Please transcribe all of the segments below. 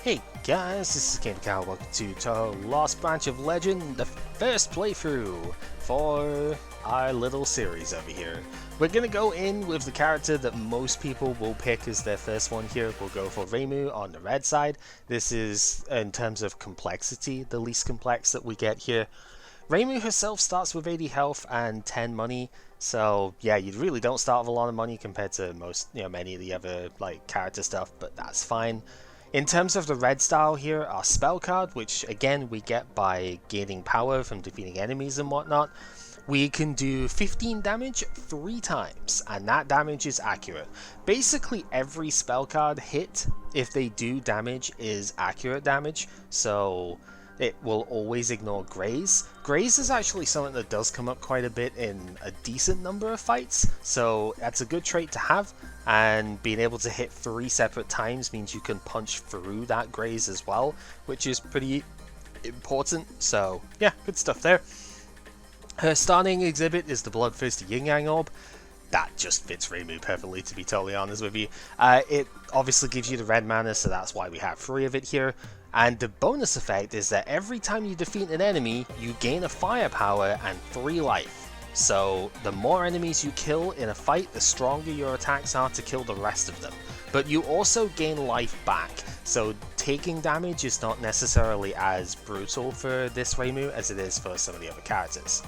Hey guys, this is King Cow. Welcome to Touhou Lost Branch of Legend, the first playthrough for our little series over here. We're gonna go in with the character that most people will pick as their first one here. We'll go for Reimu on the red side. This is, in terms of complexity, the least complex that we get here. Reimu herself starts with 80 health and 10 money, so yeah, you really don't start with a lot of money compared to most, many of the other character stuff, but that's fine. In terms of the red style here, our spell card, which again we get by gaining power from defeating enemies and whatnot, we can do 15 damage 3 times, and that damage is accurate. Basically every spell card hit, if they do damage, is accurate damage, so it will always ignore graze. Graze is actually something that does come up quite a bit in a decent number of fights, so that's a good trait to have, and being able to hit 3 separate times means you can punch through that graze as well, which is pretty important, so yeah, good stuff there. Her starting exhibit is the Bloodthirsty Yin Yang Orb. That just fits Reimu perfectly, to be totally honest with you. It obviously gives you the red mana, so that's why we have 3 of it here. And the bonus effect is that every time you defeat an enemy, you gain a firepower and 3 life. So the more enemies you kill in a fight, the stronger your attacks are to kill the rest of them. But you also gain life back, so taking damage is not necessarily as brutal for this Reimu as it is for some of the other characters.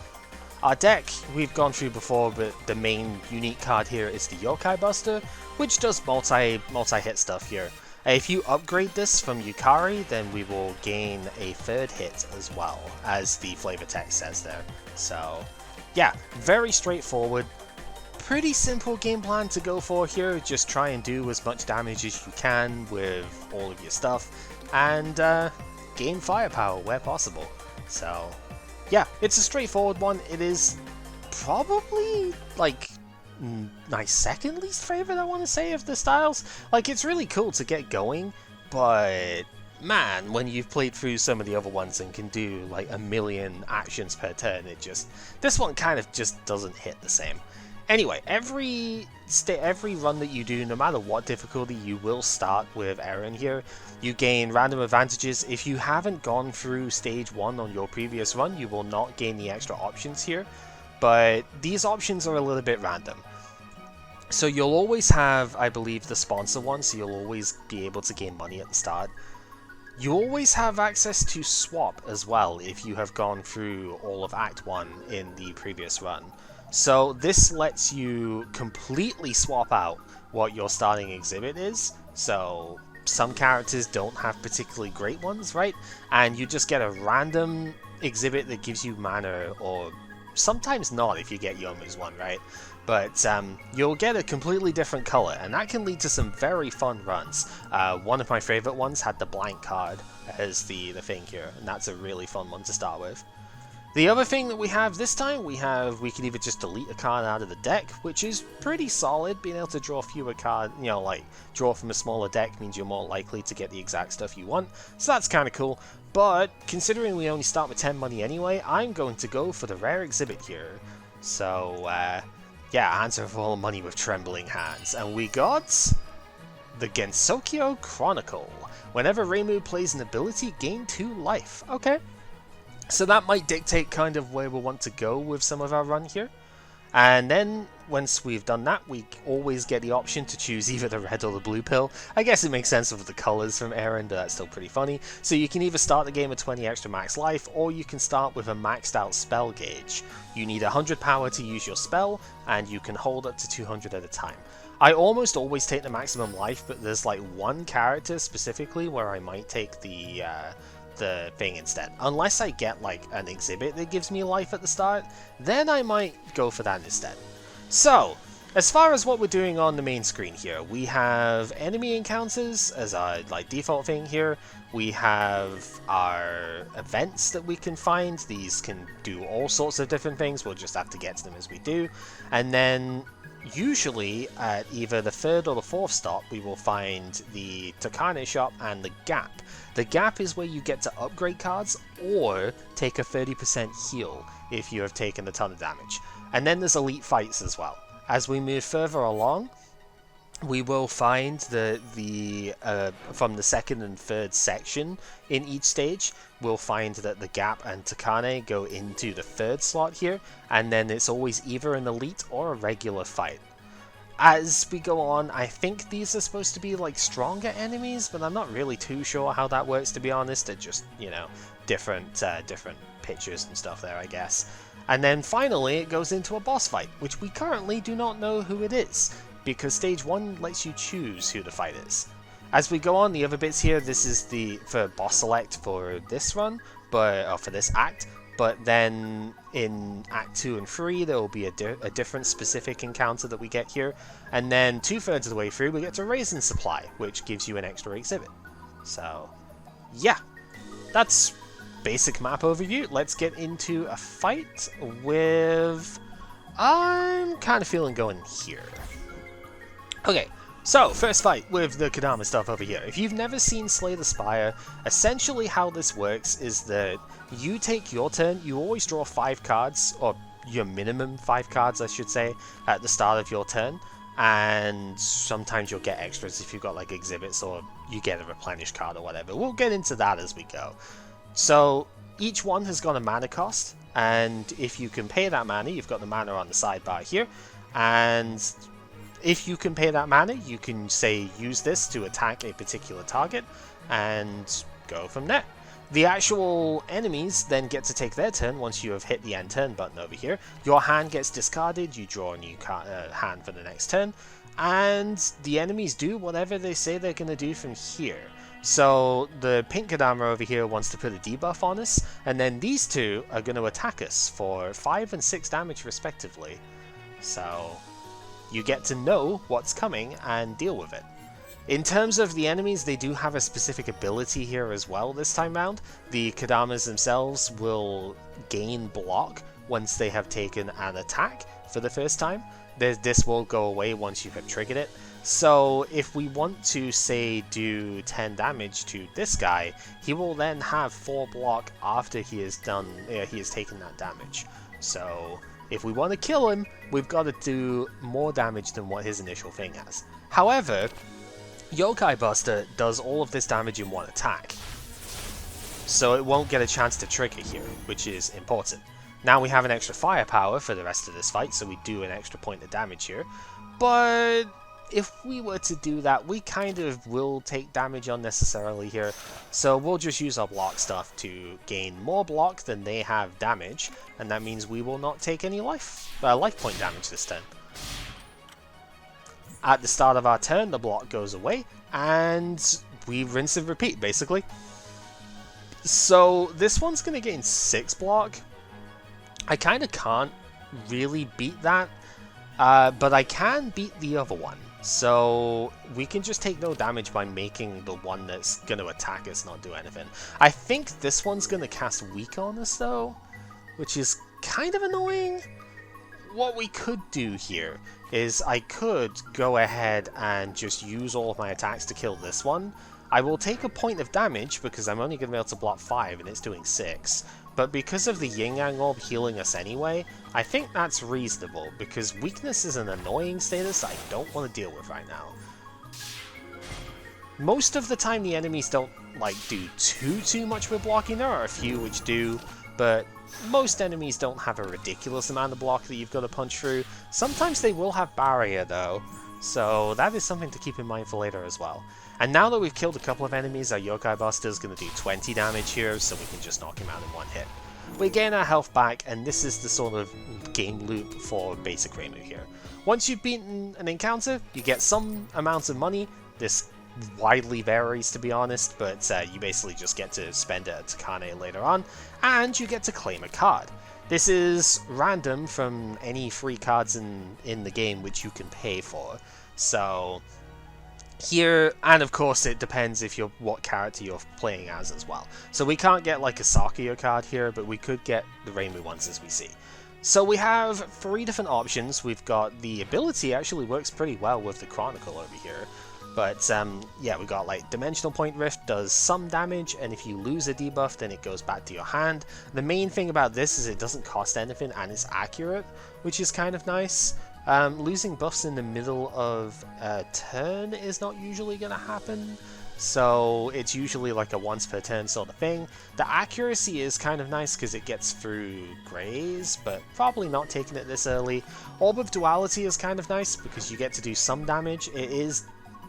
Our deck we've gone through before, but the main unique card here is the Yokai Buster, which does multi-hit stuff here. If you upgrade this from Yukari, then we will gain a 3rd hit as well, as the flavor text says there. So yeah, very straightforward. Pretty simple game plan to go for here. Just try and do as much damage as you can with all of your stuff, and gain firepower where possible. So yeah, it's a straightforward one. It is probably my second least favorite, I want to say, of the styles. It's really cool to get going, but man, when you've played through some of the other ones and can do a million actions per turn, this one kind of just doesn't hit the same. Anyway, every run that you do, no matter what difficulty, you will start with Eren here. You gain random advantages. If you haven't gone through stage 1 on your previous run, you will not gain the extra options here, but these options are a little bit random. So you'll always have, I believe, the sponsor one, so you'll always be able to gain money at the start. You always have access to swap as well if you have gone through all of Act 1 in the previous run. So this lets you completely swap out what your starting exhibit is. So some characters don't have particularly great ones, right? And you just get a random exhibit that gives you mana, or sometimes not if you get Yomu's one, right? But you'll get a completely different color, and that can lead to some very fun runs. One of my favorite ones had the blank card as the thing here, and that's a really fun one to start with. The other thing that we have this time, we can either just delete a card out of the deck, which is pretty solid. Being able to draw fewer cards, draw from a smaller deck means you're more likely to get the exact stuff you want, so that's kind of cool. But considering we only start with 10 money anyway, I'm going to go for the rare exhibit here. So yeah, answer for all money with trembling hands, and we got the Gensokyo Chronicle. Whenever Reimu plays an ability, gain 2 life. Okay. So that might dictate kind of where we want to go with some of our run here. And then, once we've done that, we always get the option to choose either the red or the blue pill. I guess it makes sense with the colours from Eren, but that's still pretty funny. So you can either start the game with 20 extra max life, or you can start with a maxed out spell gauge. You need 100 power to use your spell, and you can hold up to 200 at a time. I almost always take the maximum life, but there's one character specifically where I might take the thing instead. Unless I get an exhibit that gives me life at the start, then I might go for that instead. So, as far as what we're doing on the main screen here, we have enemy encounters as our default thing here. We have our events that we can find. These can do all sorts of different things. We'll just have to get to them as we do. And then usually at either the 3rd or the 4th stop, we will find the Tokane shop and the Gap. The Gap is where you get to upgrade cards or take a 30% heal if you have taken a ton of damage. And then there's elite fights as well. As we move further along, we will find the from the second and third section in each stage, we'll find that the Gap and Takane go into the third slot here, and then it's always either an elite or a regular fight. As we go on, I think these are supposed to be like stronger enemies, but I'm not really too sure how that works, to be honest. They're just, you know, different pictures and stuff there, I guess. And then finally it goes into a boss fight, which we currently do not know who it is, because stage 1 lets you choose who the fight is. As we go on, the other bits here, this is the for boss select for this run, or for this act, but then in Act 2 and 3 there will be a different specific encounter that we get here, and then 2/3 of the way through we get to Raisin Supply, which gives you an extra exhibit. So yeah, that's basic map overview. Let's get into a fight with... I'm kind of feeling going here. Okay, so first fight with the Kadama stuff over here. If you've never seen Slay the Spire, essentially how this works is that you take your turn, you always draw 5 cards, or your minimum 5 cards I should say, at the start of your turn, and sometimes you'll get extras if you've got like exhibits or you get a replenish card or whatever. We'll get into that as we go. So each one has got a mana cost, and if you can pay that mana, you've got the mana on the sidebar here, and if you can pay that mana, you can say use this to attack a particular target and go from there. The actual enemies then get to take their turn once you have hit the end turn button over here. Your hand gets discarded, you draw a new hand for the next turn, and the enemies do whatever they say they're going to do from here. So the pink Kadama over here wants to put a debuff on us, and then these two are going to attack us for 5 and 6 damage respectively. So you get to know what's coming and deal with it. In terms of the enemies, they do have a specific ability here as well this time round. The Kadamas themselves will gain block once they have taken an attack for the first time. This will go away once you have triggered it. So if we want to, say, do 10 damage to this guy, he will then have 4 block after he has taken that damage. So if we want to kill him, we've got to do more damage than what his initial thing has. However, Yokai Buster does all of this damage in one attack, so it won't get a chance to trigger here, which is important. Now we have an extra firepower for the rest of this fight, so we do an extra point of damage here, but if we were to do that, we kind of will take damage unnecessarily here, so we'll just use our block stuff to gain more block than they have damage, and that means we will not take any life point damage this turn. At the start of our turn, the block goes away, and we rinse and repeat, basically. So this one's going to gain 6 block. I kind of can't really beat that, but I can beat the other one. So we can just take no damage by making the one that's going to attack us not do anything. I think this one's going to cast Weak on us, though, which is kind of annoying. What we could do here is I could go ahead and just use all of my attacks to kill this one. I will take a point of damage because I'm only going to be able to block 5 and it's doing 6. But because of the Yin Yang Orb healing us anyway, I think that's reasonable because weakness is an annoying status I don't want to deal with right now. Most of the time the enemies don't like do too much with blocking. There are a few which do, but most enemies don't have a ridiculous amount of block that you've got to punch through. Sometimes they will have barrier though, so that is something to keep in mind for later as well. And now that we've killed a couple of enemies, our Yokai Buster is going to do 20 damage here, so we can just knock him out in one hit. We gain our health back, and this is the sort of game loop for basic Reimu here. Once you've beaten an encounter, you get some amounts of money. This widely varies, to be honest, but you basically just get to spend it at Takane later on, and you get to claim a card. This is random from any free cards in the game which you can pay for. So here, and of course it depends if you're what character you're playing as well. So we can't get like a Sakuya card here, but we could get the Reimu ones as we see. So we have 3 different options. We've got the ability actually works pretty well with the Chronicle over here. But yeah, we got like Dimensional Point Rift does some damage, and if you lose a debuff then it goes back to your hand. The main thing about this is it doesn't cost anything and it's accurate, which is kind of nice. Losing buffs in the middle of a turn is not usually going to happen, so it's usually like a once per turn sort of thing. The accuracy is kind of nice because it gets through Greys, but probably not taking it this early. Orb of Duality is kind of nice because you get to do some damage. It is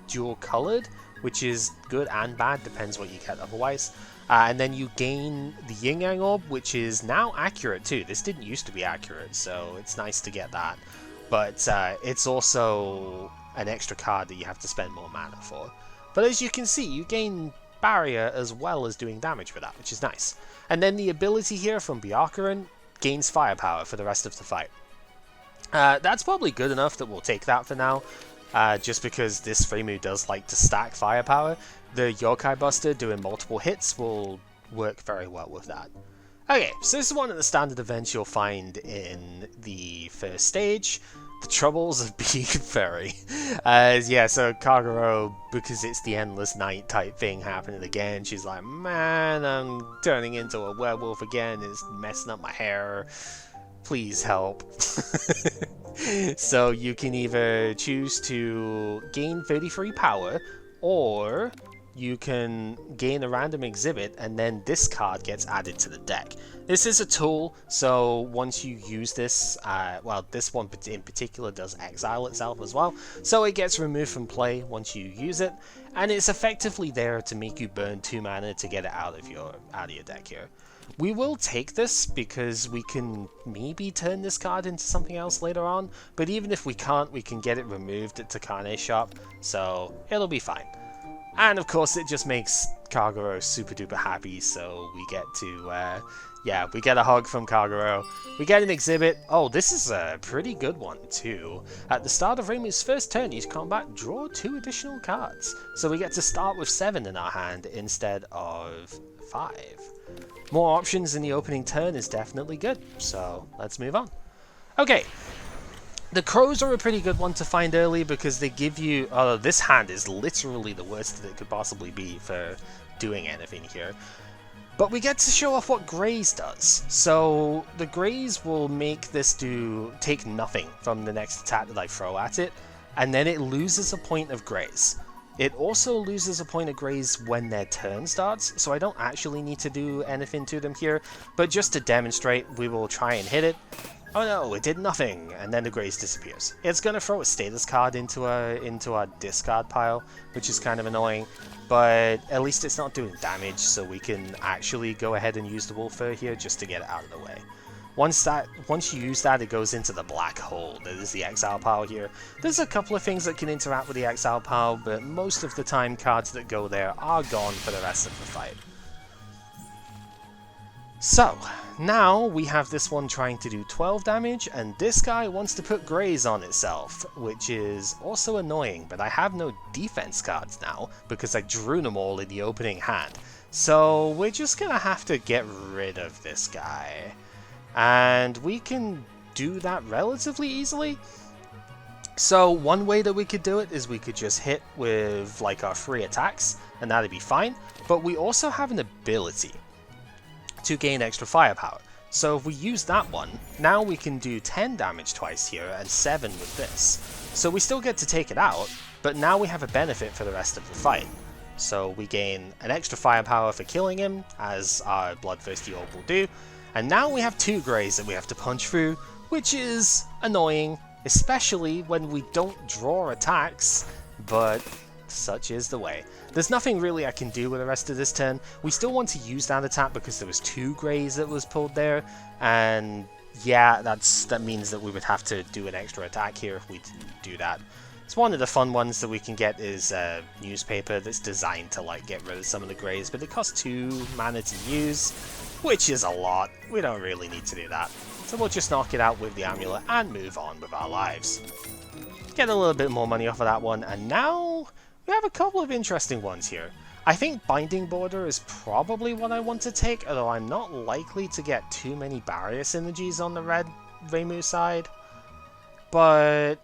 dual colored, which is good and bad, depends what you get otherwise. And then you gain the Yin Yang Orb, which is now accurate too. This didn't used to be accurate, so it's nice to get that. But it's also an extra card that you have to spend more mana for. But as you can see, you gain barrier as well as doing damage with that, which is nice. And then the ability here from Byakuran gains firepower for the rest of the fight. That's probably good enough that we'll take that for now, just because this Reimu does like to stack firepower. The Yokai Buster doing multiple hits will work very well with that. Okay, so this is one of the standard events you'll find in the first stage. The troubles of being a fairy. Yeah, so Kagero, because it's the endless night type thing happening again, she's like, man, I'm turning into a werewolf again, it's messing up my hair. Please help. So you can either choose to gain 33 power, or you can gain a random exhibit and then this card gets added to the deck. This is a tool, so once you use this, well, this one in particular does exile itself as well, so it gets removed from play once you use it, and it's effectively there to make you burn 2 mana to get it out of your deck here. We will take this because we can maybe turn this card into something else later on, but even if we can't, we can get it removed at Takane's shop, so it'll be fine. And of course it just makes Kagero super duper happy, so we get to, yeah, we get a hug from Kagero. We get an exhibit. Oh, this is a pretty good one too. At the start of Reimu's first turn, use combat, draw 2 additional cards. So we get to start with 7 in our hand instead of 5. More options in the opening turn is definitely good, so let's move on. Okay. The crows are a pretty good one to find early because they give you... Oh, this hand is literally the worst that it could possibly be for doing anything here. But we get to show off what Graze does. So the Graze will make this take nothing from the next attack that I throw at it, and then it loses a point of Graze. It also loses a point of Graze when their turn starts, so I don't actually need to do anything to them here, but just to demonstrate, we will try and hit it. Oh no, it did nothing, and then the Graze disappears. It's going to throw a status card into our discard pile, which is kind of annoying, but at least it's not doing damage, so we can actually go ahead and use the Wolf Fur here just to get it out of the way. Once you use that, it goes into the black hole. That is the exile pile here. There's a couple of things that can interact with the exile pile, but most of the time cards that go there are gone for the rest of the fight. So, now we have this one trying to do 12 damage, and this guy wants to put Graze on itself, which is also annoying, but I have no defense cards now, because I drew them all in the opening hand. So we're just gonna have to get rid of this guy. And we can do that relatively easily. So one way that we could do it is we could just hit with like our 3 attacks, and that'd be fine, but we also have an ability to gain extra firepower. So if we use that one, now we can do 10 damage twice here and 7 with this. So we still get to take it out, but now we have a benefit for the rest of the fight. So we gain an extra firepower for killing him, as our Bloodthirsty Orb will do, and now we have 2 Greys that we have to punch through, which is annoying, especially when we don't draw attacks, but such is the way. There's nothing really I can do with the rest of this turn. We still want to use that attack because there was 2 Greys that was pulled there, and yeah, that means that we would have to do an extra attack here if we didn't do that. It's one of the fun ones that we can get is a newspaper that's designed to like get rid of some of the Greys, but it costs 2 mana to use, which is a lot. We don't really need to do that. So we'll just knock it out with the amulet and move on with our lives. Get a little bit more money off of that one, and now we have a couple of interesting ones here. I think Binding Border is probably what I want to take, although I'm not likely to get too many barrier synergies on the red Reimu side. But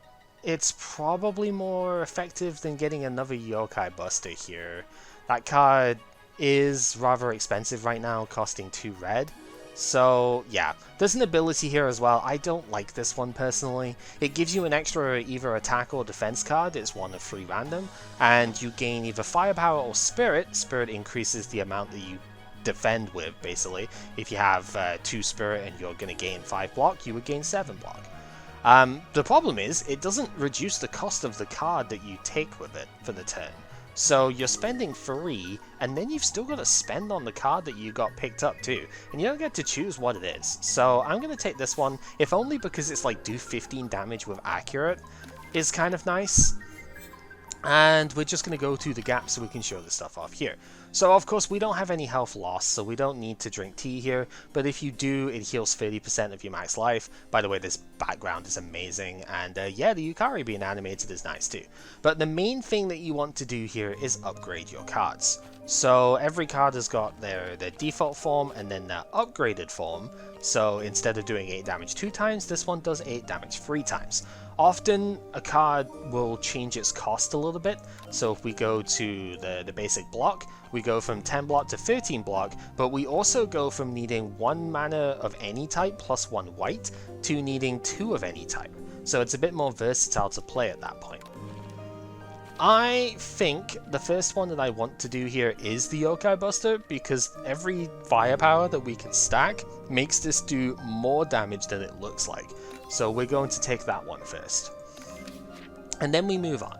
it's probably more effective than getting another Yokai Buster here. That card is rather expensive right now, costing 2 red, So yeah, there's an ability here as well. I don't like this one personally. It gives you an extra either attack or defense card. It's one of 3 random, and you gain either firepower or spirit. Spirit increases the amount that you defend with, basically. If you have 2 spirit and you're going to gain 5 block, you would gain 7 block. The problem is, it doesn't reduce the cost of the card that you take with it for the turn. So you're spending 3, and then you've still got to spend on the card that you got picked up too. And you don't get to choose what it is. So I'm going to take this one, if only because it's like do 15 damage with accurate is kind of nice. And we're just going to go to the gap so we can show the stuff off here. So of course we don't have any health loss, so we don't need to drink tea here, but if you do, it heals 30% of your max life. By the way, this background is amazing, and yeah, the Yukari being animated is nice too. But the main thing that you want to do here is upgrade your cards. So every card has got their default form and then their upgraded form. So instead of doing 8 damage 2 times, this one does 8 damage 3 times. Often a card will change its cost a little bit, so if we go to the basic block, we go from 10 block to 13 block, but we also go from needing 1 mana of any type plus 1 white to needing 2 of any type. So it's a bit more versatile to play at that point. I think the first one that I want to do here is the Yokai Buster, because every firepower that we can stack makes this do more damage than it looks like. So we're going to take that one first. And then we move on.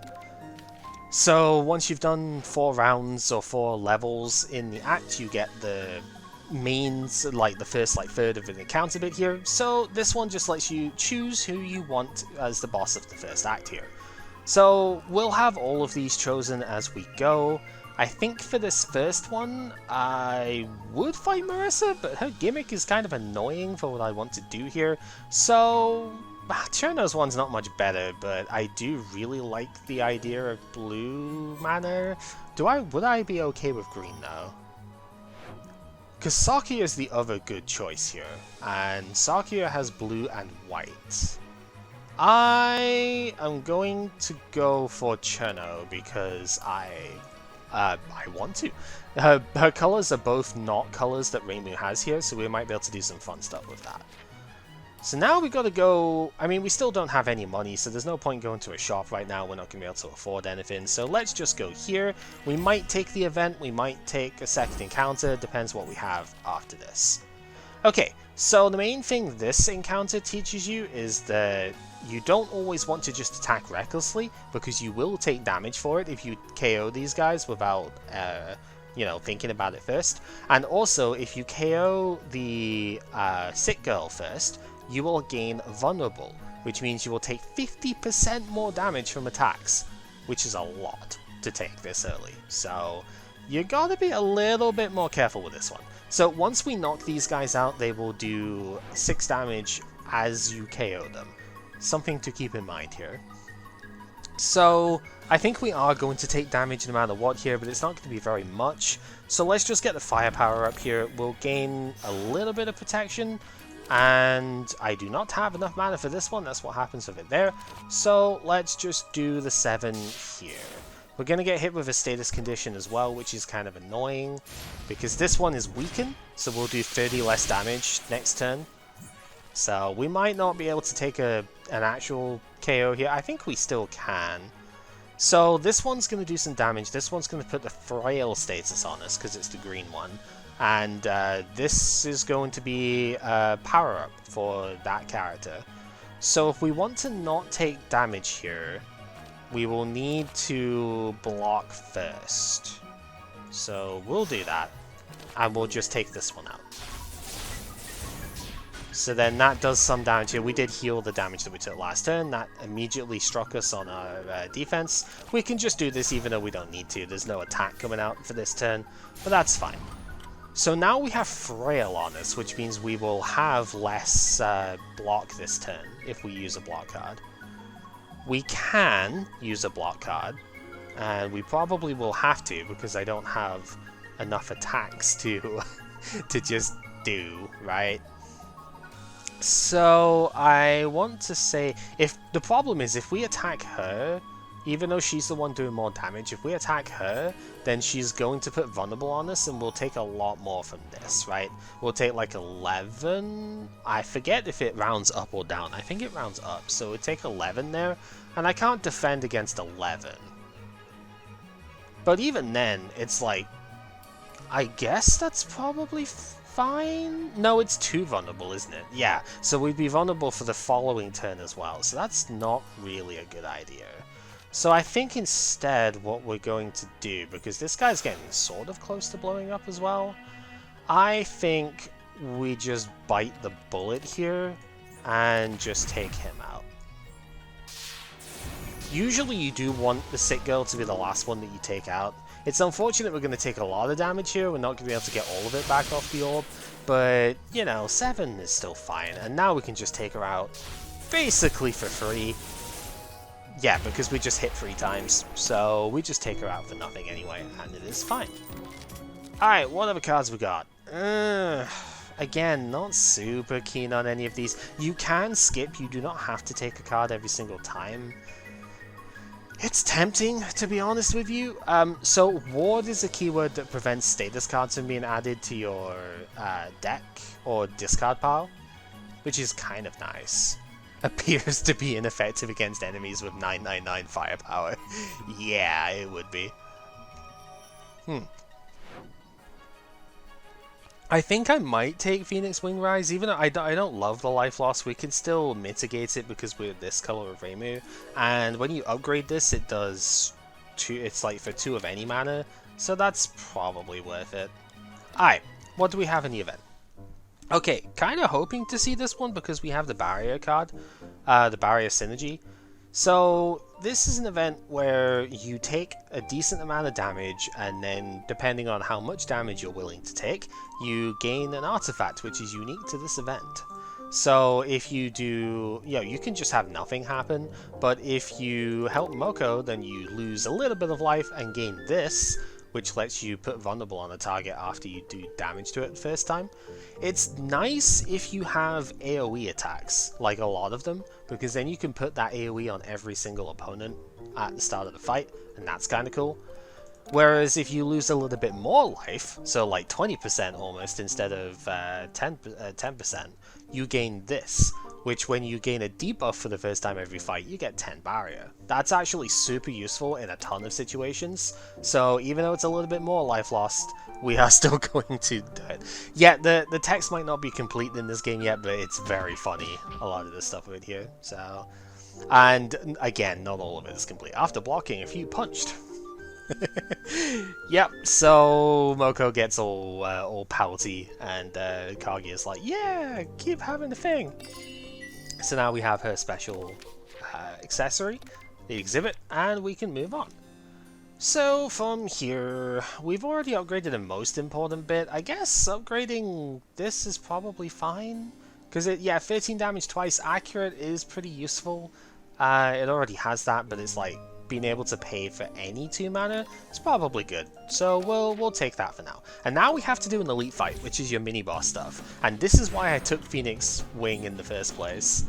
So once you've done 4 rounds or 4 levels in the act, you get the mains, like the first third of an encounter bit here. So this one just lets you choose who you want as the boss of the first act here. So we'll have all of these chosen as we go. I think for this first one, I would fight Marissa, but her gimmick is kind of annoying for what I want to do here. So Cherno's one's not much better, but I do really like the idea of blue mana. Would I be okay with green though? Because Sakuya is the other good choice here, and Sakuya has blue and white. I am going to go for Cherno because I want to. Her colors are both not colors that Reimu has here, so we might be able to do some fun stuff with that. So now we got to go. I mean, we still don't have any money, so there's no point going to a shop right now. We're not going to be able to afford anything, so let's just go here. We might take the event, we might take a second encounter, depends what we have after this. Okay, so the main thing this encounter teaches you is that you don't always want to just attack recklessly, because you will take damage for it if you KO these guys without, you know, thinking about it first. And also, if you KO the sick girl first, you will gain vulnerable, which means you will take 50% more damage from attacks, which is a lot to take this early. So you gotta be a little bit more careful with this one. So once we knock these guys out, they will do 6 damage as you KO them. Something to keep in mind here. So I think we are going to take damage no matter what here, but it's not going to be very much. So let's just get the firepower up here. We'll gain a little bit of protection, and I do not have enough mana for this one. That's what happens with it there. So let's just do the 7 here. We're going to get hit with a status condition as well, which is kind of annoying, because this one is weakened, so we'll do 30 less damage next turn. So we might not be able to take an actual KO here. I think we still can. So this one's going to do some damage. This one's going to put the frail status on us because it's the green one. And this is going to be a power-up for that character. So if we want to not take damage here, we will need to block first. So we'll do that, and we'll just take this one out. So then that does some damage here. We did heal the damage that we took last turn. That immediately struck us on our defense. We can just do this even though we don't need to. There's no attack coming out for this turn, but that's fine. So now we have Frail on us, which means we will have less block this turn if we use a block card. We can use a block card, and we probably will have to because I don't have enough attacks to to just do, right? So I want to say, if the problem is if we attack her, even though she's the one doing more damage, if we attack her, then she's going to put vulnerable on us and we'll take a lot more from this, right? We'll take like 11, I forget if it rounds up or down, I think it rounds up, so we'll take 11 there, and I can't defend against 11. But even then, it's like, I guess that's probably fine? No, it's 2 vulnerable, isn't it? Yeah, so we'd be vulnerable for the following turn as well, so that's not really a good idea. So I think instead what we're going to do, because this guy's getting sort of close to blowing up as well, I think we just bite the bullet here and just take him out. Usually you do want the sick girl to be the last one that you take out. It's unfortunate we're going to take a lot of damage here, we're not going to be able to get all of it back off the orb, but, you know, 7 is still fine, and now we can just take her out basically for free. Yeah, because we just hit 3 times, so we just take her out for nothing anyway, and it is fine. Alright, what other cards we got? Again, not super keen on any of these. You can skip, you do not have to take a card every single time. It's tempting, to be honest with you. So Ward is a keyword that prevents status cards from being added to your deck or discard pile, which is kind of nice. Appears to be ineffective against enemies with 999 firepower. Yeah, it would be. I think I might take Phoenix Wing Rise, even though I don't love the life loss. We can still mitigate it because we're this color of Reimu, and when you upgrade this, it does 2. It's like for 2 of any mana, so that's probably worth it. Alright, what do we have in the event? Okay, kind of hoping to see this one because we have the barrier card, the barrier synergy. So this is an event where you take a decent amount of damage, and then depending on how much damage you're willing to take, you gain an artifact which is unique to this event. So if you do, you can just have nothing happen, but if you help Moko, then you lose a little bit of life and gain this, which lets you put vulnerable on a target after you do damage to it the first time. It's nice if you have AoE attacks, like a lot of them, because then you can put that AoE on every single opponent at the start of the fight, and that's kind of cool. Whereas if you lose a little bit more life, so like 20% almost instead of 10%, you gain this, which when you gain a debuff for the first time every fight, you get 10 barrier. That's actually super useful in a ton of situations, so even though it's a little bit more life lost, we are still going to do it. Yeah, the text might not be complete in this game yet, but it's very funny, a lot of the stuff in here, so... And again, not all of it is complete. After blocking, if you punched... Yep, so Moko gets all pouty, and Kagi is like, yeah, keep having the thing. So now we have her special accessory, the exhibit, and we can move on. So from here, we've already upgraded the most important bit. I guess upgrading this is probably fine, because 13 damage twice accurate is pretty useful. It already has that, but it's like being able to pay for any 2 mana is probably good. So we'll take that for now. And now we have to do an elite fight, which is your mini boss stuff. And this is why I took Phoenix Wing in the first place.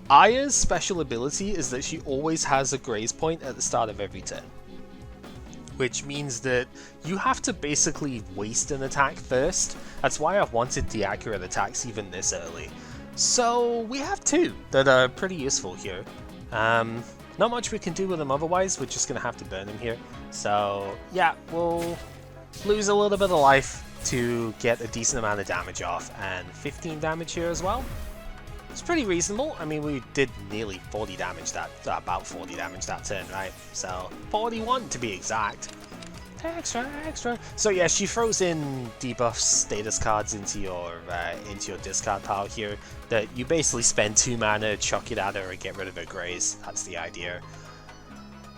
Aya's special ability is that she always has a graze point at the start of every turn, which means that you have to basically waste an attack first. That's why I wanted the accurate attacks even this early. So we have 2 that are pretty useful here. Not much we can do with them otherwise, we're just going to have to burn them here. So yeah, we'll lose a little bit of life to get a decent amount of damage off, and 15 damage here as well. It's pretty reasonable. I mean, we did nearly 40 damage about 40 damage that turn, right? So 41 to be exact. Extra. So yeah, she throws in debuff status cards into your discard pile here. That you basically spend 2 mana, chuck it at her, and get rid of her graze. That's the idea.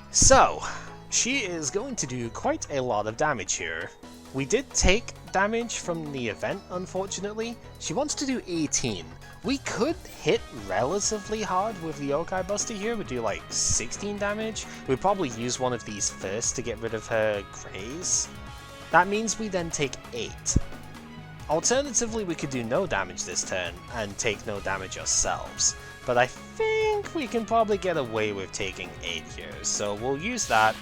So she is going to do quite a lot of damage here. We did take damage from the event, unfortunately. She wants to do 18. We could hit relatively hard with the Yokai Buster here. We'd do like 16 damage. We'd probably use one of these first to get rid of her graze. That means we then take 8. Alternatively, we could do no damage this turn and take no damage ourselves. But I think think we can probably get away with taking 8 here. So we'll use that,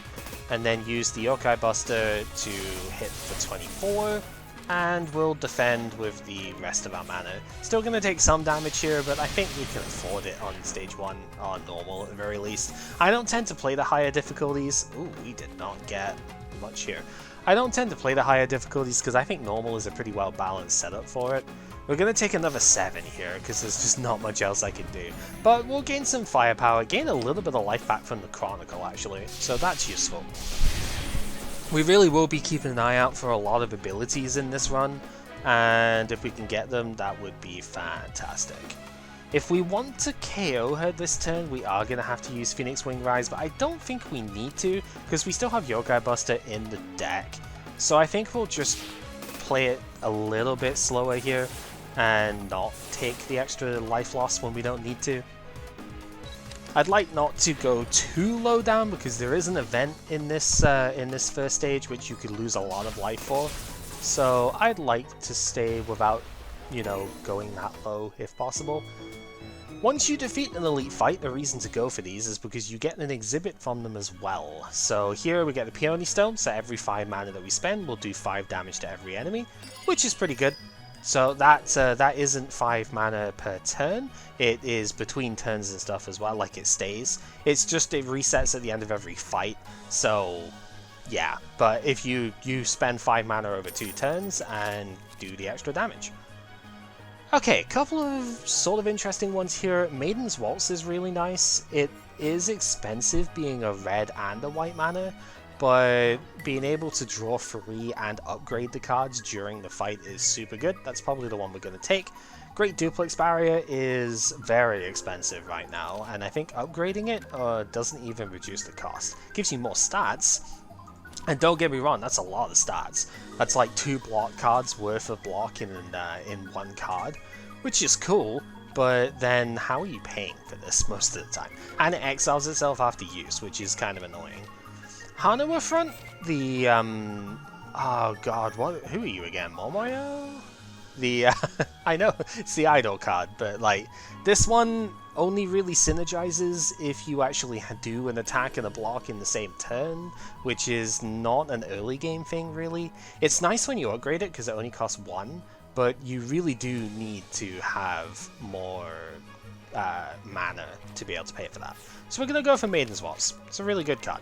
and then use the Yokai Buster to hit for 24, and we'll defend with the rest of our mana. Still going to take some damage here, but I think we can afford it on stage 1, on normal at the very least. I don't tend to play the higher difficulties. Ooh, we did not get much here. I don't tend to play the higher difficulties because I think normal is a pretty well balanced setup for it. We're going to take another 7 here because there's just not much else I can do. But we'll gain some firepower, gain a little bit of life back from the Chronicle actually, so that's useful. We really will be keeping an eye out for a lot of abilities in this run, and if we can get them, that would be fantastic. If we want to KO her this turn, we are going to have to use Phoenix Wing Rise, but I don't think we need to, because we still have Yokai Buster in the deck. So I think we'll just play it a little bit slower here, and not take the extra life loss when we don't need to. I'd like not to go too low down, because there is an event in this first stage which you could lose a lot of life for. So I'd like to stay without, you know, going that low if possible. Once you defeat an elite fight, the reason to go for these is because you get an exhibit from them as well. So here we get the Peony Stone, so every 5 mana that we spend will do 5 damage to every enemy, which is pretty good. So that isn't 5 mana per turn, it is between turns and stuff as well, like it stays. It's just it resets at the end of every fight, so yeah. But if you spend 5 mana over 2 turns and do the extra damage. Okay, a couple of sort of interesting ones here. Maiden's Waltz is really nice. It is expensive being a red and a white mana, but being able to draw free and upgrade the cards during the fight is super good. That's probably the one we're going to take. Great Duplex Barrier is very expensive right now, and I think upgrading it doesn't even reduce the cost. Gives you more stats, and don't get me wrong, that's a lot of stats. That's like 2 block cards worth of block in one card, which is cool, but then how are you paying for this most of the time? And it exiles itself after use, which is kind of annoying. Hanuma front, the, oh god, who are you again, Momoyo? The, I know, it's the idol card, but like, this one only really synergizes if you actually do an attack and a block in the same turn, which is not an early game thing, really. It's nice when you upgrade it, because it only costs 1, but you really do need to have more mana to be able to pay for that. So we're going to go for Maiden's Waltz. It's a really good card.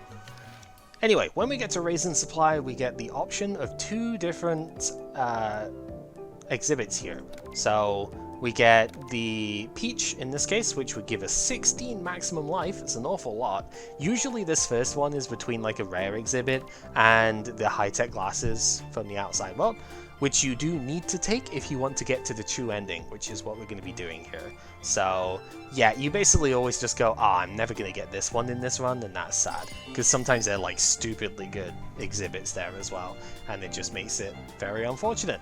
Anyway, when we get to Raisin Supply, we get the option of 2 different exhibits here. So we get the Peach in this case, which would give us 16 maximum life. It's an awful lot. Usually this first one is between like a rare exhibit and the high-tech glasses from the outside world, which you do need to take if you want to get to the true ending, which is what we're going to be doing here. So yeah, you basically always just go, I'm never going to get this one in this run, and that's sad. Because sometimes they're like stupidly good exhibits there as well, and it just makes it very unfortunate.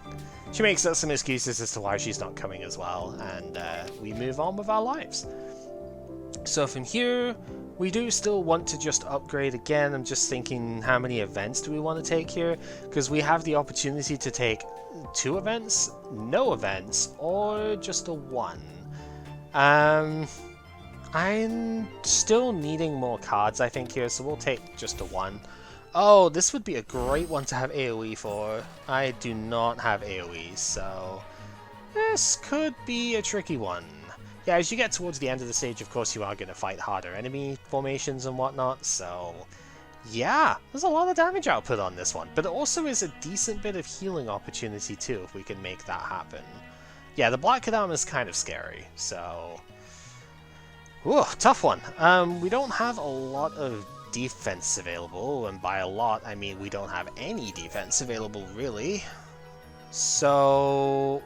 She makes up some excuses as to why she's not coming as well, and we move on with our lives. So from here, we do still want to just upgrade again. I'm just thinking, how many events do we want to take here? Because we have the opportunity to take 2 events, no events, or just a 1. I'm still needing more cards, I think, here, so we'll take just a 1. Oh, this would be a great one to have AoE for. I do not have AoE, so this could be a tricky one. Yeah, as you get towards the end of the stage, of course, you are going to fight harder enemy formations and whatnot, so yeah, there's a lot of damage output on this one, but it also is a decent bit of healing opportunity too, if we can make that happen. Yeah, the Black Kadama is kind of scary, so ooh, tough one. We don't have a lot of defense available, and by a lot, I mean we don't have any defense available, really. So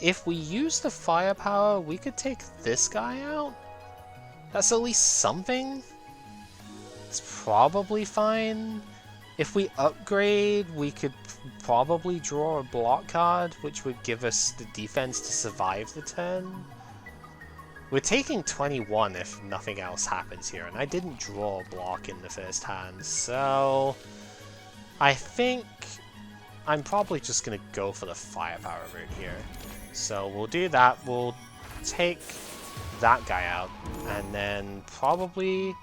if we use the firepower, we could take this guy out. That's at least something. It's probably fine. If we upgrade, we could probably draw a block card, which would give us the defense to survive the turn. We're taking 21 if nothing else happens here, and I didn't draw a block in the first hand, so I think I'm probably just going to go for the firepower route here. So we'll do that. We'll take that guy out, and then probably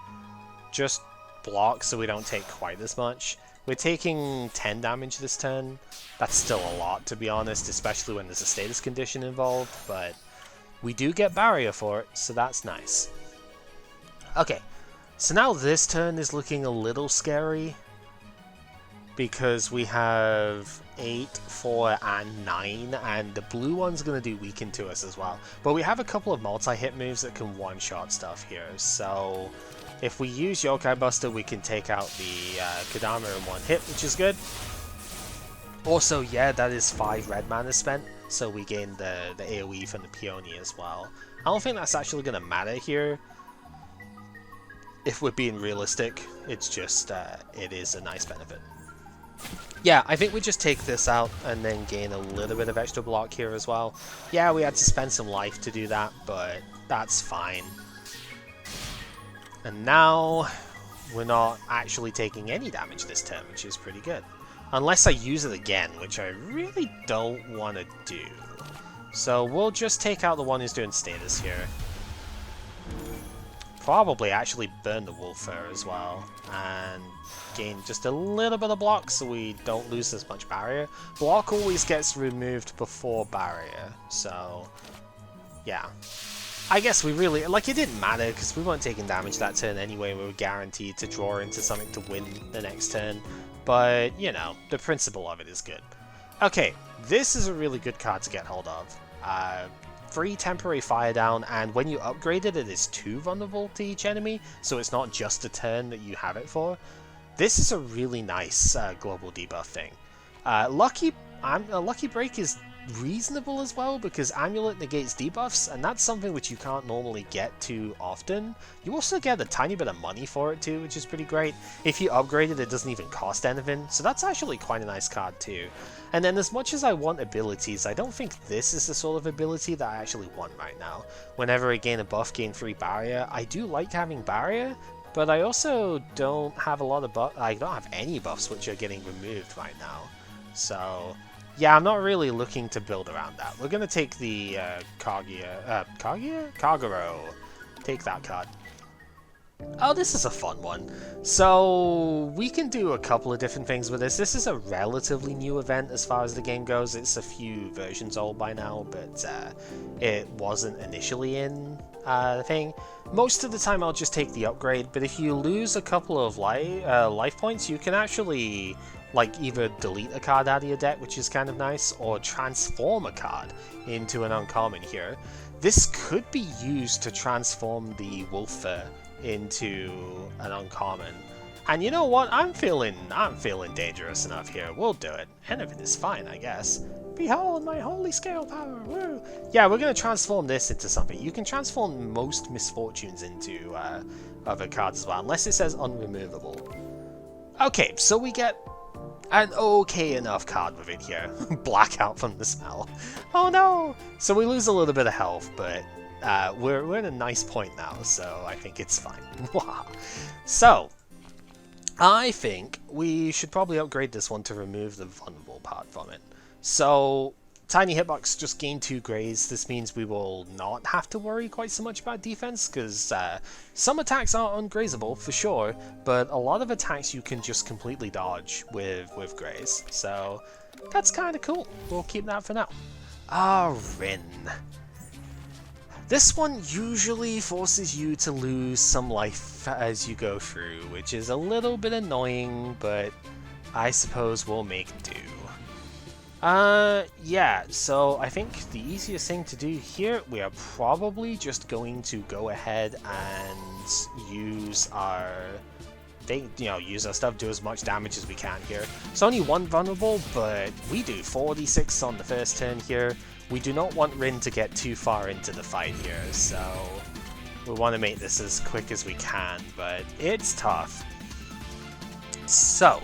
just block so we don't take quite as much. We're taking 10 damage this turn. That's still a lot, to be honest, especially when there's a status condition involved, but we do get barrier for it, so that's nice. Okay, so now this turn is looking a little scary, because we have 8, 4, and 9, and the blue one's going to do weaken to us as well. But we have a couple of multi-hit moves that can one-shot stuff here, so if we use Yokai Buster, we can take out the Kadama in one hit, which is good. Also, yeah, that is 5 red mana spent, so we gain the AoE from the Peony as well. I don't think that's actually going to matter here. If we're being realistic, it's just, it is a nice benefit. Yeah, I think we just take this out and then gain a little bit of extra block here as well. Yeah, we had to spend some life to do that, but that's fine. And now, we're not actually taking any damage this turn, which is pretty good. Unless I use it again, which I really don't want to do. So we'll just take out the one who's doing status here. Probably actually burn the wolf fur as well, and gain just a little bit of block so we don't lose as much barrier. Block always gets removed before barrier, so yeah. I guess we really, like, it didn't matter because we weren't taking damage that turn anyway. We were guaranteed to draw into something to win the next turn, but you know, the principle of it is good. Okay, this is a really good card to get hold of. Free temporary fire down, and when you upgrade it, it is 2 vulnerable to each enemy, so it's not just a turn that you have it for. This is a really nice global debuff thing. Lucky Break is reasonable as well, because Amulet negates debuffs, and that's something which you can't normally get too often. You also get a tiny bit of money for it too, which is pretty great. If you upgrade it, it doesn't even cost anything, so that's actually quite a nice card too. And then as much as I want abilities, I don't think this is the sort of ability that I actually want right now. Whenever I gain a buff, gain 3 barrier, I do like having barrier, but I also don't have a lot of I don't have any buffs which are getting removed right now. So yeah, I'm not really looking to build around that. We're going to take the Kagero. Take that card. Oh, this is a fun one. So we can do a couple of different things with this. This is a relatively new event as far as the game goes. It's a few versions old by now, but it wasn't initially in the thing. Most of the time I'll just take the upgrade, but if you lose a couple of life points, you can actually like either delete a card out of your deck, which is kind of nice, or transform a card into an uncommon here. This could be used to transform the Wolf Fur into an uncommon. And you know what? I'm feeling dangerous enough here. We'll do it. Anything is fine, I guess. Behold my holy scale power! Woo! Yeah, we're going to transform this into something. You can transform most misfortunes into other cards as well, unless it says unremovable. Okay, so we get an okay enough card with it here. Blackout from the smell. Oh no! So we lose a little bit of health, but we're at a nice point now, so I think it's fine. So, I think we should probably upgrade this one to remove the vulnerable part from it. So, tiny hitbox, just gain 2 grays. This means we will not have to worry quite so much about defense, because some attacks are ungrazable for sure, but a lot of attacks you can just completely dodge with grays. So, that's kind of cool. We'll keep that for now. Rin. This one usually forces you to lose some life as you go through, which is a little bit annoying, but I suppose we'll make do. Yeah, so I think the easiest thing to do here, we are probably just going to go ahead and use our use our stuff, do as much damage as we can here. It's only 1 vulnerable, but we do 46 on the first turn here. We do not want Rin to get too far into the fight here, so we want to make this as quick as we can, but it's tough. So,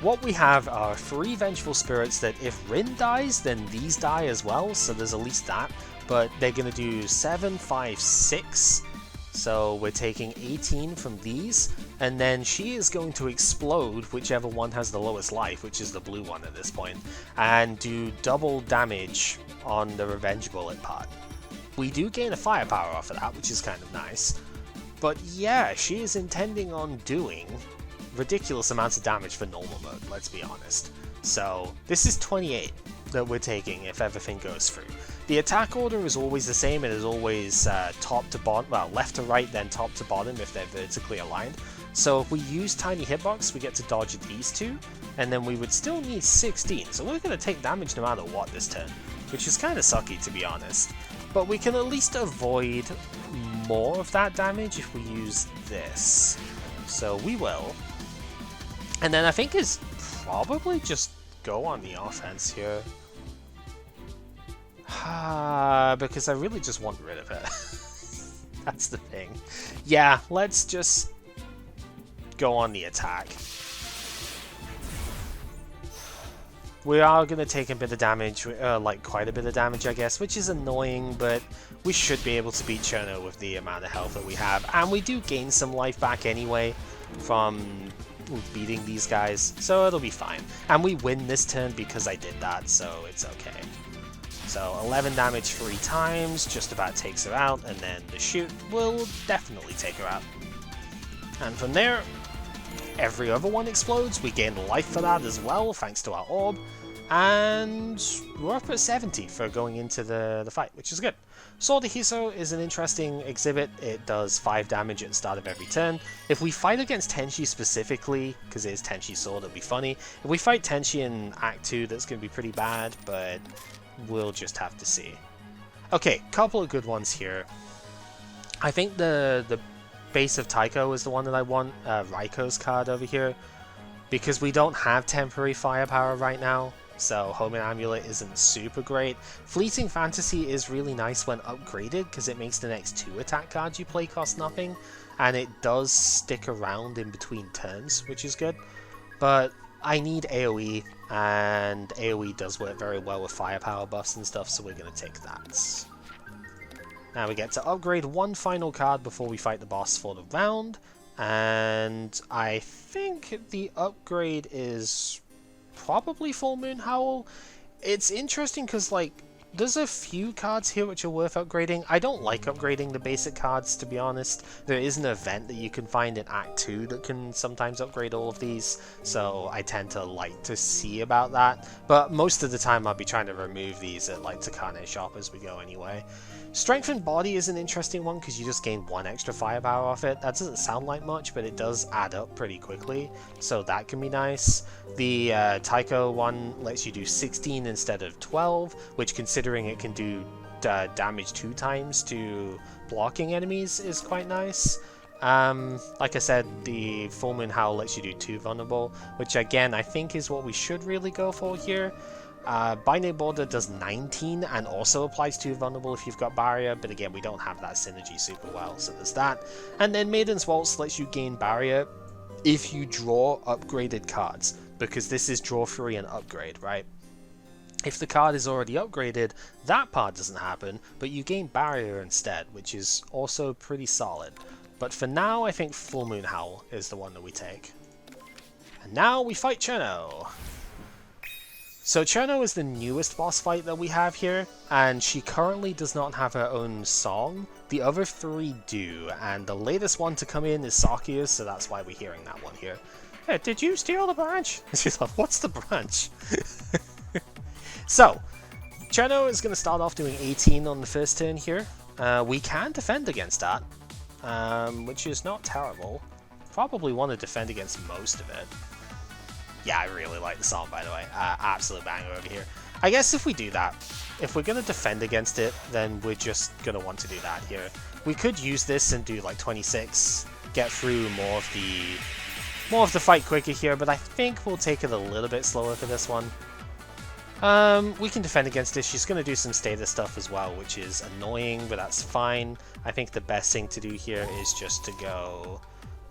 what we have are 3 Vengeful Spirits that if Rin dies, then these die as well, so there's at least that, but they're going to do 7, 5, 6, so we're taking 18 from these, and then she is going to explode whichever one has the lowest life, which is the blue one at this point, and do double damage on the Revenge Bullet part. We do gain a firepower off of that, which is kind of nice. But yeah, she is intending on doing ridiculous amounts of damage for normal mode, let's be honest. So this is 28 that we're taking if everything goes through. The attack order is always the same. It is always top to bottom, well, left to right, then top to bottom if they're vertically aligned. So if we use tiny hitbox, we get to dodge these two, and then we would still need 16. So we're going to take damage no matter what this turn, which is kind of sucky to be honest. But we can at least avoid more of that damage if we use this. So we will. And then I think is probably just go on the offense here. Because I really just want rid of it. That's the thing. Yeah, let's just go on the attack. We are going to take a bit of damage, like quite a bit of damage I guess, which is annoying, but we should be able to beat Cherno with the amount of health that we have. And we do gain some life back anyway from beating these guys, so it'll be fine. And we win this turn because I did that, so it's okay. So 11 damage 3 times, just about takes her out, and then the shoot will definitely take her out. And from there, every other one explodes. We gain life for that as well, thanks to our orb. And we're up at 70 for going into the fight, which is good. Sword of Hiso is an interesting exhibit. It does 5 damage at the start of every turn. If we fight against Tenshi specifically, because it is Tenshi's sword, it'll be funny. If we fight Tenshi in Act 2, that's going to be pretty bad, but we'll just have to see. Okay, couple of good ones here. I think the base of Taiko is the one that I want, Raiko's card over here, because we don't have temporary firepower right now. So Homing Amulet isn't super great. Fleeting Fantasy is really nice when upgraded because it makes the next 2 attack cards you play cost nothing, and it does stick around in between turns, which is good. But I need AoE, and AoE does work very well with firepower buffs and stuff, so we're going to take that. Now we get to upgrade one final card before we fight the boss for the round, and I think the upgrade is probably Full Moon Howl. It's interesting because, like, there's a few cards here which are worth upgrading. I don't like upgrading the basic cards, to be honest. There is an event that you can find in Act 2 that can sometimes upgrade all of these, so I tend to like to see about that. But most of the time I'll be trying to remove these at, like, Takane Shop as we go anyway. Strengthened Body is an interesting one because you just gain 1 extra firepower off it. That doesn't sound like much, but it does add up pretty quickly, so that can be nice. The Taiko one lets you do 16 instead of 12, which, considering it can do damage 2 times to blocking enemies, is quite nice. Like I said, the Full Moon Howl lets you do 2 vulnerable, which again I think is what we should really go for here. Binary Border does 19 and also applies to vulnerable if you've got barrier, but again we don't have that synergy super well, so there's that. And then Maiden's Waltz lets you gain barrier if you draw upgraded cards, because this is draw free and upgrade, right? If the card is already upgraded, that part doesn't happen, but you gain barrier instead, which is also pretty solid. But for now, I think Full Moon Howl is the one that we take. And now we fight Cherno. So Cherno is the newest boss fight that we have here, and she currently does not have her own song. The other 3 do, and the latest one to come in is Sakuya's, so that's why we're hearing that one here. Hey, did you steal the branch? She's like, what's the branch? So, Cherno is going to start off doing 18 on the first turn here. We can defend against that, which is not terrible. Probably want to defend against most of it. Yeah, I really like the song, by the way. Absolute banger over here. I guess if we do that, if we're going to defend against it, then we're just going to want to do that here. We could use this and do like 26, get through more of the fight quicker here, but I think we'll take it a little bit slower for this one. We can defend against this. She's going to do some status stuff as well, which is annoying, but that's fine. I think the best thing to do here is just to go...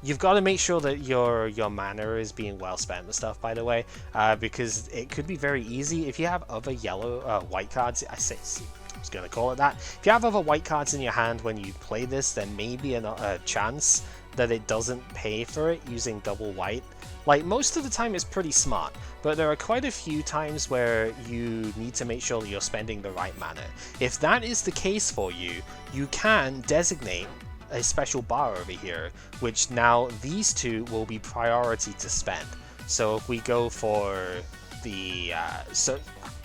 You've got to make sure that your mana is being well spent with stuff, by the way, because it could be very easy. If you have other white cards, I was going to call it that. If you have other white cards in your hand when you play this, there may be a chance that it doesn't pay for it using double white. Like, most of the time it's pretty smart, but there are quite a few times where you need to make sure that you're spending the right mana. If that is the case for you, you can designate a special bar over here, which now these two will be priority to spend. So if we go for the... so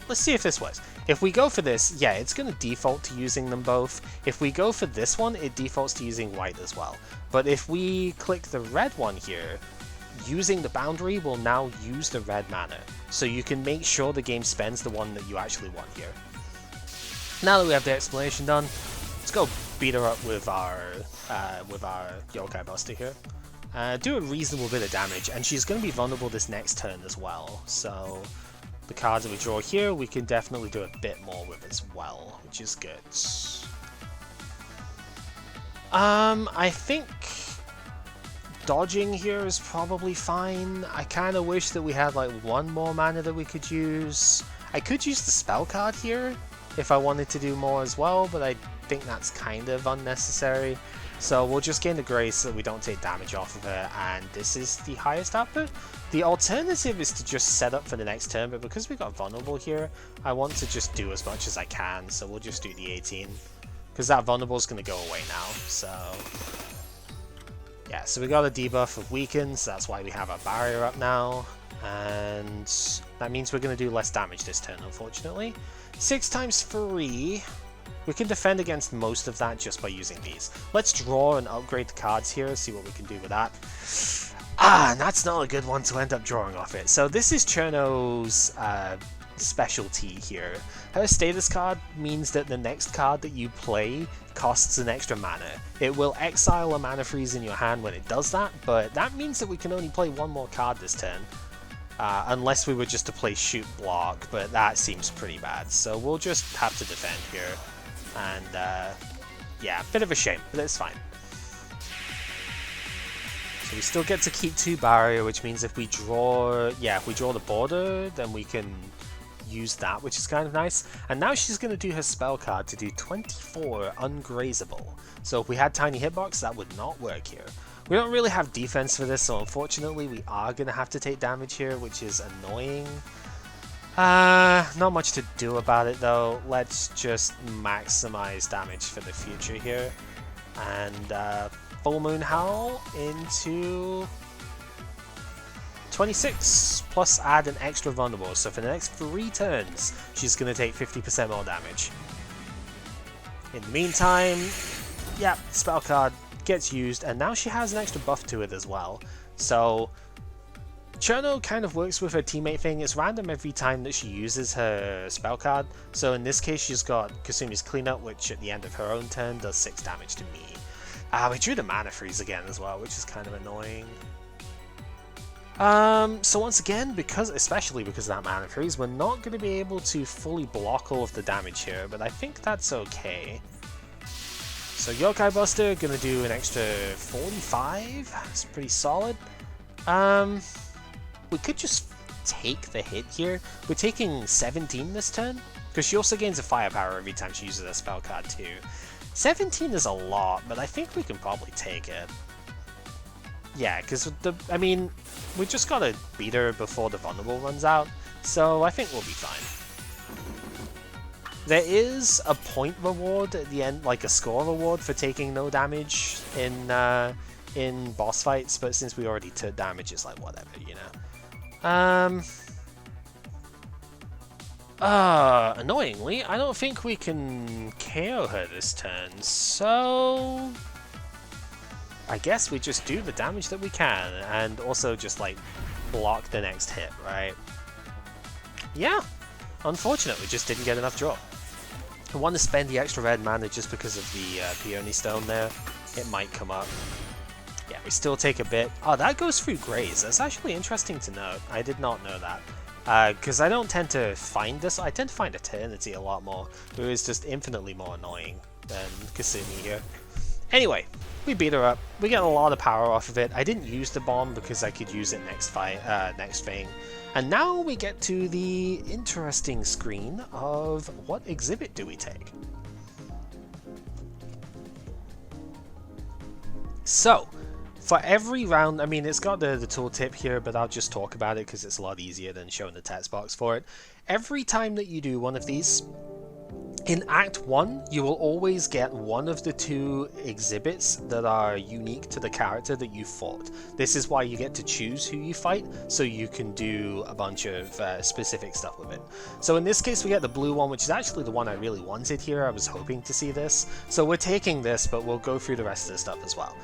let's see if this works. If we go for this, yeah, it's going to default to using them both. If we go for this one, it defaults to using white as well. But if we click the red one here, using the boundary will now use the red mana. So you can make sure the game spends the one that you actually want here. Now that we have the explanation done, let's go beat her up with our Yokai Buster here. Do a reasonable bit of damage, and she's going to be vulnerable this next turn as well. So the cards that we draw here, we can definitely do a bit more with as well, which is good. I think dodging here is probably fine. I kind of wish that we had like one more mana that we could use. I could use the spell card here if I wanted to do more as well, but I think that's kind of unnecessary. So we'll just gain the grace so that we don't take damage off of it, and this is the highest output. The alternative is to just set up for the next turn, but because we got vulnerable here, I want to just do as much as I can, so we'll just do the 18. Because that vulnerable is going to go away now, so... yeah, so we got a debuff of weakens, that's why we have our barrier up now, and that means we're going to do less damage this turn, unfortunately. 6 times 3... we can defend against most of that just by using these. Let's draw and upgrade the cards here, see what we can do with that. And that's not a good one to end up drawing off it. So this is Cherno's specialty here. Her status card means that the next card that you play costs an extra mana. It will exile a mana freeze in your hand when it does that, but that means that we can only play one more card this turn. Unless we were just to play shoot block, but that seems pretty bad. So we'll just have to defend here. And yeah, a bit of a shame, but it's fine. So we still get to keep 2 barrier, which means if we draw, if we draw the border, then we can use that, which is kind of nice. And now she's going to do her spell card to do 24 ungrazable. So if we had tiny hitbox, that would not work here. We don't really have defense for this, so unfortunately we are going to have to take damage here, which is annoying. Not much to do about it though. Let's just maximize damage for the future here. And Full Moon Howl into 26, plus add an extra vulnerable. So for the next 3 turns, she's going to take 50% more damage. In the meantime, yeah, spell card gets used, and now she has an extra buff to it as well. So Cherno kind of works with her teammate thing. It's random every time that she uses her spell card. So in this case, she's got Kasumi's Cleanup, which at the end of her own turn does 6 damage to me. We drew the mana freeze again as well, which is kind of annoying. So once again, especially because of that mana freeze, we're not going to be able to fully block all of the damage here, but I think that's okay. So Yokai Buster gonna do an extra 45. It's pretty solid. We could just take the hit here. We're taking 17 this turn, because she also gains a firepower every time she uses a spell card too. 17 is a lot, but I think we can probably take it. Yeah, because we just gotta beat her before the vulnerable runs out, so I think we'll be fine. There is a point reward at the end, like a score reward for taking no damage in boss fights, but since we already took damage, it's like whatever, you know. Annoyingly, I don't think we can KO her this turn, so I guess we just do the damage that we can, and also just like block the next hit, right? Yeah, unfortunate, we just didn't get enough draw. I want to spend the extra red mana just because of the Peony Stone there. It might come up. Yeah, we still take a bit. Oh, that goes through Graze. That's actually interesting to note. I did not know that. Because I don't tend to find this. I tend to find Eternity a lot more. It was just infinitely more annoying than Kasumi here. Anyway, we beat her up. We get a lot of power off of it. I didn't use the bomb because I could use it next thing. And now we get to the interesting screen of what exhibit do we take. So, For every round, I mean, it's got the tooltip here, but I'll just talk about it because it's a lot easier than showing the text box for it. Every time that you do one of these, in Act 1, you will always get one of the 2 exhibits that are unique to the character that you fought. This is why you get to choose who you fight, so you can do a bunch of specific stuff with it. So in this case, we get the blue one, which is actually the one I really wanted here. I was hoping to see this. So we're taking this, but we'll go through the rest of the stuff as well.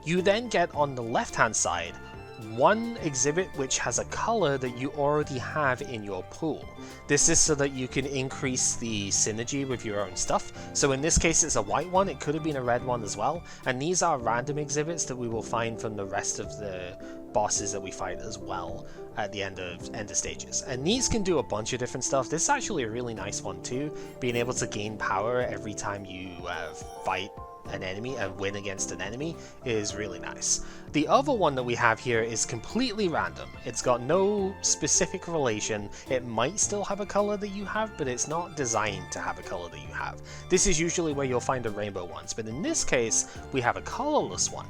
You then get on the left-hand side one exhibit which has a color that you already have in your pool. This is so that you can increase the synergy with your own stuff. So in this case it's a white one, it could have been a red one as well, and these are random exhibits that we will find from the rest of the bosses that we fight as well at the end of stages. And these can do a bunch of different stuff. This is actually a really nice one too, being able to gain power every time you fight an enemy and win against an enemy is really nice. The other one that we have here is completely random. It's got no specific relation. It might still have a color that you have, but it's not designed to have a color that you have. This is usually where you'll find the rainbow ones, but in this case we have a colorless one,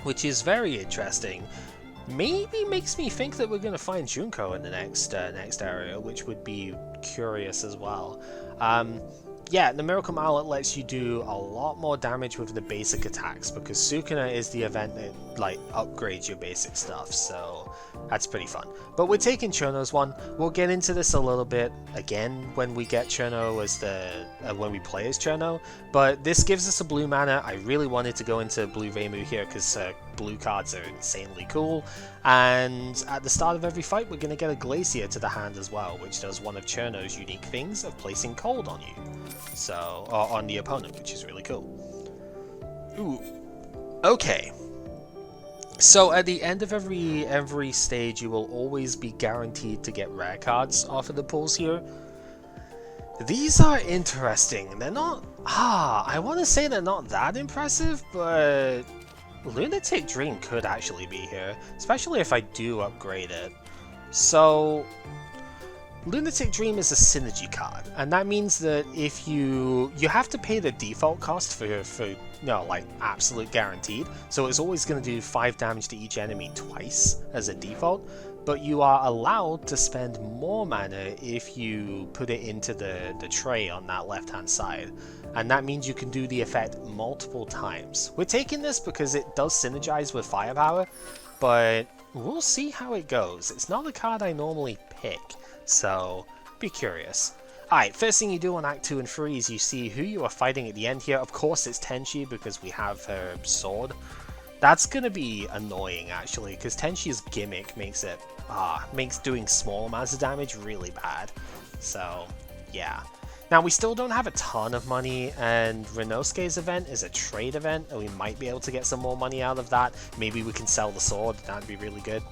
which is very interesting. Maybe makes me think that we're going to find Junko in the next area, which would be curious as well. Yeah, the Miracle Mallet lets you do a lot more damage with the basic attacks, because Sukuna is the event that like upgrades your basic stuff, so that's pretty fun. But we're taking Chono's one. We'll get into this a little bit again when we get Chono as when we play as Chono, but this gives us a blue mana. I really wanted to go into blue Reimu here because blue cards are insanely cool, and at the start of every fight we're going to get a Glacier to the hand as well, which does one of Chono's unique things of placing cold on you, so on the opponent, which is really cool. Ooh, okay. So at the end of every stage you will always be guaranteed to get rare cards off of the pulls here. These are interesting. They're not, I want to say they're not that impressive, but Lunatic Dream could actually be here, especially if I do upgrade it. So Lunatic Dream is a synergy card, and that means that if you have to pay the default cost for like absolute guaranteed, so it's always going to do 5 damage to each enemy twice as a default, but you are allowed to spend more mana if you put it into the tray on that left hand side, and that means you can do the effect multiple times. We're taking this because it does synergize with firepower, but we'll see how it goes. It's not a card I normally pick, so be curious. Alright, first thing you do on Act 2 and 3 is you see who you are fighting at the end here. Of course it's Tenchi because we have her sword. That's gonna be annoying actually, because Tenshi's gimmick makes doing small amounts of damage really bad. So yeah. Now we still don't have a ton of money, and Renosuke's event is a trade event, and we might be able to get some more money out of that. Maybe we can sell the sword, that'd be really good.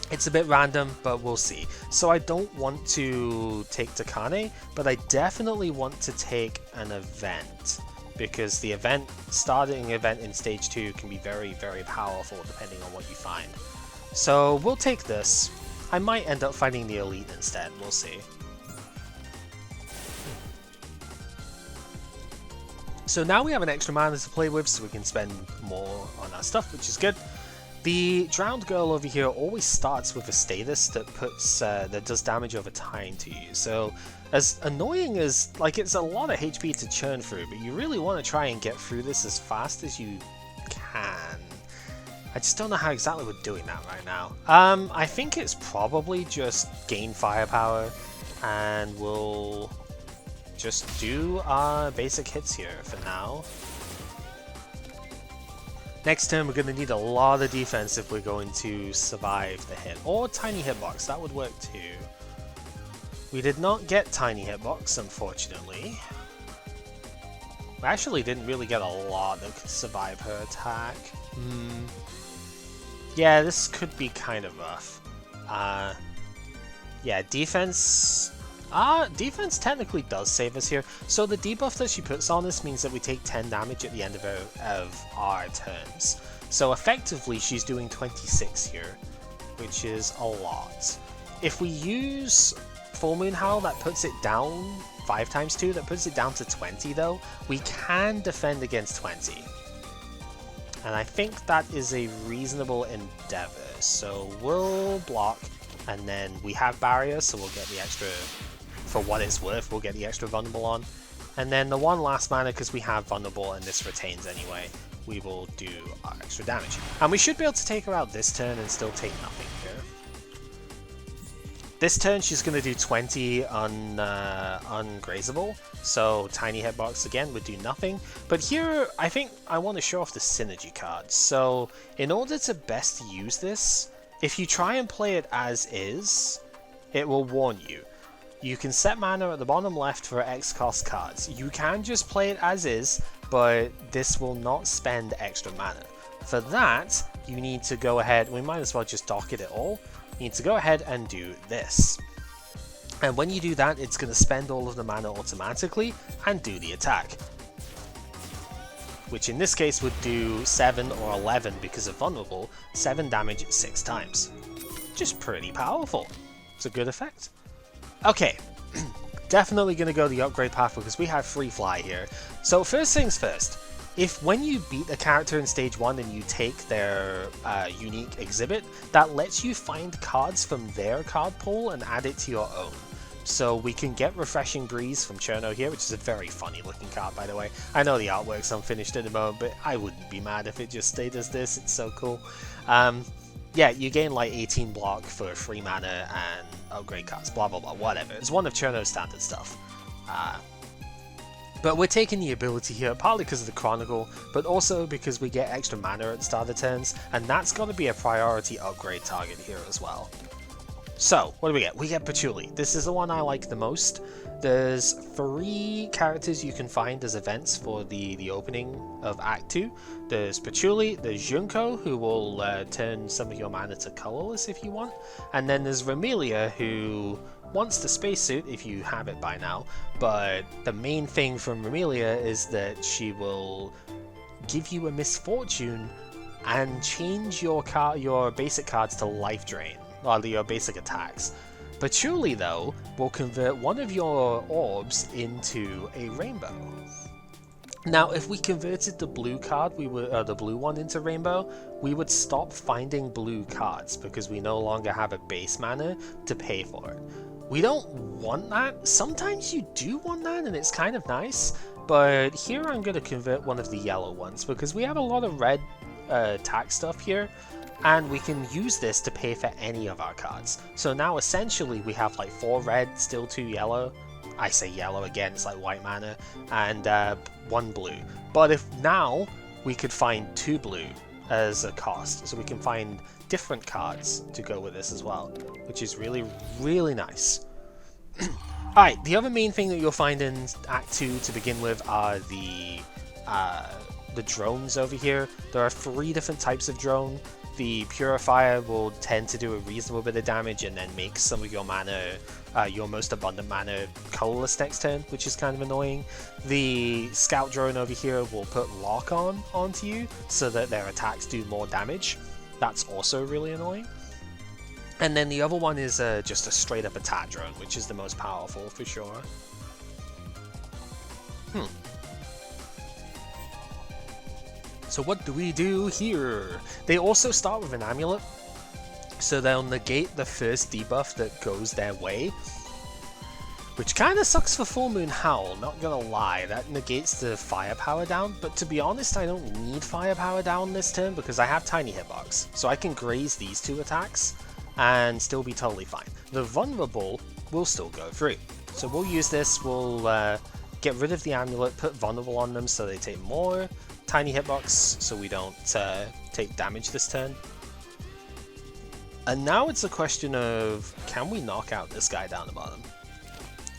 It's a bit random, but we'll see. So I don't want to take Takane, but I definitely want to take an event, because the starting event in stage 2 can be very, very powerful depending on what you find. So we'll take this. I might end up fighting the elite instead, we'll see. So now we have an extra mana to play with, so we can spend more on our stuff, which is good. The Drowned Girl over here always starts with a status that that does damage over time to you. So as annoying as, like, it's a lot of HP to churn through, but you really want to try and get through this as fast as you can. I just don't know how exactly we're doing that right now. I think it's probably just gain firepower, and we'll just do our basic hits here for now. Next turn we're going to need a lot of defense if we're going to survive the hit. Or Tiny Hitbox, that would work too. We did not get Tiny Hitbox, unfortunately. We actually didn't really get a lot that could survive her attack. Yeah, this could be kind of rough. Yeah, defense... defense technically does save us here. So the debuff that she puts on us means that we take 10 damage at the end of our turns. So effectively she's doing 26 here, which is a lot. If we use Full Moon Howl, that puts it down 5 times 2, that puts it down to 20 though. We can defend against 20. And I think that is a reasonable endeavor. So we'll block, and then we have barriers, so we'll get the extra, for what it's worth, we'll get the extra vulnerable on. And then the one last mana, because we have vulnerable and this retains anyway, we will do our extra damage. And we should be able to take her out this turn and still take nothing here. This turn she's going to do 20 ungrazable, so tiny hitbox again would do nothing. But here I think I want to show off the synergy cards. So in order to best use this, if you try and play it as is, it will warn you. You can set mana at the bottom left for X cost cards. You can just play it as is, but this will not spend extra mana. For that, you need to go ahead, we might as well just dock it all. You need to go ahead and do this. And when you do that, it's going to spend all of the mana automatically and do the attack. Which in this case would do 7 or 11 because of vulnerable, 7 damage 6 times. Just pretty powerful. It's a good effect. Okay, definitely going to go the upgrade path because we have free fly here. So first things first, if when you beat a character in stage 1 and you take their unique exhibit, that lets you find cards from their card pool and add it to your own. So we can get Refreshing Breeze from Cherno here, which is a very funny looking card by the way. I know the artwork's unfinished at the moment, but I wouldn't be mad if it just stayed as this, it's so cool. Yeah, you gain like 18 block for free mana and upgrade cards, blah blah blah, whatever. It's one of Cherno's standard stuff. But we're taking the ability here, partly because of the Chronicle, but also because we get extra mana at the start of turns, and that's got to be a priority upgrade target here as well. So, what do we get? We get Patchouli. This is the one I like the most. There's 3 characters you can find as events for the opening of Act 2. There's Patchouli, there's Junko, who will turn some of your mana to colorless if you want, and then there's Reimu, who wants the spacesuit if you have it by now, but the main thing from Reimu is that she will give you a misfortune and change your basic cards to life drain, or your basic attacks. Patchouli, though, will convert one of your orbs into a rainbow. Now, if we converted the blue card, the blue one into rainbow, we would stop finding blue cards because we no longer have a base mana to pay for it. We don't want that. Sometimes you do want that, and it's kind of nice. But here I'm going to convert one of the yellow ones because we have a lot of red attack stuff here. And we can use this to pay for any of our cards. So now essentially we have like 4 red, still 2 yellow. I say yellow again, it's like white mana, and 1 blue. But if now we could find 2 blue as a cost, so we can find different cards to go with this as well, which is really, really nice. Alright, the other main thing that you'll find in Act 2 to begin with are the drones over here. There are 3 different types of drone. The Purifier will tend to do a reasonable bit of damage and then make some of your mana, your most abundant mana, colorless next turn, which is kind of annoying. The Scout Drone over here will put Lock onto you so that their attacks do more damage. That's also really annoying. And then the other one is just a straight up attack drone, which is the most powerful for sure. So what do we do here? They also start with an amulet, so they'll negate the first debuff that goes their way, which kind of sucks for Full Moon Howl, not gonna lie. That negates the firepower down, but to be honest, I don't need firepower down this turn because I have tiny hitbox, so I can graze these 2 attacks and still be totally fine. The vulnerable will still go through, so we'll use this. We'll get rid of the amulet, put vulnerable on them so they take more tiny hitbox so we don't take damage this turn. And now it's a question of, can we knock out this guy down the bottom?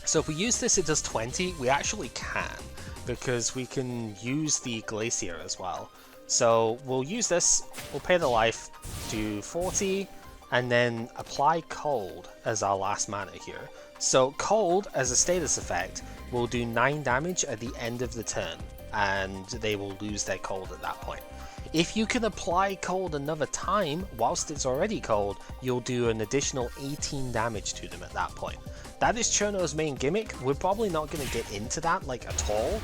So if we use this, it does 20. We actually can, because we can use the Glacier as well. So we'll use this, we'll pay the life, do 40, and then apply Cold as our last mana here. So Cold, as a status effect, will do 9 damage at the end of the turn, and they will lose their cold at that point. If you can apply cold another time whilst it's already cold, you'll do an additional 18 damage to them at that point. That is Cherno's main gimmick. We're probably not going to get into that like at all,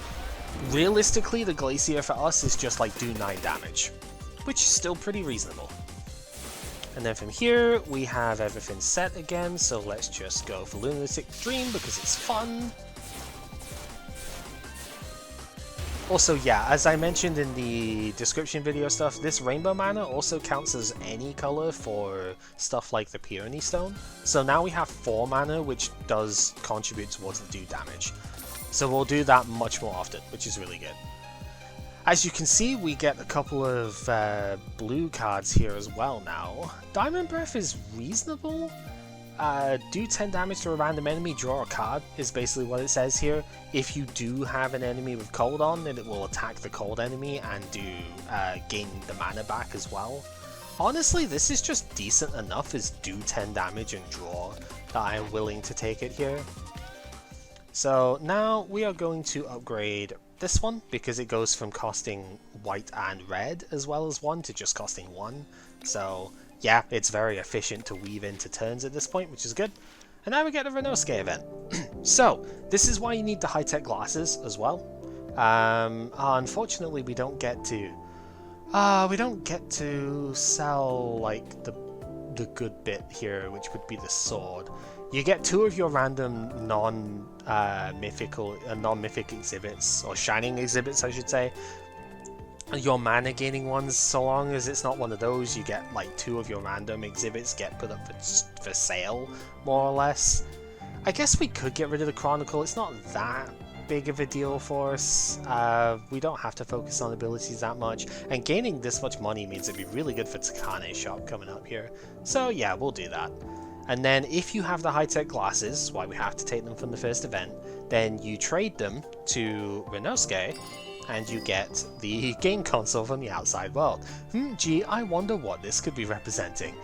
Realistically, the Glacier for us is just like do 9 damage, which is still pretty reasonable. And then from here, we have everything set again, so let's just go for Lunatic Dream because it's fun. Also, yeah, as I mentioned in the description video stuff, this rainbow mana also counts as any color for stuff like the Peony Stone. So now we have 4 mana, which does contribute towards the do damage. So we'll do that much more often, which is really good. As you can see, we get a couple of blue cards here as well now. Diamond Breath is reasonable. Do 10 damage to a random enemy, draw a card, is basically what it says here. If you do have an enemy with cold on, then it will attack the cold enemy and do gain the mana back as well. Honestly, this is just decent enough as do 10 damage and draw that I am willing to take it here. So now we are going to upgrade this one because it goes from costing white and red as well as 1 to just costing 1. So yeah, it's very efficient to weave into turns at this point, which is good. And now we get the Renosuke event. So this is why you need the high-tech glasses as well. Unfortunately, we don't get to sell like the good bit here, which would be the sword. You get 2 of your random non-mythic exhibits, or shining exhibits, I should say. Your mana gaining ones, so long as it's not one of those, you get like 2 of your random exhibits get put up for sale, more or less. I guess we could get rid of the Chronicle. It's not that big of a deal for us. We don't have to focus on abilities that much, and gaining this much money means it'd be really good for Takane's shop coming up here. So yeah, we'll do that. And then if you have the high-tech glasses, why we have to take them from the first event, then you trade them to Renosuke, and you get the game console from the outside world. Gee, I wonder what this could be representing.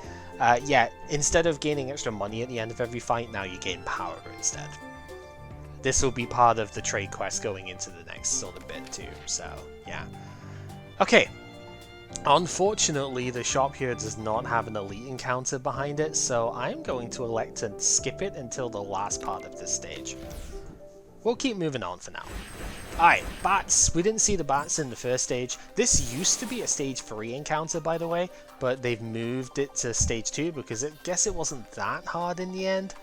Yeah, instead of gaining extra money at the end of every fight, now you gain power instead. This will be part of the trade quest going into the next sort of bit too, so yeah. Okay. Unfortunately, the shop here does not have an elite encounter behind it, so I'm going to elect to skip it until the last part of this stage. We'll keep moving on for now. Alright, bats. We didn't see the bats in the first stage. This used to be a stage 3 encounter, by the way, but they've moved it to stage 2 because I guess it wasn't that hard in the end.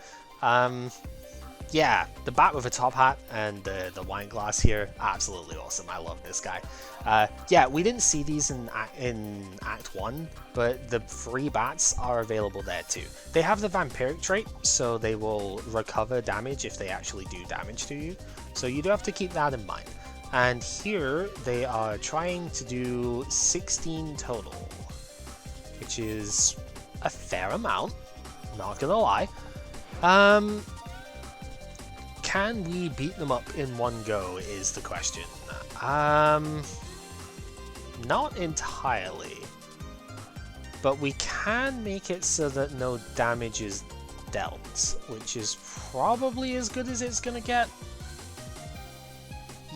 Yeah, the bat with a top hat and the wine glass here, absolutely awesome. I love this guy. Yeah, we didn't see these in Act 1, but the 3 bats are available there too. They have the vampiric trait, so they will recover damage if they actually do damage to you. So you do have to keep that in mind. And here they are trying to do 16 total, which is a fair amount, not gonna lie. Can we beat them up in one go is the question. Not entirely, but we can make it so that no damage is dealt, which is probably as good as it's gonna get.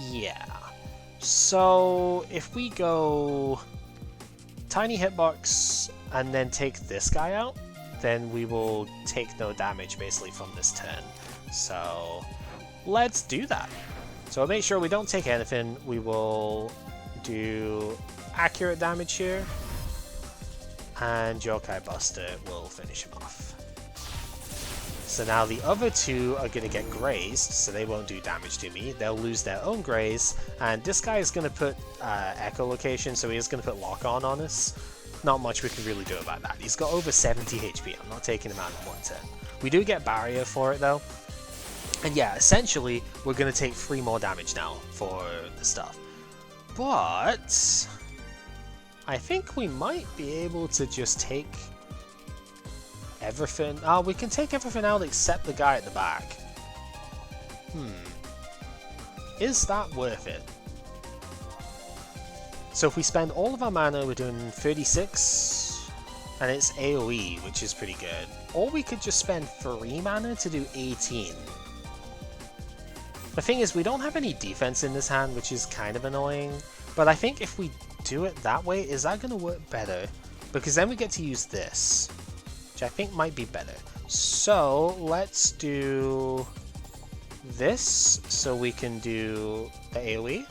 Yeah. So if we go tiny hitbox and then take this guy out, then we will take no damage basically from this turn. So let's do that. So make sure we don't take anything. We will do accurate damage here, and Yokai Buster will finish him off. So now the other 2 are going to get grazed, so they won't do damage to me. They'll lose their own graze, and this guy is going to put echolocation, so he is going to put lock on us. Not much we can really do about that. He's got over 70 HP. I'm not taking him out in one turn. We do get barrier for it though. And yeah, essentially, we're going to take 3 more damage now for the stuff. But I think we might be able to just take everything. Oh, we can take everything out except the guy at the back. Is that worth it? So if we spend all of our mana, we're doing 36, and it's AoE, which is pretty good. Or we could just spend 3 mana to do 18. The thing is, we don't have any defense in this hand, which is kind of annoying, but I think if we do it that way, is that going to work better? Because then we get to use this, which I think might be better. So let's do this, so we can do the AoE,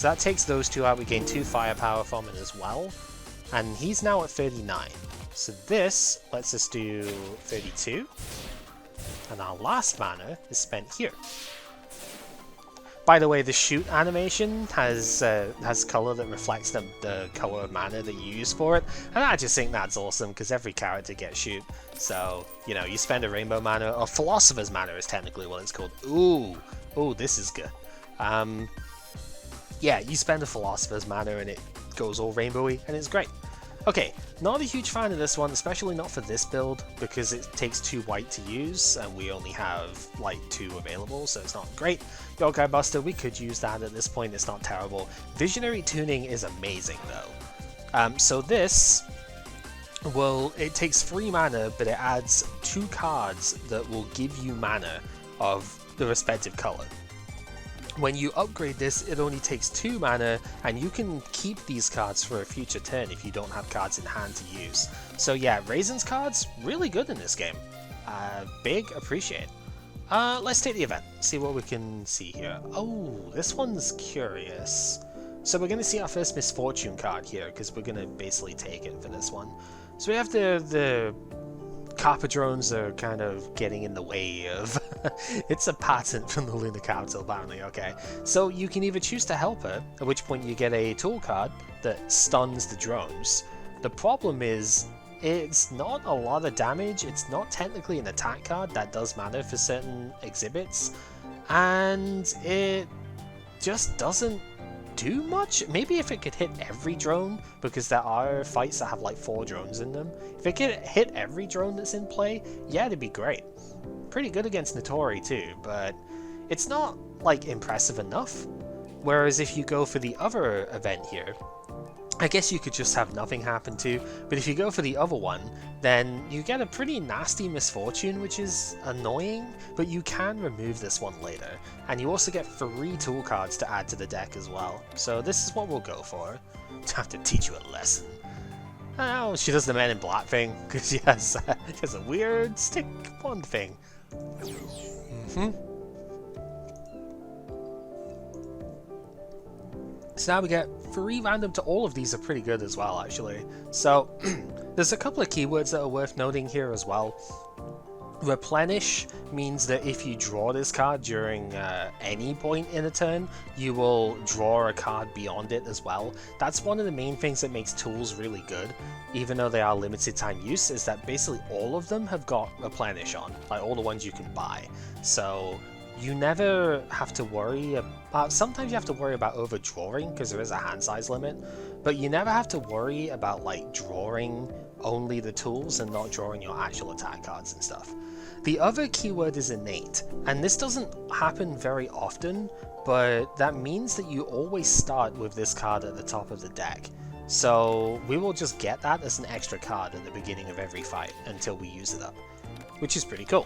So that takes those two out. We gain 2 firepower from it as well. And he's now at 39. So this lets us do 32. And our last mana is spent here. By the way, the shoot animation has color that reflects the color of mana that you use for it, and I just think that's awesome because every character gets shoot. So, you know, you spend a rainbow mana, or philosopher's mana is technically what it's called. Ooh, this is good. Yeah, you spend a philosopher's mana and it goes all rainbowy, and it's great. Okay, not a huge fan of this one, especially not for this build, because it takes 2 white to use, and we only have, like, 2 available, so it's not great. Yokai Buster, we could use that at this point, it's not terrible. Visionary Tuning is amazing, though. So this, well, it takes 3 mana, but it adds 2 cards that will give you mana of the respective color. When you upgrade this, it only takes 2 mana, and you can keep these cards for a future turn if you don't have cards in hand to use. So yeah, Raisin's cards, really good in this game. Big appreciate. Let's take the event, see what we can see here. Oh, this one's curious. So we're going to see our first Misfortune card here, because we're going to basically take it for this one. So we have the Carpadrones are kind of getting in the way of... It's a patent from the Lunar Capital, apparently, okay. So you can either choose to help her, at which point you get a tool card that stuns the drones. The problem is, it's not a lot of damage, it's not technically an attack card that does matter for certain exhibits, and it just doesn't do much. Maybe if it could hit every drone, because there are fights that have like 4 drones in them. If it could hit every drone that's in play, yeah, it'd be great. Pretty good against Notori too, but it's not like impressive enough. Whereas if you go for the other event here, I guess you could just have nothing happen too, but if you go for the other one, then you get a pretty nasty Misfortune, which is annoying, but you can remove this one later. And you also get 3 tool cards to add to the deck as well. So this is what we'll go for. I have to teach you a lesson. Oh, she does the Men in Black thing, because she has a weird stick wand thing. So now we get 3 random to all of these are pretty good as well, actually. So there's a couple of keywords that are worth noting here as well. Replenish means that if you draw this card during any point in a turn, you will draw a card beyond it as well. That's one of the main things that makes tools really good, even though they are limited time use, is that basically all of them have got Replenish on, like all the ones you can buy. So you never have to worry about, sometimes you have to worry about overdrawing because there is a hand size limit, but you never have to worry about like drawing only the tools and not drawing your actual attack cards and stuff. The other keyword is innate, and this doesn't happen very often, but that means that you always start with this card at the top of the deck. So we will just get that as an extra card at the beginning of every fight until we use it up, which is pretty cool.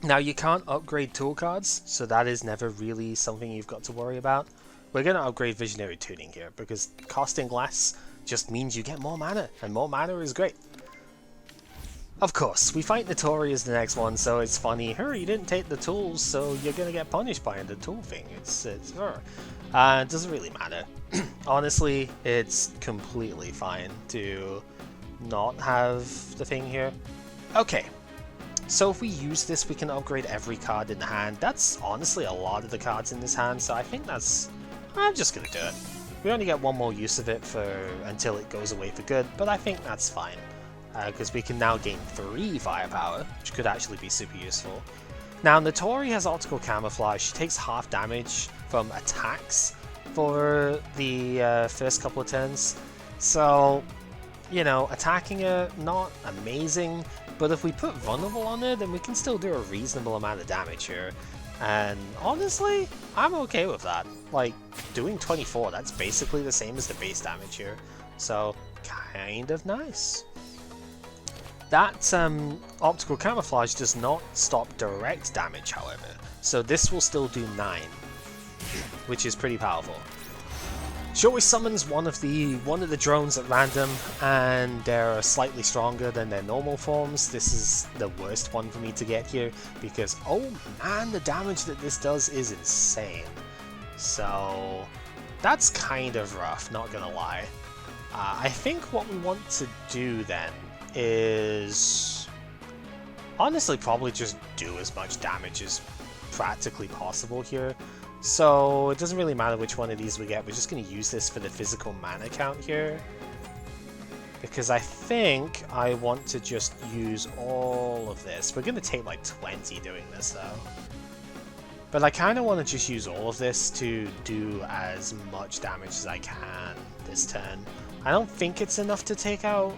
Now you can't upgrade tool cards, so that is never really something you've got to worry about. We're going to upgrade Visionary Tuning here, because costing less just means you get more mana, and more mana is great. Of course, we fight Notori as the next one, so it's funny, you didn't take the tools, so you're gonna get punished by the tool thing. It doesn't really matter. Honestly, it's completely fine to not have the thing here. Okay, so if we use this, we can upgrade every card in the hand. That's honestly a lot of the cards in this hand, so I think I'm just gonna do it. We only get 1 more use of it until it goes away for good, but I think that's fine. Because we can now gain 3 firepower, which could actually be super useful. Now, Notori has Optical Camouflage. She takes half damage from attacks for the first couple of turns. So, you know, attacking her, not amazing, but if we put Vulnerable on her, then we can still do a reasonable amount of damage here. And honestly, I'm okay with that. Like, doing 24, that's basically the same as the base damage here. So, kind of nice. That Optical Camouflage does not stop direct damage, however, so this will still do 9, which is pretty powerful. She always summons one of the drones at random, and they're slightly stronger than their normal forms. This is the worst one for me to get here, because oh man, the damage that this does is insane. So That's kind of rough, not gonna lie. I think what we want to do then is honestly probably just do as much damage as practically possible here. So it doesn't really matter which one of these we get, we're just going to use this for the physical mana count here. Because I think I want to just use all of this. We're going to take like 20 doing this though. But I kind of want to just use all of this to do as much damage as I can this turn. I don't think it's enough to take out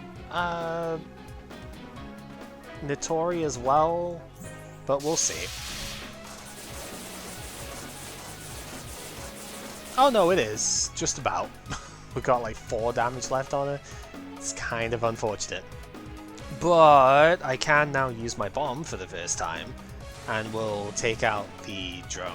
Nitori as well, but we'll see. Oh no, it is. Just about. We've got like 4 damage left on it. It's kind of unfortunate. But I can now use my bomb for the first time, and we'll take out the drone.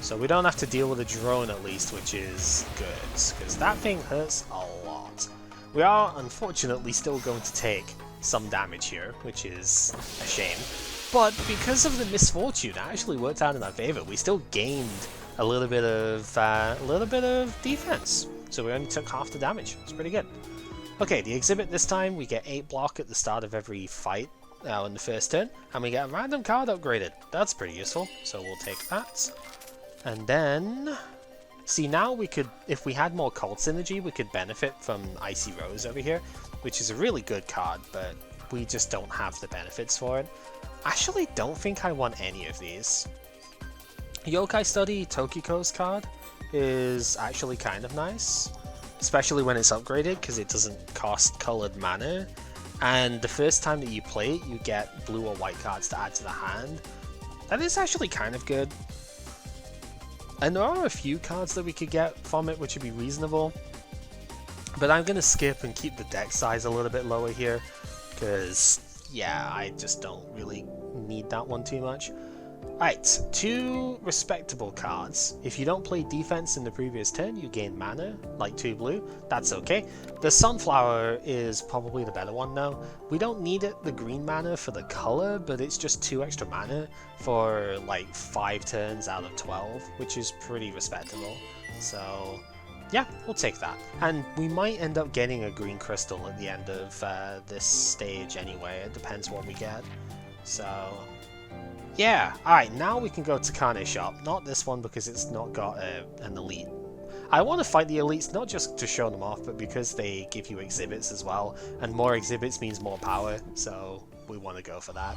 So we don't have to deal with the drone at least, which is good, because that thing hurts a lot. We are unfortunately still going to take some damage here, which is a shame. But because of the misfortune, it actually worked out in our favor. We still gained a little bit of defense, so we only took half the damage. It's pretty good. Okay, the exhibit this time we get 8 block at the start of every fight in the first turn, and we get a random card upgraded. That's pretty useful, so we'll take that. And then, see, now we could, if we had more Cult Synergy, we could benefit from Icy Rose over here, which is a really good card, but we just don't have the benefits for it. I actually don't think I want any of these. Yokai Study Tokiko's card is actually kind of nice, especially when it's upgraded because it doesn't cost colored mana, and the first time that you play it you get blue or white cards to add to the hand. That is actually kind of good, and there are a few cards that we could get from it which would be reasonable, but I'm going to skip and keep the deck size a little bit lower here because yeah, I just don't really need that one too much. Alright, 2 respectable cards. If you don't play defense in the previous turn, you gain mana, like 2 blue. That's okay. The Sunflower is probably the better one now. We don't need the green mana for the color, but it's just 2 extra mana for like 5 turns out of 12, which is pretty respectable. So yeah, we'll take that. And we might end up getting a green crystal at the end of this stage anyway. It depends what we get. So yeah, alright, now we can go to Kane Shop. Not this one because it's not got an elite. I want to fight the elites not just to show them off, but because they give you exhibits as well, and more exhibits means more power, so we want to go for that.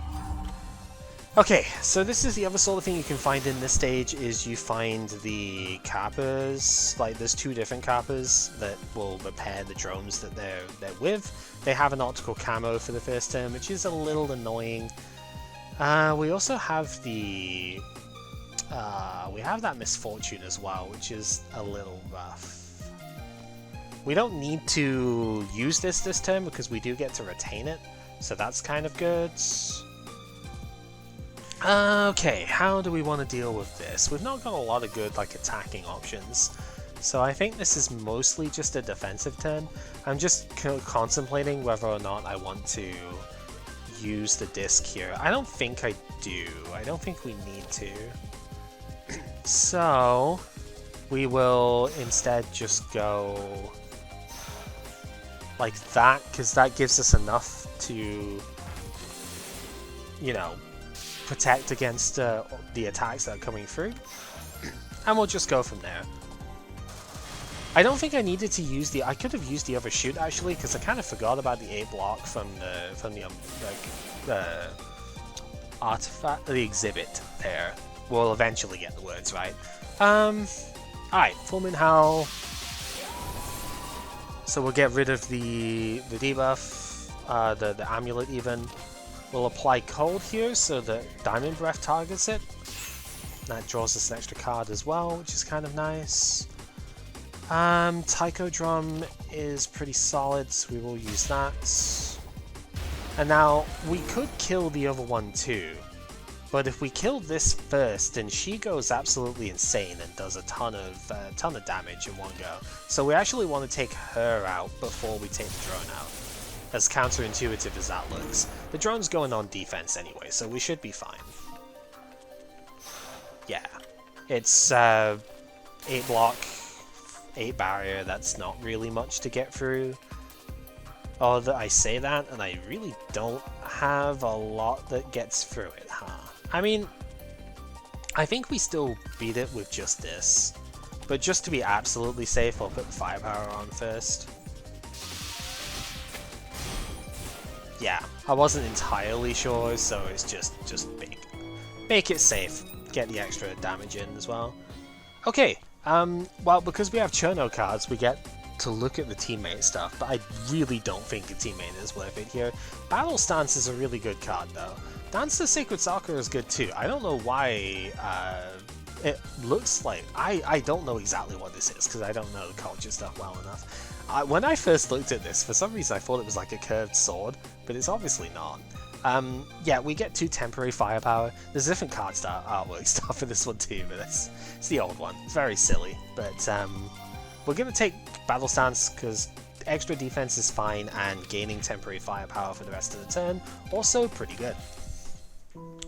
Okay, so this is the other sort of thing you can find in this stage, is you find the Kappas. Like, there's 2 different Kappas that will repair the drones that they're with. They have an optical camo for the first turn, which is a little annoying. We also have the we have that misfortune as well, which is a little rough. We don't need to use this turn because we do get to retain it, so that's kind of good. Okay, how do we want to deal with this? We've not got a lot of good like attacking options, so I think this is mostly just a defensive turn. I'm just contemplating whether or not I want to use the disc here. I don't think I do. I don't think we need to. So we will instead just go like that, because that gives us enough to, you know, protect against the attacks that are coming through, and we'll just go from there. I don't think I needed to use I could have used the other shoot actually, because I kind of forgot about the 8 block from the artifact, the exhibit there. We'll eventually get the words right. Alright, Full Moon Howl. So we'll get rid of the debuff, the amulet even. We'll apply Cold here so that Diamond Breath targets it. That draws us an extra card as well, which is kind of nice. Taiko Drum is pretty solid, so we will use that. And now, we could kill the other one too, but if we kill this first, then she goes absolutely insane and does a ton of damage in one go. So we actually want to take her out before we take the drone out, as counterintuitive as that looks. The drone's going on defense anyway, so we should be fine. Yeah, it's 8 block, 8 barrier, that's not really much to get through. Oh, that I say that, and I really don't have a lot that gets through it, huh? I mean, I think we still beat it with just this. But just to be absolutely safe, I'll put the firepower on first. Yeah, I wasn't entirely sure, so it's just make it safe. Get the extra damage in as well. Okay, well, because we have Cherno cards, we get to look at the teammate stuff, but I really don't think a teammate is worth it here. Battle Stance is a really good card, though. Dance the Sacred Soccer is good, too. I don't know why it looks like... I don't know exactly what this is, because I don't know the culture stuff well enough. When I first looked at this, for some reason I thought it was like a curved sword, but it's obviously not. Yeah, we get 2 temporary firepower. There's a different card artwork stuff for this one too, but it's the old one. It's very silly, but we're going to take Battle Stance because extra defense is fine, and gaining temporary firepower for the rest of the turn, also pretty good.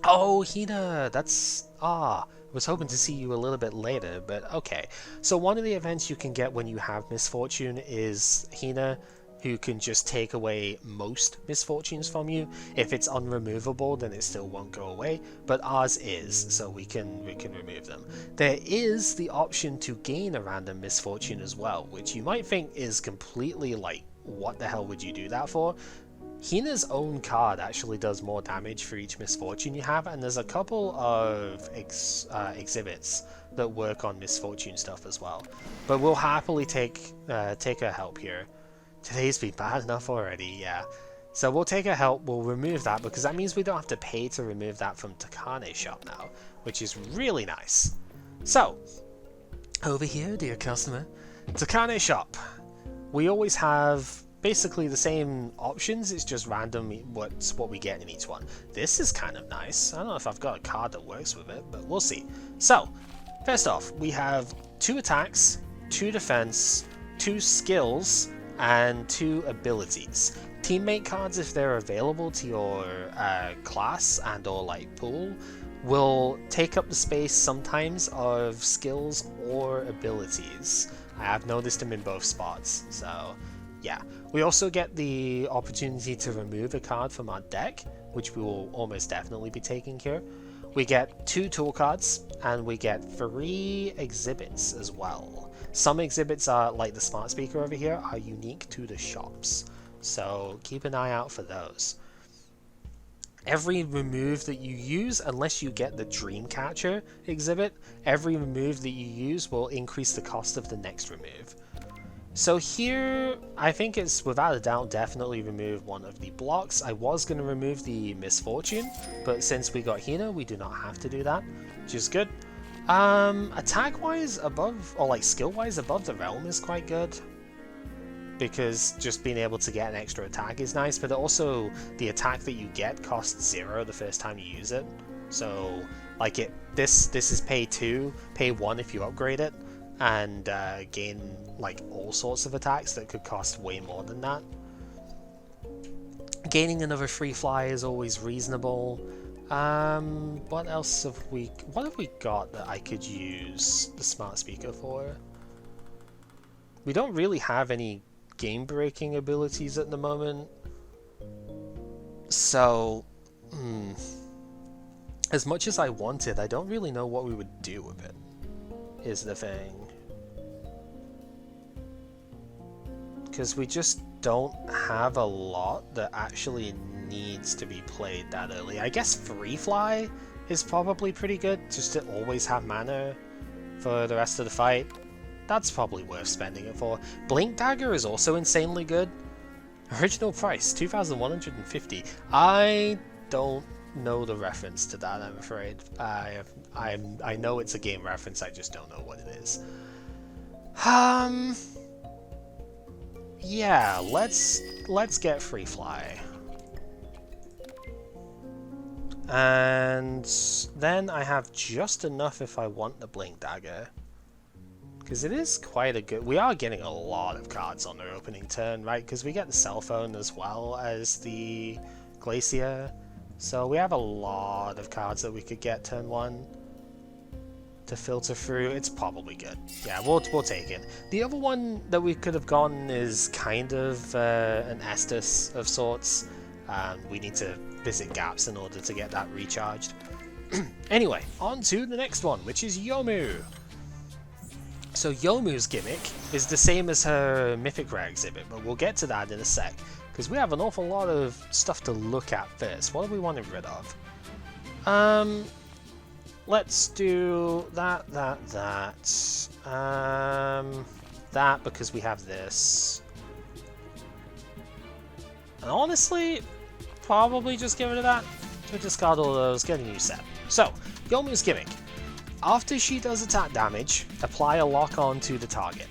Oh, Hina, that's... I was hoping to see you a little bit later, but okay. So one of the events you can get when you have Misfortune is Hina, who can just take away most misfortunes from you. If it's unremovable, then it still won't go away, but ours is, so we can remove them. There is the option to gain a random misfortune as well, which you might think is completely like, what the hell would you do that for? Hina's own card actually does more damage for each misfortune you have, and there's a couple of exhibits that work on misfortune stuff as well. But we'll happily take her help here. Today's been bad enough already, yeah. So we'll take her help, we'll remove that, because that means we don't have to pay to remove that from Takane's shop now, which is really nice. So, over here, dear customer, Takane's shop. We always have basically the same options, it's just random what we get in each one. This is kind of nice. I don't know if I've got a card that works with it, but we'll see. So, first off, we have 2 attacks, 2 defense, 2 skills, and 2 abilities. Teammate cards, if they're available to your class and or like pool, will take up the space sometimes of skills or abilities. I have noticed them in both spots, so yeah. We also get the opportunity to remove a card from our deck, which we will almost definitely be taking here. We get 2 tool cards, and we get 3 exhibits as well. Some exhibits are, like the smart speaker over here, are unique to the shops, so keep an eye out for those. Every remove that you use, unless you get the Dreamcatcher exhibit, every remove that you use will increase the cost of the next remove. So here, I think it's without a doubt definitely remove one of the blocks. I was going to remove the Misfortune, but since we got Hina, we do not have to do that, which is good. Attack-wise above, or like skill-wise above the realm is quite good, because just being able to get an extra attack is nice, but also the attack that you get costs 0 the first time you use it. So like this is pay 2, pay 1 if you upgrade it, and gain like all sorts of attacks that could cost way more than that. Gaining another free fly is always reasonable. What else have we got that I could use the smart speaker for? We don't really have any game breaking abilities at the moment, so as much as I wanted, I don't really know what we would do with it, is the thing. Because we just don't have a lot that actually needs to be played that early. I guess Free Fly is probably pretty good, just to always have mana for the rest of the fight. That's probably worth spending it for. Blink Dagger is also insanely good. Original price, 2,150. I don't know the reference to that, I'm afraid. I know it's a game reference, I just don't know what it is. Yeah, let's get Free Fly. And then I have just enough if I want the Blink Dagger. Because it is quite a good... We are getting a lot of cards on their opening turn, right? Because we get the cell phone as well as the Glacier. So we have a lot of cards that we could get turn 1. to filter through. It's probably good. Yeah, we'll take it. The other one that we could have gotten is kind of an Estus of sorts. We need to visit gaps in order to get that recharged. Anyway, on to the next one, which is Yomu. So Yomu's gimmick is the same as her Mythic Rare exhibit, but we'll get to that in a sec, because we have an awful lot of stuff to look at first. What do we want to get rid of? Let's do that, that, because we have this. And honestly, probably just get rid of that. We'll discard all of those, get a new set. So, Yomu's gimmick. After she does attack damage, apply a lock-on to the target.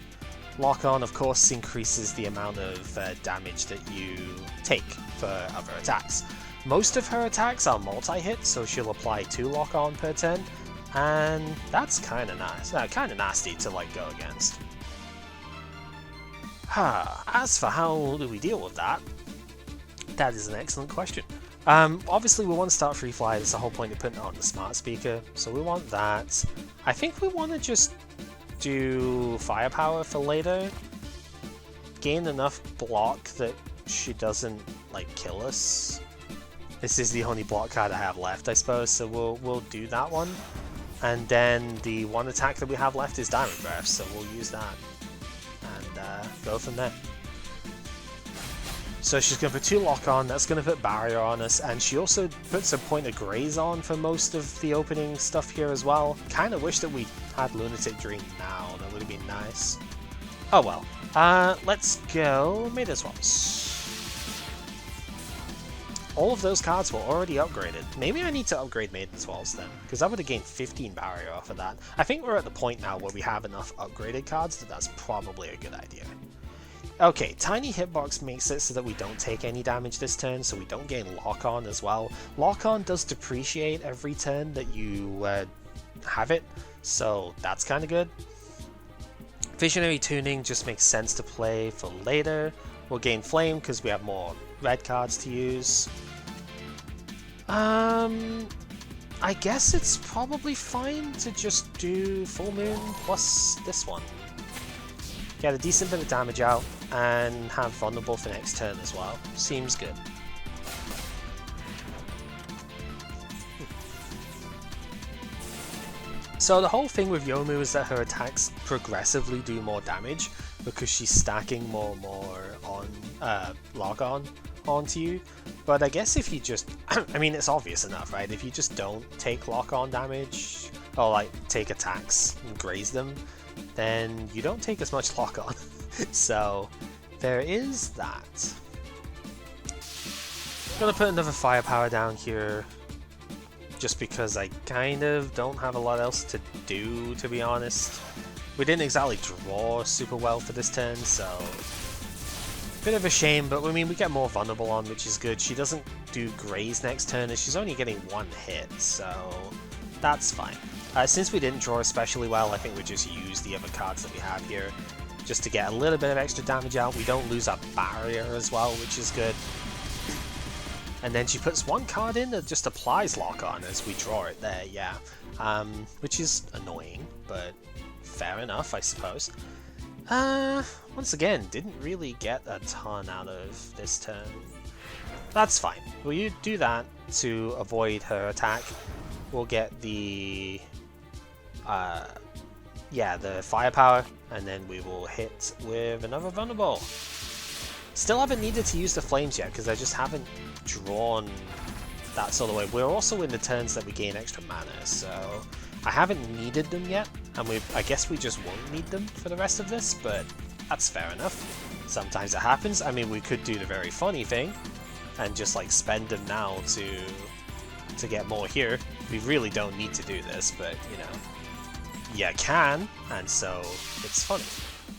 Lock-on, of course, increases the amount of damage that you take for other attacks. Most of her attacks are multi-hit, so she'll apply 2 lock-on per turn, and that's kind of nice. Kind of nasty to like go against. As for how do we deal with that, that is an excellent question. Obviously we want to start free fly, that's the whole point of putting it on the smart speaker, so we want that. I think we want to just do firepower for later, gain enough block that she doesn't like kill us. This is the only block card I have left, I suppose, so we'll do that one. And then the one attack that we have left is Diamond Breath, so we'll use that and go from there. So she's going to put 2 lock on, that's going to put barrier on us, and she also puts a point of graze on for most of the opening stuff here as well. Kind of wish that we had Lunatic Dream now, that would have been nice. Oh well. Let's go Maiden Swaps. All of those cards were already upgraded. Maybe I need to upgrade Maiden Swaps then, because I would have gained 15 barrier off of that. I think we're at the point now where we have enough upgraded cards that that's probably a good idea. Okay, Tiny Hitbox makes it so that we don't take any damage this turn, so we don't gain Lock-On as well. Lock-On does depreciate every turn that you have it, so that's kind of good. Visionary Tuning just makes sense to play for later. We'll gain Flame because we have more red cards to use. I guess it's probably fine to just do Full Moon plus this one. Get a decent bit of damage out, and have Vulnerable for next turn as well. Seems good. So the whole thing with Yomu is that her attacks progressively do more damage, because she's stacking more and more on lock-on onto you. But I guess if you just, I mean it's obvious enough, right? If you just don't take lock-on damage, or like take attacks and graze them, then you don't take as much lock-on. So there is that. I'm gonna put another firepower down here, just because I kind of don't have a lot else to do, to be honest. We didn't exactly draw super well for this turn, so bit of a shame, but I mean we get more vulnerable on, which is good. She doesn't do graze next turn, and she's only getting 1 hit, so that's fine. Since we didn't draw especially well, I think we just use the other cards that we have here just to get a little bit of extra damage out. We don't lose our barrier as well, which is good. And then she puts 1 card in that just applies lock-on as we draw it there, yeah. Which is annoying, but fair enough, I suppose. Once again, didn't really get a ton out of this turn. That's fine. We'll do that to avoid her attack. We'll get the the firepower, and then we will hit with another vulnerable. Still haven't needed to use the flames yet, because I just haven't drawn that sort of way. We're also in the turns that we gain extra mana, so I haven't needed them yet, and I guess we just won't need them for the rest of this, but that's fair enough. Sometimes it happens. I mean, we could do the very funny thing and just like spend them now to get more here. We really don't need to do this, but you know, you can, and so it's funny.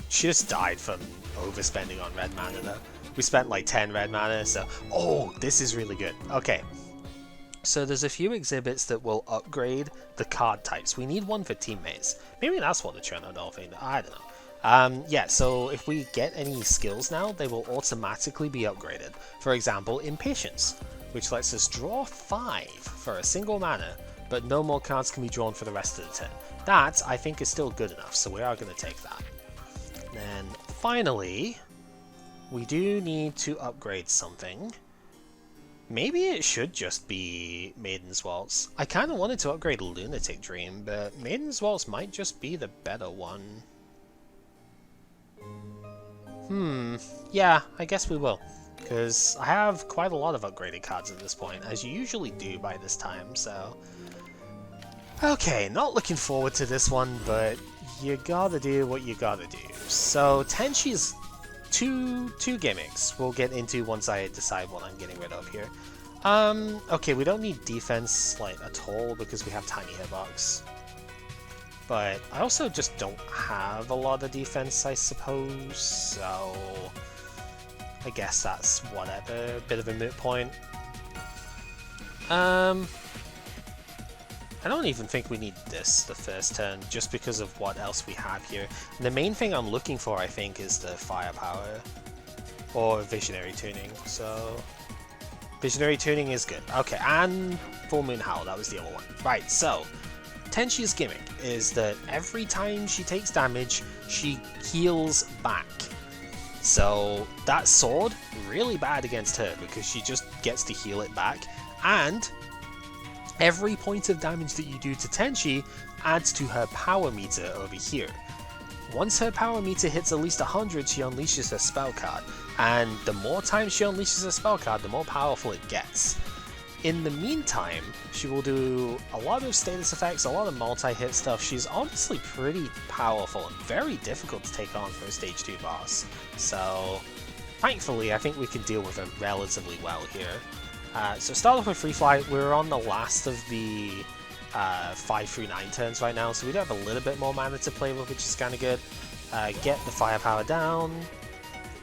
She just died from overspending on red mana though. We spent like 10 red mana, so oh, this is really good. Okay, so there's a few exhibits that will upgrade the card types. We need one for teammates. Maybe that's what the Chernobyl thing, I don't know. Yeah, so if we get any skills now, they will automatically be upgraded. For example, Impatience, which lets us draw 5 for a single mana, but no more cards can be drawn for the rest of the turn. that I think is still good enough, so we are going to take that. Then finally, we do need to upgrade something. Maybe it should just be Maiden's Waltz. I kind of wanted to upgrade Lunatic Dream, but Maiden's Waltz might just be the better one. Yeah, I guess we will. Because I have quite a lot of upgraded cards at this point, as you usually do by this time, so... Okay, not looking forward to this one, but you gotta do what you gotta do. So, Tenchi's two gimmicks we'll get into once I decide what I'm getting rid of here. Okay, we don't need defense, like, at all, because we have Tiny Hitbox. But I also just don't have a lot of defense, I suppose, so... I guess that's whatever, bit of a moot point. I don't even think we need this the first turn, just because of what else we have here. And the main thing I'm looking for, I think, is the Firepower. Or Visionary Tuning, so... Visionary Tuning is good. Okay, and Full Moon Howl, that was the other one. Right, so... Tenchi's gimmick is that every time she takes damage, she heals back. So that sword, really bad against her because she just gets to heal it back, and every point of damage that you do to Tenchi adds to her power meter over here. Once her power meter hits at least 100, she unleashes her spell card, and the more times she unleashes her spell card, the more powerful it gets. In the meantime, she will do a lot of status effects, a lot of multi-hit stuff. She's honestly pretty powerful and very difficult to take on for a stage 2 boss. So, thankfully, I think we can deal with her relatively well here. So start off with Free Flight. We're on the last of the 5 through 9 turns right now, so we do have a little bit more mana to play with, which is kind of good. Get the Firepower down.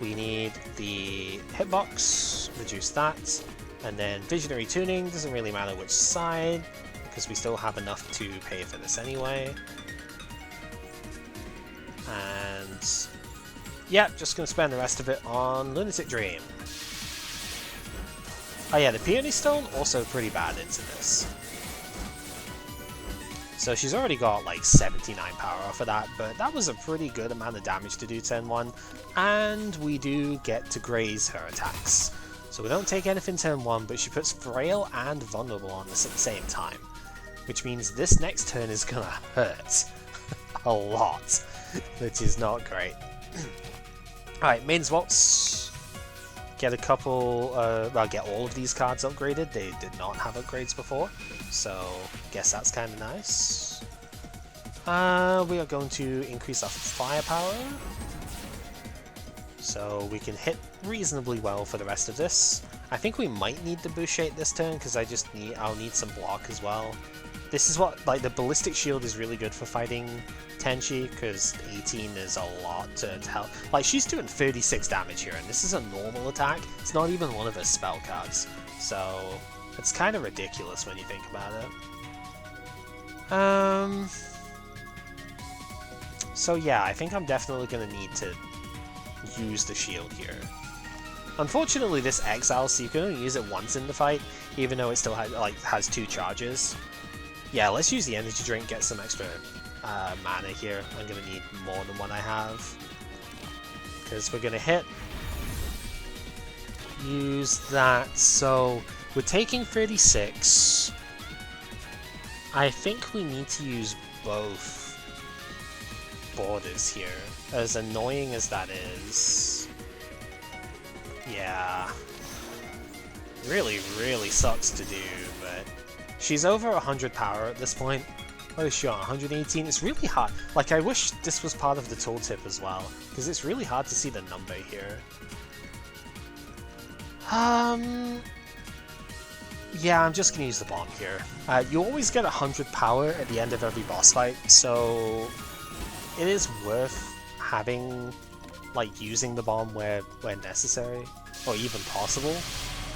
We need the Hitbox, reduce that. And then Visionary Tuning, doesn't really matter which side, because we still have enough to pay for this anyway. And yeah, just going to spend the rest of it on Lunatic Dream. Oh yeah, the Peony Stone, also pretty bad into this. So she's already got like 79 power off of that, but that was a pretty good amount of damage to do turn 1. And we do get to graze her attacks. So we don't take anything turn 1, but she puts Frail and Vulnerable on us at the same time. Which means this next turn is gonna hurt a lot, which is not great. Alright, Maiden's Waltz. Get a couple, well, get all of these cards upgraded. They did not have upgrades before, so guess that's kind of nice. We are going to increase our Firepower, so we can hit reasonably well for the rest of this. I think we might need the Bouchette this turn because I'll need some block as well. This is what, like, the Ballistic Shield is really good for fighting Tenchi because 18 is a lot to help. Like, she's doing 36 damage here, and this is a normal attack. It's not even one of her spell cards, so it's kind of ridiculous when you think about it. So yeah, I think I'm definitely going to need to use the shield here. Unfortunately, this exiles, so you can only use it once in the fight, even though it still has 2 charges. Yeah, let's use the energy drink, get some extra mana here. I'm going to need more than what I have, because we're going to hit. Use that, so we're taking 36. I think we need to use both borders here, as annoying as that is. Yeah, really sucks to do, but she's over 100 power at this point. What is she on, 118? It's really hard. Like, I wish this was part of the tooltip as well, because it's really hard to see the number here. Yeah, I'm just gonna use the bomb here. You always get 100 power at the end of every boss fight, so it is worth having, like, using the bomb where necessary, or even possible,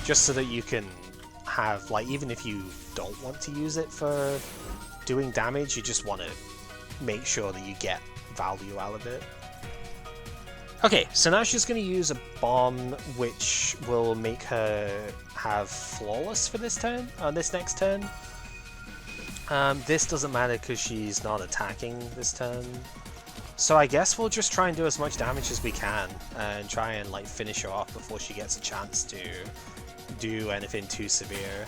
just so that you can have, like, even if you don't want to use it for doing damage, you just want to make sure that you get value out of it. Okay, so now she's going to use a bomb which will make her have Flawless for this turn, this next turn. This doesn't matter because she's not attacking this turn. So I guess we'll just try and do as much damage as we can and try and like finish her off before she gets a chance to do anything too severe.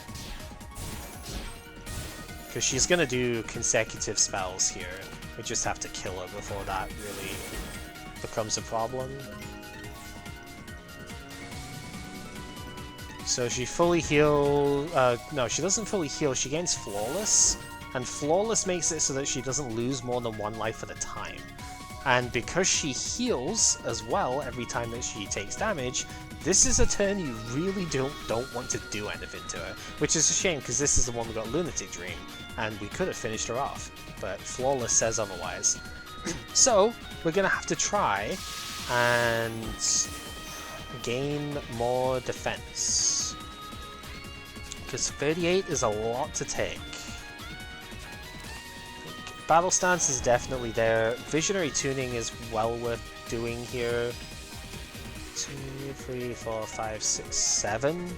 Because she's going to do consecutive spells here. We just have to kill her before that really becomes a problem. So she fully heals... no, she doesn't fully heal, she gains Flawless. And Flawless makes it so that she doesn't lose more than 1 life at a time. And because she heals as well every time that she takes damage, this is a turn you really don't want to do anything to her. Which is a shame, because this is the one we got Lunatic Dream, and we could have finished her off. But Flawless says otherwise. So, we're going to have to try and gain more defense. Because 38 is a lot to take. Battle Stance is definitely there. Visionary Tuning is well worth doing here. 2, 3, 4, 5, 6, 7.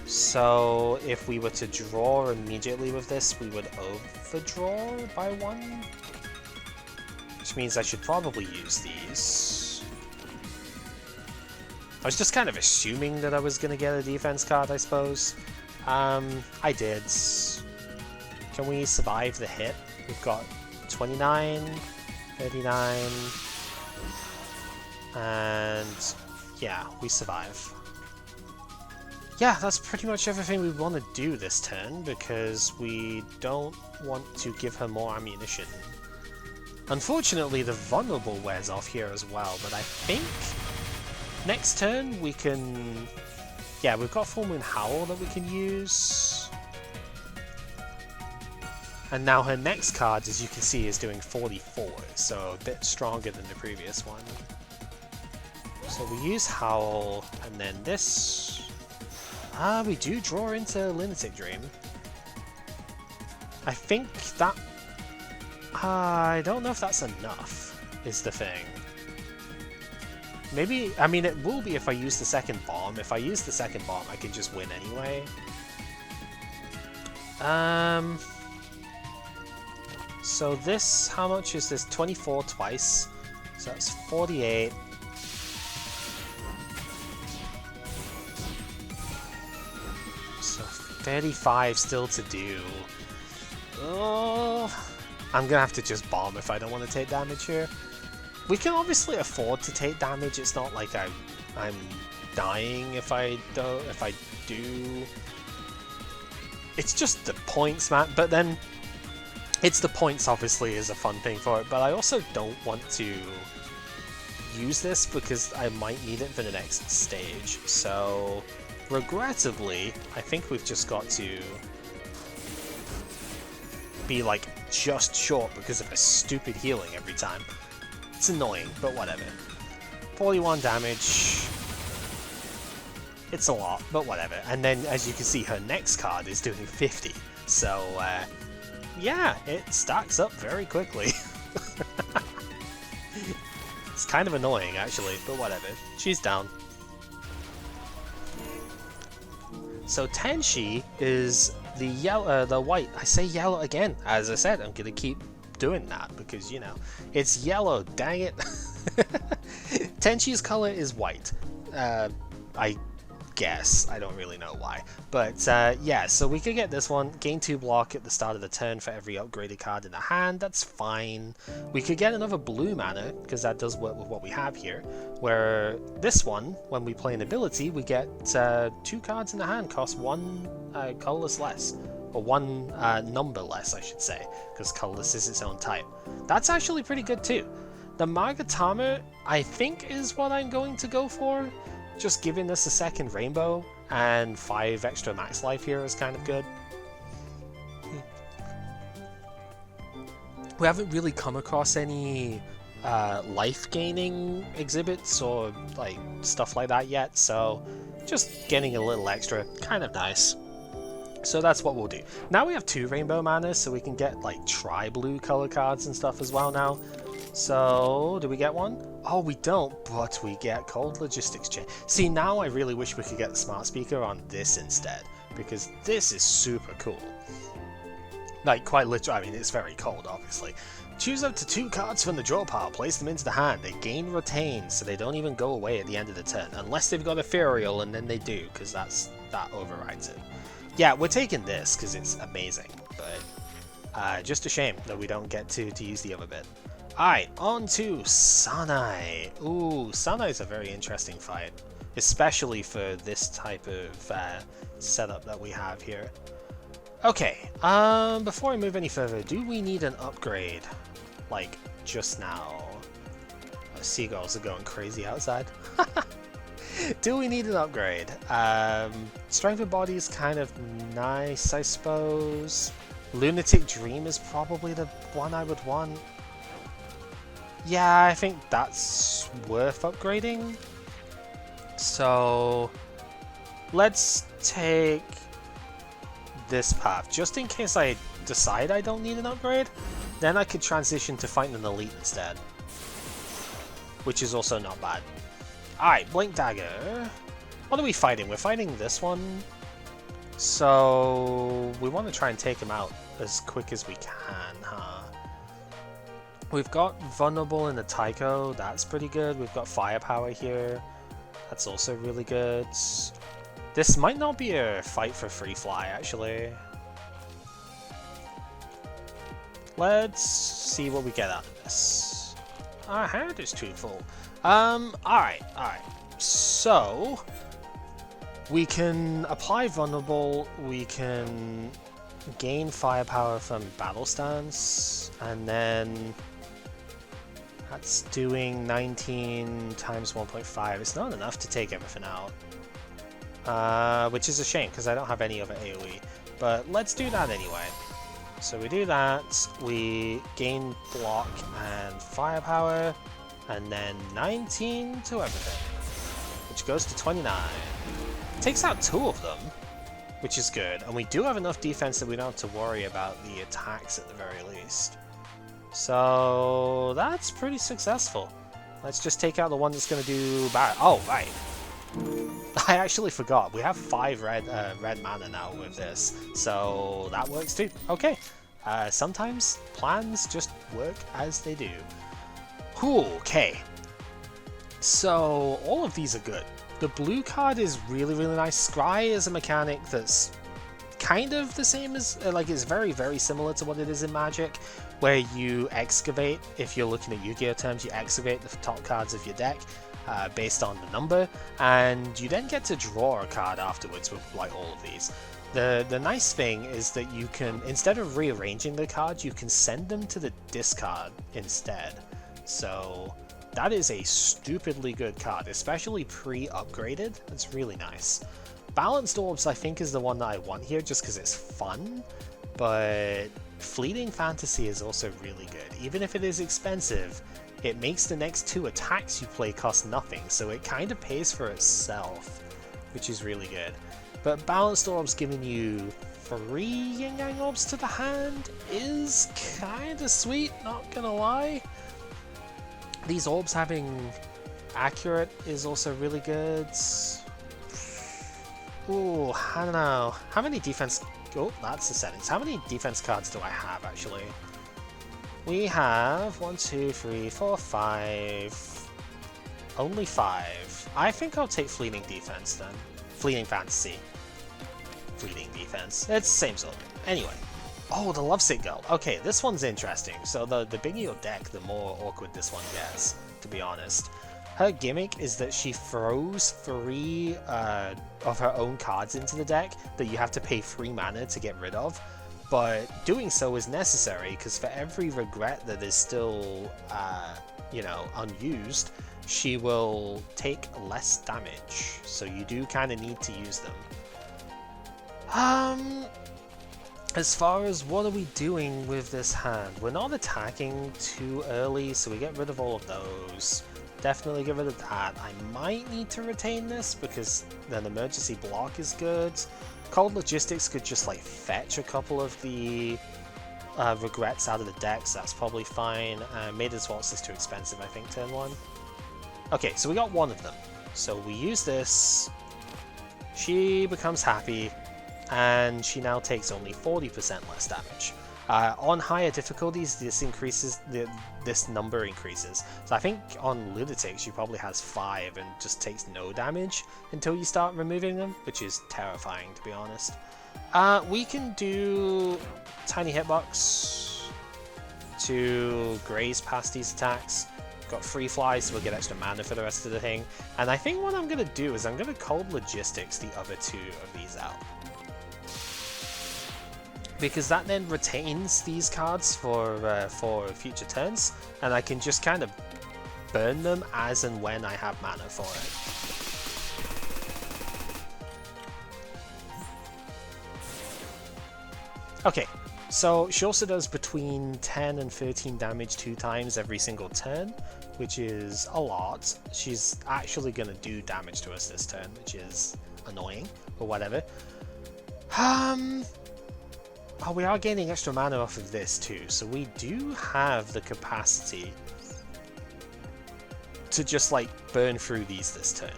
So if we were to draw immediately with this, we would overdraw by 1. Which means I should probably use these. I was just kind of assuming that I was going to get a defense card, I suppose. I did. Can we survive the hit? We've got 29, 39, and yeah, we survive. Yeah, that's pretty much everything we want to do this turn, because we don't want to give her more ammunition. Unfortunately, the vulnerable wears off here as well, but I think next turn we can... Yeah, we've got Full Moon Howl that we can use. And now her next card, as you can see, is doing 44, so a bit stronger than the previous one. So we use Howl, and then this... we do draw into Lunatic Dream. I think that... I don't know if that's enough, is the thing. Maybe... I mean, it will be if I use the second bomb. If I use the second bomb, I can just win anyway. So this, how much is this? 24 twice. So that's 48. So 35 still to do. Oh, I'm gonna have to just bomb if I don't want to take damage here. We can obviously afford to take damage. It's not like I'm dying if I do. It's just the points, man. But then it's the points obviously is a fun thing for it. But I also don't want to use this because I might need it for the next stage. So regrettably, I think we've just got to be like just short because of a stupid healing every time. It's annoying, but whatever. 41 damage. It's a lot, but whatever. And then, as you can see, her next card is doing 50. So, yeah, it stacks up very quickly. It's kind of annoying, actually, but whatever. She's down. So Tenshi is the yellow, the white. I say yellow again. As I said, I'm gonna keep doing that because, you know, it's yellow, dang it. Tenshi's color is white. I guess. I don't really know why. But yeah, so we could get this one. Gain 2 block at the start of the turn for every upgraded card in the hand. That's fine. We could get another blue mana, because that does work with what we have here. Where this one, when we play an ability, we get 2 cards in the hand, cost 1 colorless less. Or 1 number less, I should say, because colorless is its own type. That's actually pretty good too. The Magatama, I think, is what I'm going to go for. Just giving this a second rainbow and 5 extra max life here is kind of good. We haven't really come across any life gaining exhibits or like stuff like that yet, so just getting a little extra, kind of nice. So that's what we'll do. Now we have 2 rainbow mana, so we can get like tri-blue color cards and stuff as well now. So, do we get one? Oh, we don't, but we get Cold Logistics Chain. See, now I really wish we could get the Smart Speaker on this instead, because this is super cool. Like, quite literally, I mean, it's very cold, obviously. Choose up to 2 cards from the draw pile, place them into the hand. They gain retain, so they don't even go away at the end of the turn. Unless they've got Ethereal, and then they do, because that overrides it. Yeah, we're taking this, because it's amazing, but just a shame that we don't get to use the other bit. Alright, on to Sanai. Ooh, Sanai is a very interesting fight, especially for this type of setup that we have here. Okay, before I move any further, do we need an upgrade? Like, just now. Seagulls are going crazy outside. Do we need an upgrade? Strength of Body is kind of nice, I suppose. Lunatic Dream is probably the one I would want. Yeah, I think that's worth upgrading. So, let's take this path, just in case I decide I don't need an upgrade. Then I could transition to fighting an elite instead, which is also not bad. Alright, Blink Dagger. What are we fighting? We're fighting this one, so we want to try and take him out as quick as we can, huh? We've got Vulnerable in the Tycho, that's pretty good. We've got Firepower here, that's also really good. This might not be a fight for Free Fly, actually. Let's see what we get out of this. Our hand is too full. Alright. So, we can apply Vulnerable, we can gain Firepower from Battle Stance, and then that's doing 19 times 1.5. It's not enough to take everything out. Which is a shame, because I don't have any other AoE. But let's do that anyway. So we do that, we gain block and firepower, and then 19 to everything, which goes to 29. Takes out 2 of them, which is good, and we do have enough defense that we don't have to worry about the attacks at the very least. So that's pretty successful. Let's just take out the one that's going to do bad. Oh, right. I actually forgot. We have 5 red mana now with this, so that works too. Okay. Sometimes plans just work as they do. Okay. So all of these are good. The blue card is really, really nice. Scry is a mechanic that's kind of the same as, like, it's very, very similar to what it is in Magic, where you excavate. If you're looking at Yu-Gi-Oh terms, you excavate the top cards of your deck based on the number, and you then get to draw a card afterwards with, like, all of these. The nice thing is that you can, instead of rearranging the cards, you can send them to the discard instead. So that is a stupidly good card, especially pre-upgraded. It's really nice. Balanced Orbs, I think, is the one that I want here just because it's fun, but Fleeting Fantasy is also really good. Even if it is expensive, it makes the next 2 attacks you play cost nothing, so it kind of pays for itself, which is really good. But Balanced Orbs giving you 3 Yin Yang Orbs to the hand is kind of sweet, not gonna lie. These orbs having Accurate is also really good. Ooh, I don't know. How many defense... Oh, that's the settings. How many defense cards do I have, actually? We have 1, 2, 3, 4, 5... Only 5. I think I'll take Fleeting Defense, then. Fleeting Fantasy. Fleeting Defense. It's the same sort. Anyway. Oh, the Lovesick Girl. Okay, this one's interesting. So the bigger your deck, the more awkward this one gets, to be honest. Her gimmick is that she throws 3 of her own cards into the deck that you have to pay 3 mana to get rid of. But doing so is necessary, because for every regret that is still, you know, unused, she will take less damage. So you do kind of need to use them. As far as what are we doing with this hand, we're not attacking too early, so we get rid of all of those. Definitely get rid of that. I might need to retain this because an emergency block is good. Cold Logistics could just like fetch a couple of the regrets out of the deck, so that's probably fine. Maiden's Waltz is too expensive, I think, turn 1. Okay, so we got 1 of them. So we use this. She becomes happy. And she now takes only 40% less damage. On higher difficulties, this number increases. So I think on Lunatic she probably has 5 and just takes no damage until you start removing them, which is terrifying, to be honest. We can do tiny hitbox to graze past these attacks. Got free fly, so we'll get extra mana for the rest of the thing. And I think what I'm going to do is I'm going to cold logistics the other 2 of these out. Because that then retains these cards for future turns, and I can just kind of burn them as and when I have mana for it. Okay, so she also does between 10 and 13 damage 2 times every single turn, which is a lot. She's actually going to do damage to us this turn, which is annoying, but whatever. Oh, we are gaining extra mana off of this too, so we do have the capacity to just like burn through these this turn.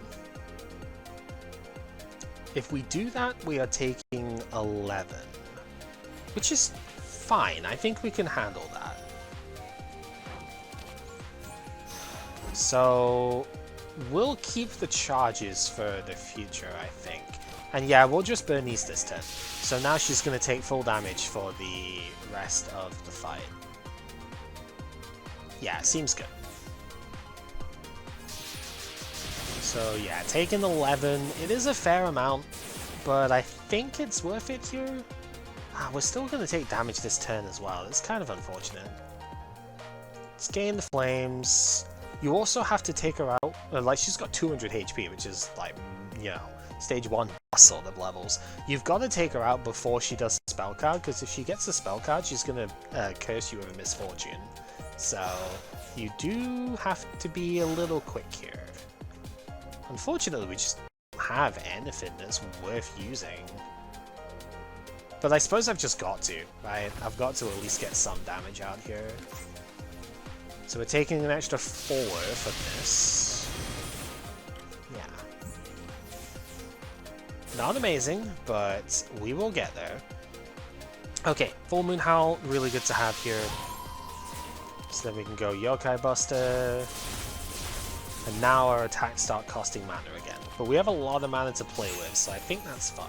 If we do that, we are taking 11, which is fine. I think we can handle that. So we'll keep the charges for the future, I think. And yeah, we'll just burn these this turn. So now she's going to take full damage for the rest of the fight. Yeah, seems good. So yeah, taking 11. It is a fair amount, but I think it's worth it here. We're still going to take damage this turn as well. It's kind of unfortunate. Let's gain the flames. You also have to take her out. Like, she's got 200 HP, which is like, you know, stage 1 sort of levels. You've got to take her out before she does a spell card, because if she gets a spell card, she's going to curse you with a misfortune. So you do have to be a little quick here. Unfortunately, we just don't have anything that's worth using. But I suppose I've just got to, right? I've got to at least get some damage out here. So we're taking an extra 4 for this. Yeah. Not amazing, but we will get there. Okay, Full Moon Howl, really good to have here. So then we can go Yokai Buster. And now our attacks start costing mana again. But we have a lot of mana to play with, so I think that's fine.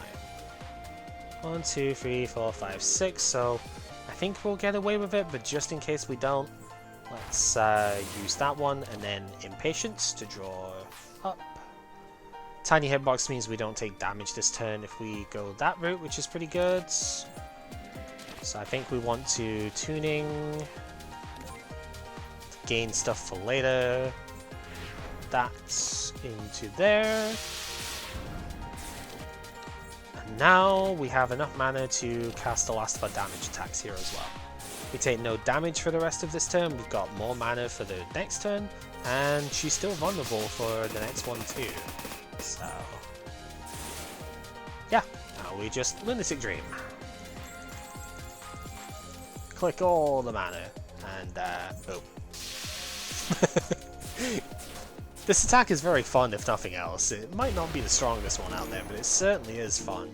1, 2, 3, 4, 5, 6, so I think we'll get away with it, but just in case we don't, let's use that one, and then Impatience to draw up. Tiny Hitbox means we don't take damage this turn if we go that route, which is pretty good. So I think we want to Tuning, to gain stuff for later. That's into there. And now we have enough mana to cast the last of our damage attacks here as well. We take no damage for the rest of this turn, we've got more mana for the next turn, and she's still vulnerable for the next one too. So yeah, now we just Lunatic Dream. Click all the mana, and boom. This attack is very fun, if nothing else. It might not be the strongest one out there, but it certainly is fun.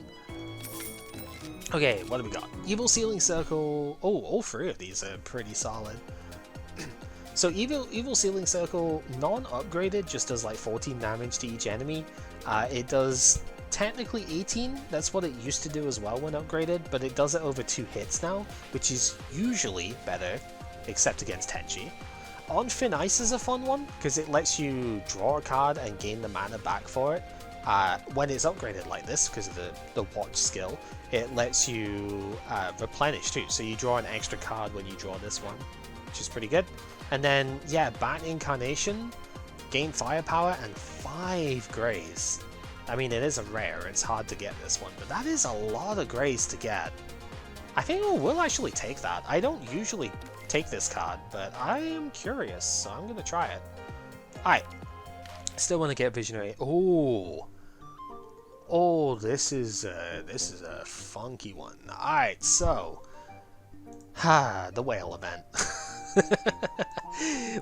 Okay, what do we got? Evil Sealing Circle. Oh, all 3 of these are pretty solid. So Evil Sealing Circle, non-upgraded, just does like 14 damage to each enemy. It does technically 18, that's what it used to do as well when upgraded, but it does it over 2 hits now, which is usually better, except against Tenchi. On Thin Ice is a fun one, because it lets you draw a card and gain the mana back for it. When it's upgraded like this, because of the watch skill, it lets you replenish too, so you draw an extra card when you draw this one, which is pretty good. And then, yeah, Bat Incarnation, gain firepower and 5 grays. I mean, it is a rare, it's hard to get this one, but that is a lot of grays to get. I think we'll actually take that. I don't usually take this card, but I am curious, so I'm going to try it. Alright, still want to get Visionary. Oh, this is a funky one. Alright, so the whale event.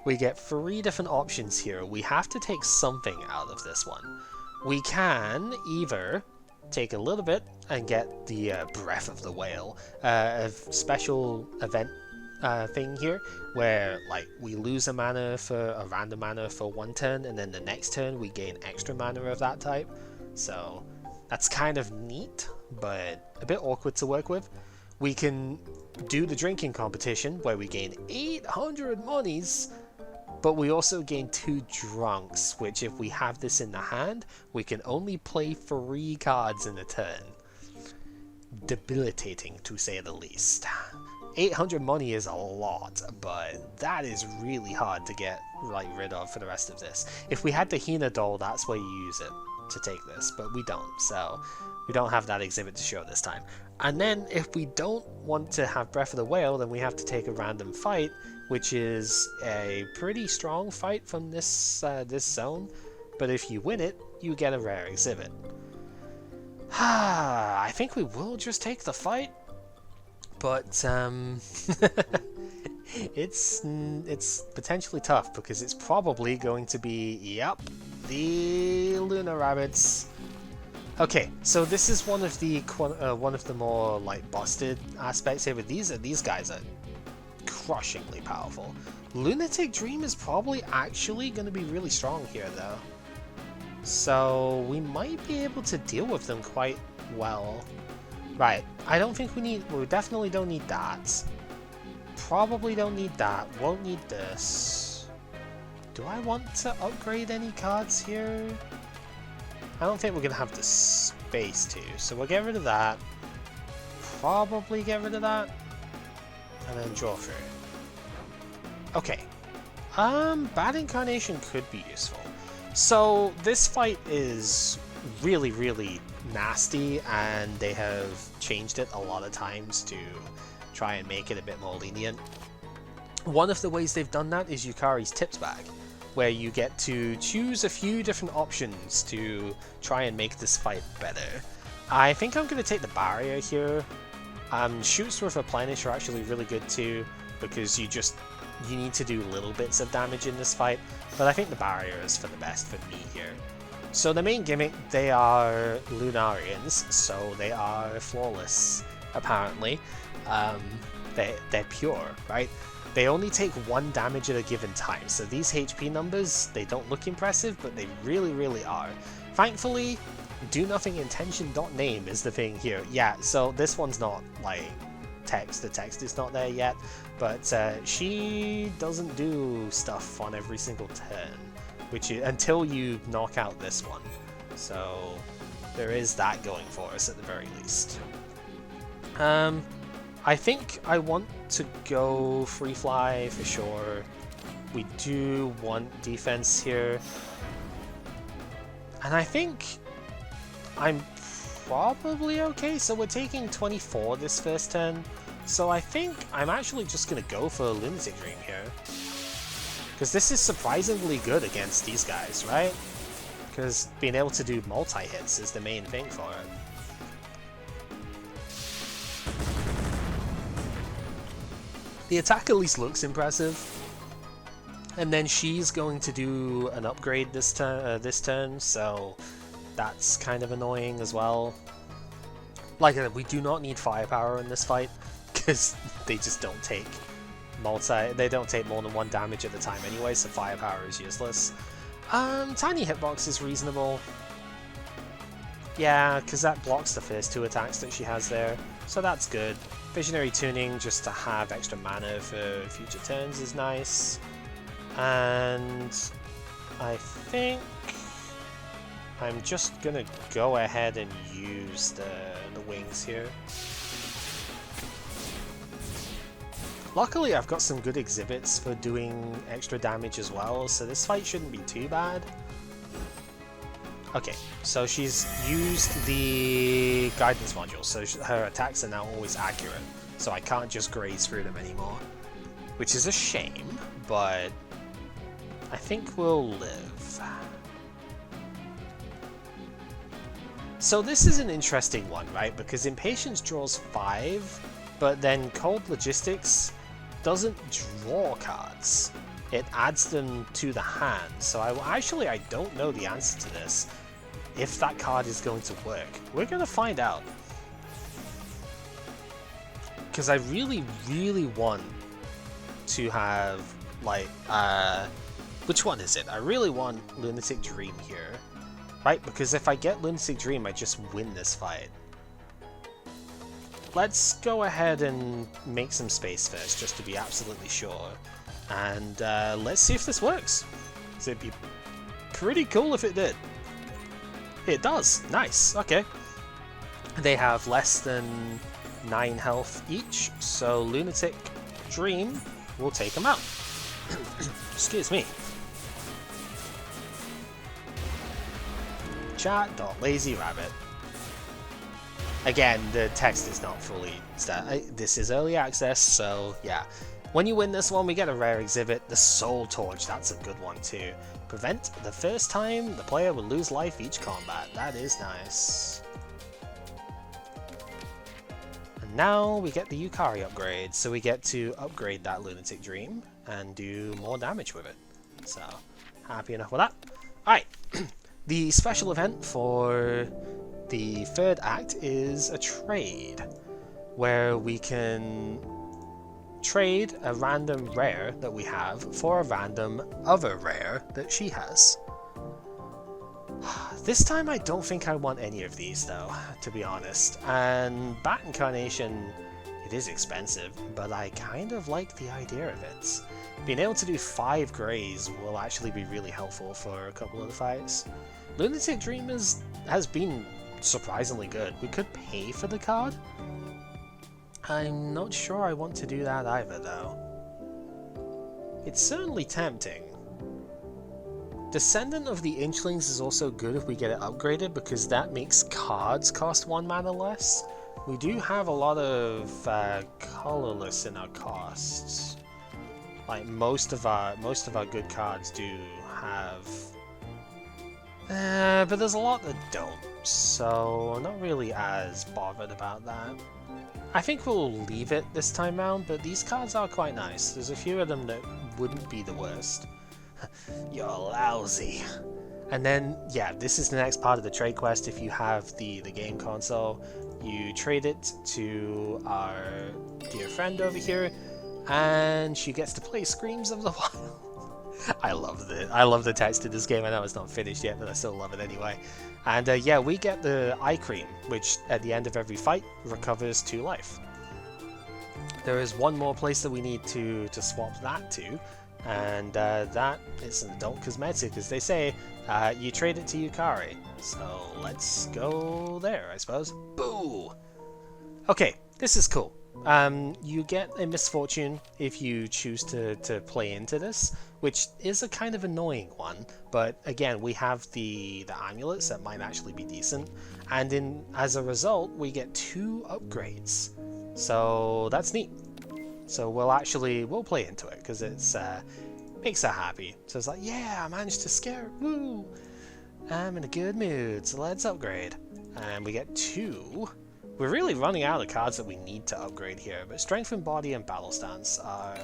We get 3 different options here. We have to take something out of this one. We can either take a little bit and get the Breath of the Whale, a special event thing here where like we lose a random mana for one turn, and then the next turn we gain extra mana of that type. So that's kind of neat, but a bit awkward to work with. We can do the drinking competition where we gain 800 monies, but we also gain 2 drunks, which if we have this in the hand, we can only play 3 cards in a turn. Debilitating, to say the least. 800 money is a lot, but that is really hard to get rid of for the rest of this. If we had the Hina doll, that's where you use it to take this, but we don't, so we don't have that exhibit to show this time. And then if we don't want to have Breath of the Whale, then we have to take a random fight, which is a pretty strong fight from this this zone, but if you win it, you get a rare exhibit. I think we will just take the fight, but it's potentially tough because it's probably going to be, yep, the Lunar Rabbits. Okay, so this is one of the more like busted aspects here, but these guys are crushingly powerful. Lunatic Dream is probably actually going to be really strong here though, so we might be able to deal with them quite well. Right, I don't think we definitely don't need that. Probably don't need that, won't need this. Do I want to upgrade any cards here? I don't think we're going to have the space to, so we'll get rid of that. Probably get rid of that. And then draw through. Okay. Bad Incarnation could be useful. So this fight is really, really nasty, and they have changed it a lot of times to try and make it a bit more lenient. One of the ways they've done that is Yukari's Tips Bag, where you get to choose a few different options to try and make this fight better. I think I'm going to take the barrier here. Shoots with Replenish are actually really good too, because you need to do little bits of damage in this fight, but I think the barrier is for the best for me here. So the main gimmick, they are Lunarians, so they are flawless, apparently. They're pure, right? They only take 1 damage at a given time, so these HP numbers, they don't look impressive, but they really, really are. Thankfully, Do Nothing Intention.name is the thing here. Yeah, so this one's not, like, text. The text is not there yet, but she doesn't do stuff on every single turn, which is, until you knock out this one. So there is that going for us at the very least. I think I want to go Free Fly for sure. We do want defense here. And I think I'm probably okay. So we're taking 24 this first turn. So I think I'm actually just going to go for Lunatic Dream here. Because this is surprisingly good against these guys, right? Because being able to do multi-hits is the main thing for it. The attack at least looks impressive. And then she's going to do an upgrade this turn, so that's kind of annoying as well. Like I said, we do not need firepower in this fight, because they just don't take they don't take more than 1 damage at a time anyway, so firepower is useless. Tiny hitbox is reasonable. Yeah, because that blocks the first 2 attacks that she has there, so that's good. Visionary Tuning, just to have extra mana for future turns, is nice. And I think I'm just gonna go ahead and use the wings here. Luckily, I've got some good exhibits for doing extra damage as well, so this fight shouldn't be too bad. Okay, so she's used the guidance module, so her attacks are now always accurate, so I can't just graze through them anymore, which is a shame, but I think we'll live. So this is an interesting one, right? Because Impatience draws 5, but then Cold Logistics doesn't draw cards. It adds them to the hand. So I don't know the answer to this. if that card is going to work. We're going to find out. Because I really, really want to have, like, which one is it? I really want Lunatic Dream here. Right, because if I get Lunatic Dream, I just win this fight. Let's go ahead and make some space first, just to be absolutely sure. And let's see if this works. So it'd be pretty cool if it did. It does. Nice. Okay. They have less than 9 health each, so Lunatic Dream will take them out. Excuse me. Chat.lazyrabbit. Again, the text is not fully this is early access, so yeah. When you win this one, we get a rare exhibit, the Soul Torch. That's a good one too. Prevent the first time the player will lose life each combat. That is nice. And now we get the Yukari upgrade, so we get to upgrade that Lunatic Dream and do more damage with it. So, happy enough with that. Alright. The special event for the third act is a trade, where we can trade a random rare that we have for a random other rare that she has. This time I don't think I want any of these though, to be honest, and Bat Incarnation, it is expensive, but I kind of like the idea of it. Being able to do 5 greys will actually be really helpful for a couple of the fights. Lunatic Dream has been surprisingly good. We could pay for the card. I'm not sure I want to do that either though. It's certainly tempting. Descendant of the Inchlings is also good if we get it upgraded, because that makes cards cost 1 mana less. We do have a lot of colorless in our costs. Like most of our good cards do have, but there's a lot that don't. So I'm not really as bothered about that. I think we'll leave it this time round, but these cards are quite nice. There's a few of them that wouldn't be the worst. You're lousy. And then, yeah, this is the next part of the trade quest. If you have the game console, you trade it to our dear friend over here, and she gets to play Screams of the Wild. I love the text in this game. I know it's not finished yet, but I still love it anyway. And yeah, we get the eye cream, which at the end of every fight recovers 2 life. There is one more place that we need to swap that to, and that is an adult cosmetic, as they say. You trade it to Yukari, so let's go there, I suppose. Boo! Okay, this is cool. You get a misfortune if you choose to play into this, which is a kind of annoying one, but again, we have the amulets that might actually be decent, and as a result, we get 2 upgrades. So that's neat. So we'll play into it, because it's makes her happy. So it's like, yeah, I managed to scare her. Woo! I'm in a good mood, so let's upgrade. And we get 2. We're really running out of cards that we need to upgrade here, but Strength in Body and Battle Stance are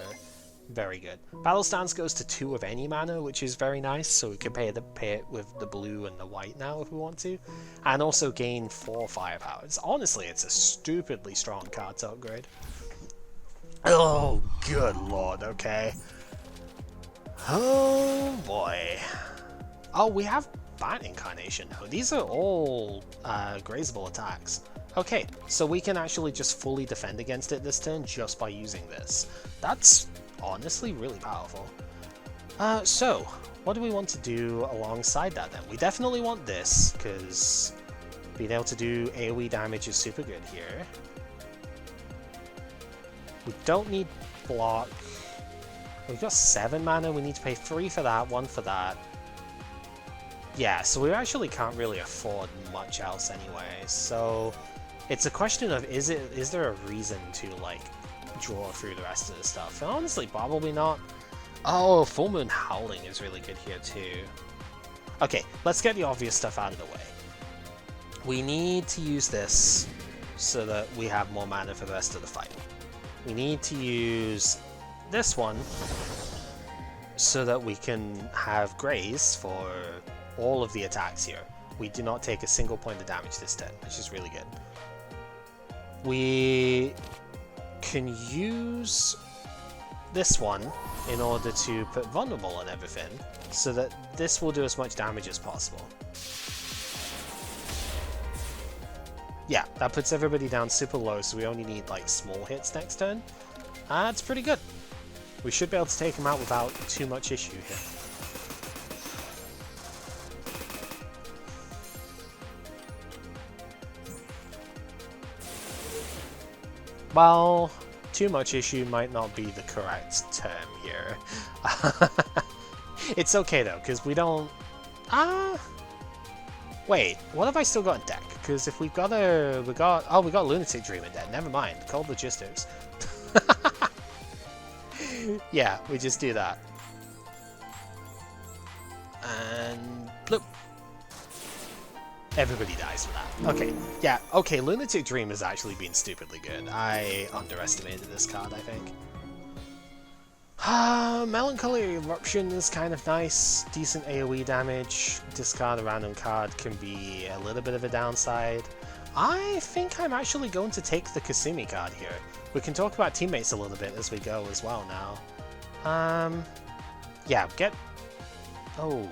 very good. Battle Stance goes to 2 of any mana, which is very nice, so we can pay it with the blue and the white now if we want to, and also gain 4 firepower. Honestly, it's a stupidly strong card to upgrade. Oh, good lord, okay. Oh boy. Oh, we have Bat Incarnation now. These are all grazable attacks. Okay, so we can actually just fully defend against it this turn just by using this. That's honestly really powerful. So, what do we want to do alongside that then? We definitely want this, because being able to do AoE damage is super good here. We don't need block. We've got 7 mana, we need to pay 3 for that, 1 for that. Yeah, so we actually can't really afford much else anyway, so it's a question of is there a reason to like draw through the rest of the stuff? And honestly, probably not. Oh, Full Moon Howling is really good here too. Okay, let's get the obvious stuff out of the way. We need to use this so that we have more mana for the rest of the fight. We need to use this one so that we can have Graze for all of the attacks here. we do not take a single point of damage this turn, which is really good. We can use this one in order to put vulnerable on everything, so that this will do as much damage as possible. Yeah, that puts everybody down super low, so we only need like small hits next turn. That's pretty good. We should be able to take him out without too much issue here. Well, too much issue might not be the correct term here. It's okay though, because we don't... Wait, what have I still got in deck? Because if we've got a... we got Lunatic Dream in deck, never mind. Cold Logistics. Yeah, we just do that. And... bloop. Everybody dies for that. Okay, yeah, okay, Lunatic Dream has actually been stupidly good. I underestimated this card, I think. Melancholy Eruption is kind of nice. Decent AoE damage. Discard a random card can be a little bit of a downside. I think I'm actually going to take the Kasumi card here. We can talk about teammates a little bit as we go as well now. Yeah, get... oh...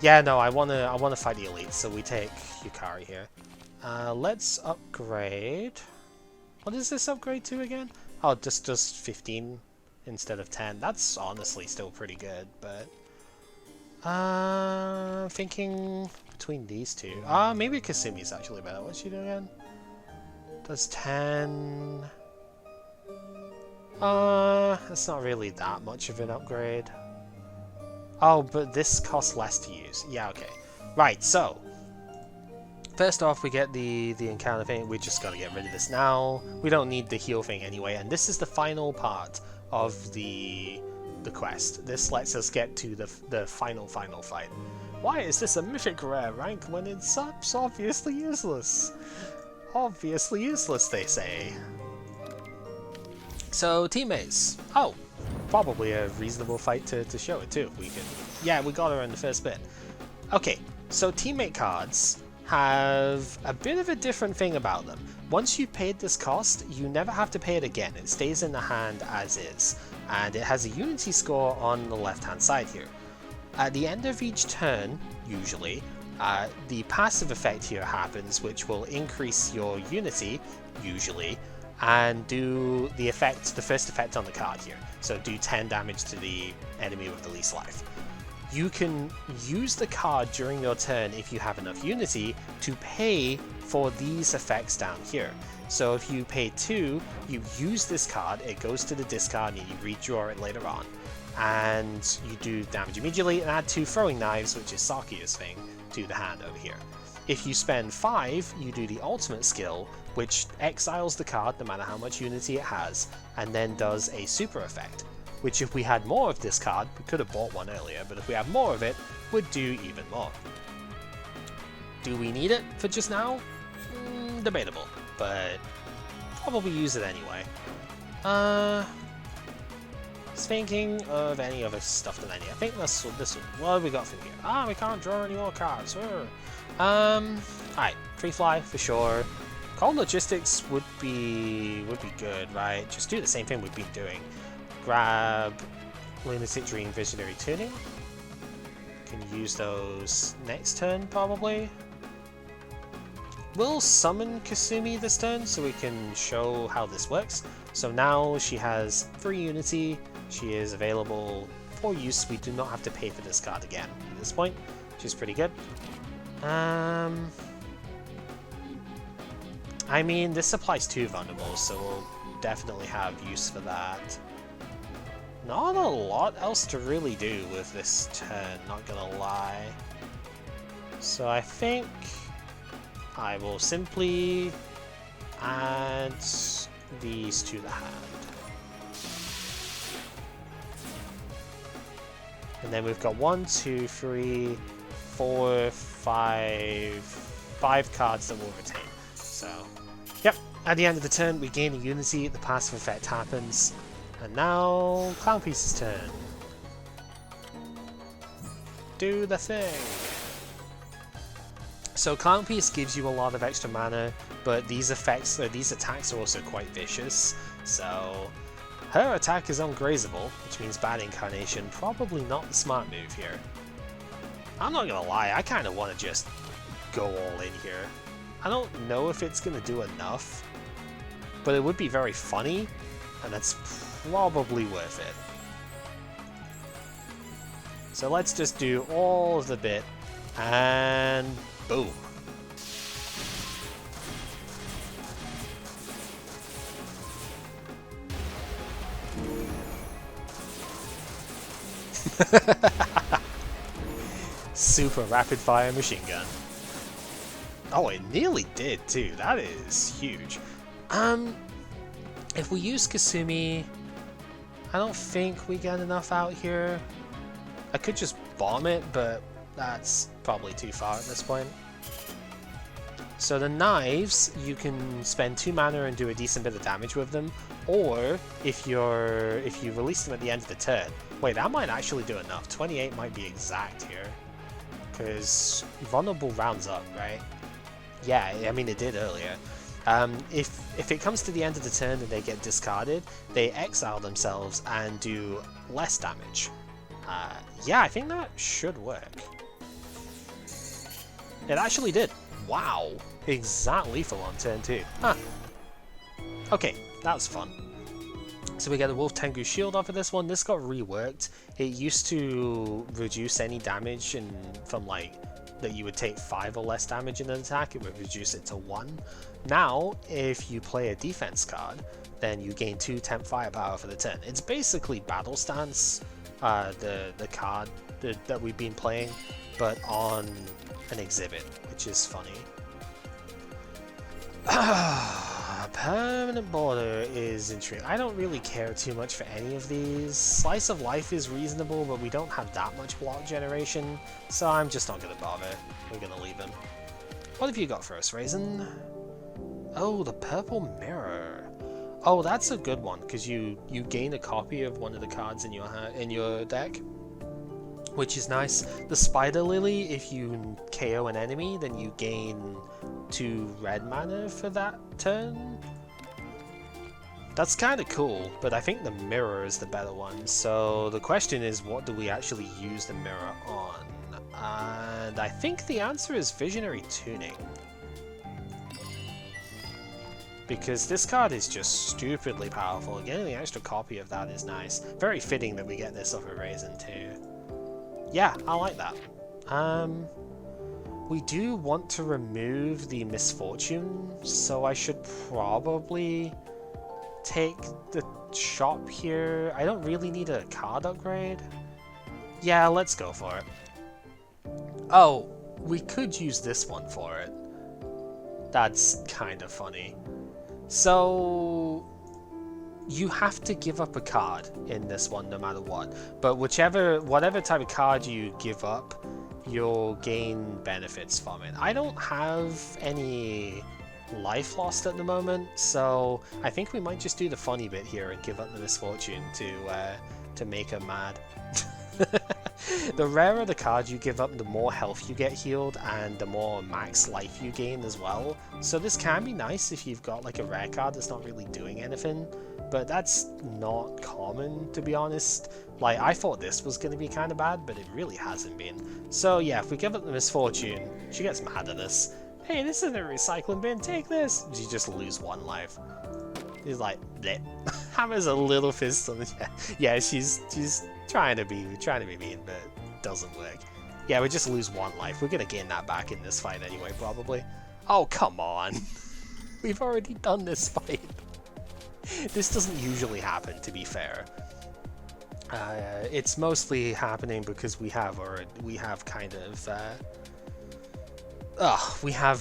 yeah, no, I wanna fight the elites, so we take Yukari here. Let's upgrade. What does this upgrade to again? Oh, just 15 instead of 10. That's honestly still pretty good, but thinking between these two. Maybe Kasumi's actually better. What's she doing again? Does 10. That's not really that much of an upgrade. Oh, but this costs less to use. Yeah, okay. Right, so first off, we get the encounter thing. We just gotta get rid of this now. We don't need the heal thing anyway, and this is the final part of the quest. This lets us get to the final fight. Why is this a mythic rare rank when it's obviously useless? Obviously useless, they say. So, teammates. Oh, probably a reasonable fight to show it too, if we can. Yeah, we got her in the first bit. Okay, so teammate cards have a bit of a different thing about them. Once you've paid this cost, you never have to pay it again. It stays in the hand as is, and it has a unity score on the left hand side here. At the end of each turn, usually, the passive effect here happens, which will increase your unity, usually, and do the first effect on the card here. So do 10 damage to the enemy with the least life. You can use the card during your turn if you have enough unity to pay for these effects down here. So if you pay 2, you use this card, it goes to the discard and you redraw it later on. And you do damage immediately and add 2 throwing knives, which is Sakia's thing, to the hand over here. If you spend 5, you do the ultimate skill, which exiles the card no matter how much unity it has, and then does a super effect, which if we had more of this card, we could have bought one earlier, but if we have more of it, would do even more. Do we need it for just now? Debatable, but probably use it anyway. Thinking of any other stuff that I need. I think this one. What have we got from here? We can't draw any more cards. Alright, free fly for sure. Cold Logistics would be good, right? Just do the same thing we've been doing. Grab Lunatic Dream, Visionary Tuning. Can use those next turn probably. We'll summon Kasumi this turn so we can show how this works. So now she has free unity. She is available for use. We do not have to pay for this card again at this point, which is pretty good. I mean, this applies to vulnerables, so we'll definitely have use for that. Not a lot else to really do with this turn, not gonna lie. So I think I will simply add these to the hand. And then we've got 1, 2, 3, 4, 5 cards that we'll retain. So, yep, at the end of the turn we gain a unity, the passive effect happens. And now, Clown Piece's turn. Do the thing. So Calm Piece gives you a lot of extra mana, but these attacks are also quite vicious. So her attack is ungrazable, which means Bad Incarnation probably not the smart move here. I'm not gonna lie, I kind of want to just go all in here. I don't know if it's gonna do enough, but it would be very funny, and that's probably worth it. So let's just do all of the bit, and boom. Super rapid fire machine gun. Oh, it nearly did too. That is huge. If we use Kasumi, I don't think we get enough out here. I could just bomb it, but that's probably too far at this point. So the knives, you can spend 2 mana and do a decent bit of damage with them, or if you release them at the end of the turn. Wait, that might actually do enough. 28 might be exact here, because vulnerable rounds up, right? Yeah, I mean it did earlier. If it comes to the end of the turn and they get discarded, they exile themselves and do less damage. Yeah, I think that should work. It actually did. Wow, exact lethal on turn 2. Huh. Okay, that was fun. So we get the Wolf Tengu shield off of this one. This got reworked. It used to reduce any damage from like that you would take 5 or less damage in an attack, it would reduce it to 1. Now, if you play a defense card, then you gain 2 temp firepower for the turn. It's basically Battle Stance, the card that we've been playing, but on an exhibit, which is funny. Permanent Border is intriguing. I don't really care too much for any of these. Slice of Life is reasonable, but we don't have that much block generation, so I'm just not going to bother. We're going to leave him. What have you got for us, Raisin? Oh, the Purple Mirror. Oh, that's a good one, because you gain a copy of one of the cards in your deck, which is nice. The Spider Lily, if you KO an enemy, then you gain 2 red mana for that turn. That's kind of cool, but I think the mirror is the better one. So the question is, what do we actually use the mirror on? And I think the answer is Visionary Tuning. Because this card is just stupidly powerful. Getting the extra copy of that is nice. Very fitting that we get this off of Raisin too. Yeah, I like that. We do want to remove the Misfortune, so I should probably take the shop here. I don't really need a card upgrade. Yeah, let's go for it. Oh, we could use this one for it. That's kind of funny. So you have to give up a card in this one no matter what, but whatever type of card you give up, you'll gain benefits from it. I don't have any life lost at the moment, so I think we might just do the funny bit here and give up the Misfortune to make her mad. The rarer the card you give up, the more health you get healed and the more max life you gain as well. So this can be nice if you've got like a rare card that's not really doing anything, but that's not common, to be honest. Like, I thought this was going to be kind of bad, but it really hasn't been. So yeah, if we give up the Misfortune, she gets mad at us. Hey, this isn't a recycling bin, take this! You just lose 1 life. He's like, bleh. Hammers a little fist on the chest. Yeah, she's trying to be mean, but it doesn't work. Yeah, we just lose 1 life. We're gonna gain that back in this fight anyway, probably. Oh, come on! We've already done this fight. This doesn't usually happen, to be fair. It's mostly happening because we have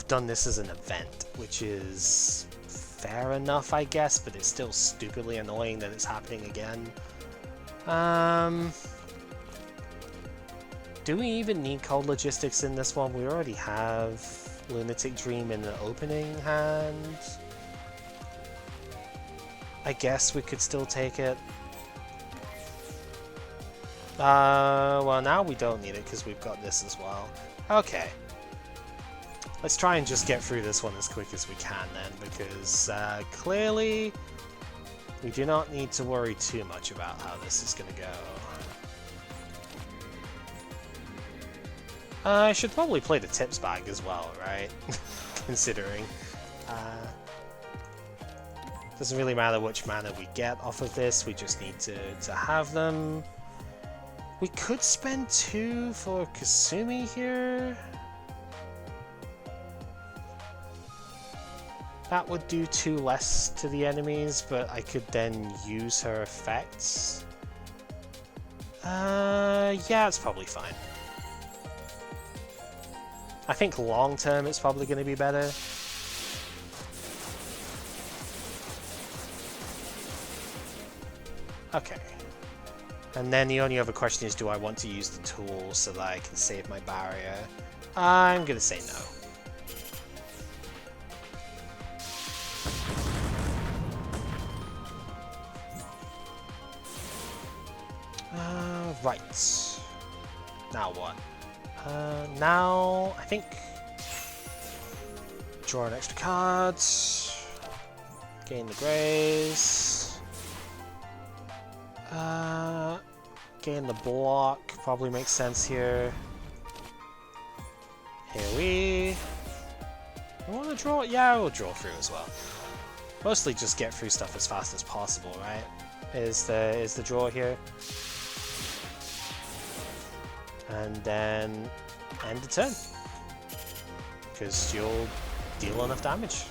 done this as an event, which is fair enough, I guess, but it's still stupidly annoying that it's happening again. Do we even need Cold Logistics in this one? We already have Lunatic Dream in the opening hand. I guess we could still take it. Well, now we don't need it because we've got this as well. Okay. Let's try and just get through this one as quick as we can then, because clearly we do not need to worry too much about how this is going to go. I should probably play the tips bag as well, right? Considering. Doesn't really matter which mana we get off of this, we just need to have them. We could spend 2 for Kasumi here. That would do 2 less to the enemies, but I could then use her effects. Yeah, it's probably fine. I think long term it's probably going to be better. Okay. And then the only other question is, do I want to use the tool so that I can save my barrier? I'm going to say no. Right. Now what? Now, I think... Draw an extra card. Gain the grace. Gain the block. Probably makes sense here. Here we... I want to draw? Yeah, we'll draw through as well. Mostly just get through stuff as fast as possible, right? Is the draw here. And then end the turn, because you'll deal enough damage.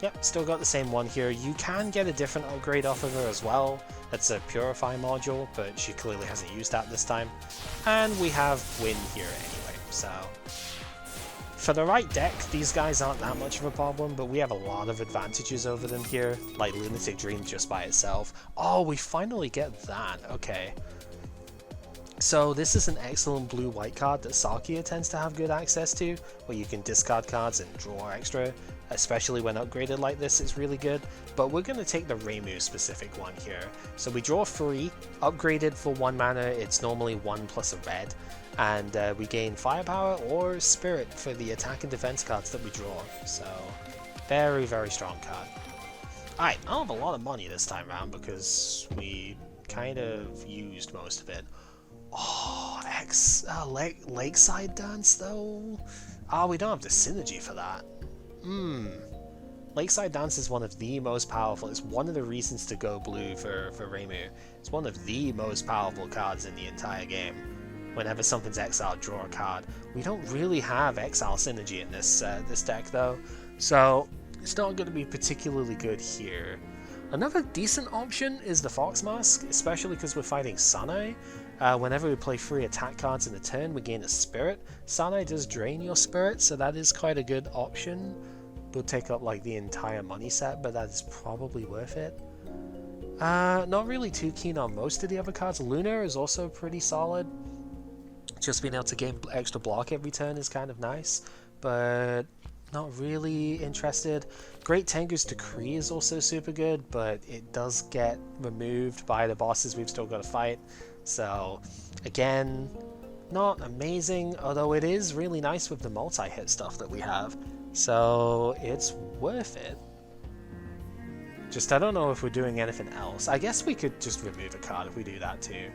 Yep, still got the same one here. You can get a different upgrade off of her as well. That's a Purify module, but she clearly hasn't used that this time. And we have Win here anyway, so... For the right deck, these guys aren't that much of a problem, but we have a lot of advantages over them here, like Lunatic Dream just by itself. Oh, we finally get that, okay. So this is an excellent blue-white card that Sakia tends to have good access to, where you can discard cards and draw extra, especially when upgraded like this, it's really good. But we're going to take the Reimu specific one here. So we draw 3, upgraded for 1 mana, it's normally 1 plus a red, and we gain Firepower or Spirit for the attack and defense cards that we draw. So very, very strong card. Alright, I don't have a lot of money this time around because we kind of used most of it. Oh, Lakeside Dance though? Ah, we don't have the synergy for that. Lakeside Dance is one of the most powerful. It's one of the reasons to go blue for Reimu. It's one of the most powerful cards in the entire game. Whenever something's exiled, draw a card. We don't really have exile synergy in this this deck though, so it's not going to be particularly good here. Another decent option is the Fox Mask, especially because we're fighting Sanai. Whenever we play 3 attack cards in a turn, we gain a Spirit. Sanai does drain your Spirit, so that is quite a good option. We'll take up like the entire money set, but that is probably worth it. Not really too keen on most of the other cards. Luna is also pretty solid. Just being able to gain extra block every turn is kind of nice, but not really interested. Great Tengu's Decree is also super good, but it does get removed by the bosses we've still got to fight. So, again, not amazing, although it is really nice with the multi-hit stuff that we have. So, it's worth it. Just, I don't know if we're doing anything else. I guess we could just remove a card if we do that too.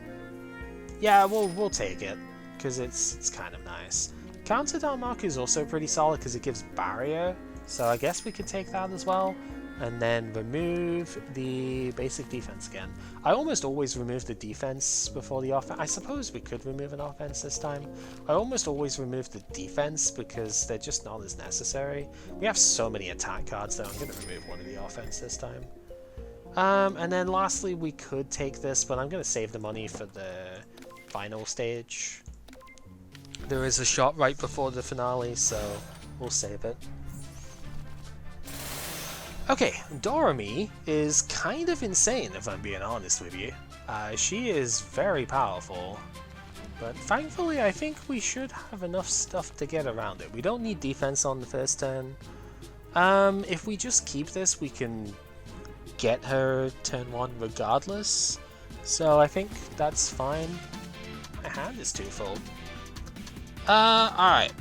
Yeah, we'll take it, because it's kind of nice. Counter Dark is also pretty solid because it gives barrier, so I guess we could take that as well. And then remove the basic defense again. I almost always remove the defense before the offense. I suppose we could remove an offense this time. I almost always remove the defense because they're just not as necessary. We have so many attack cards that I'm going to remove one of the offense this time. And then lastly, we could take this, but I'm going to save the money for the final stage. There is a shot right before the finale, so we'll save it. Okay, Doremi is kind of insane, if I'm being honest with you. She is very powerful, but thankfully I think we should have enough stuff to get around it. We don't need defense on the first turn. If we just keep this, we can get her turn 1 regardless, so I think that's fine. My hand is too full. Alright.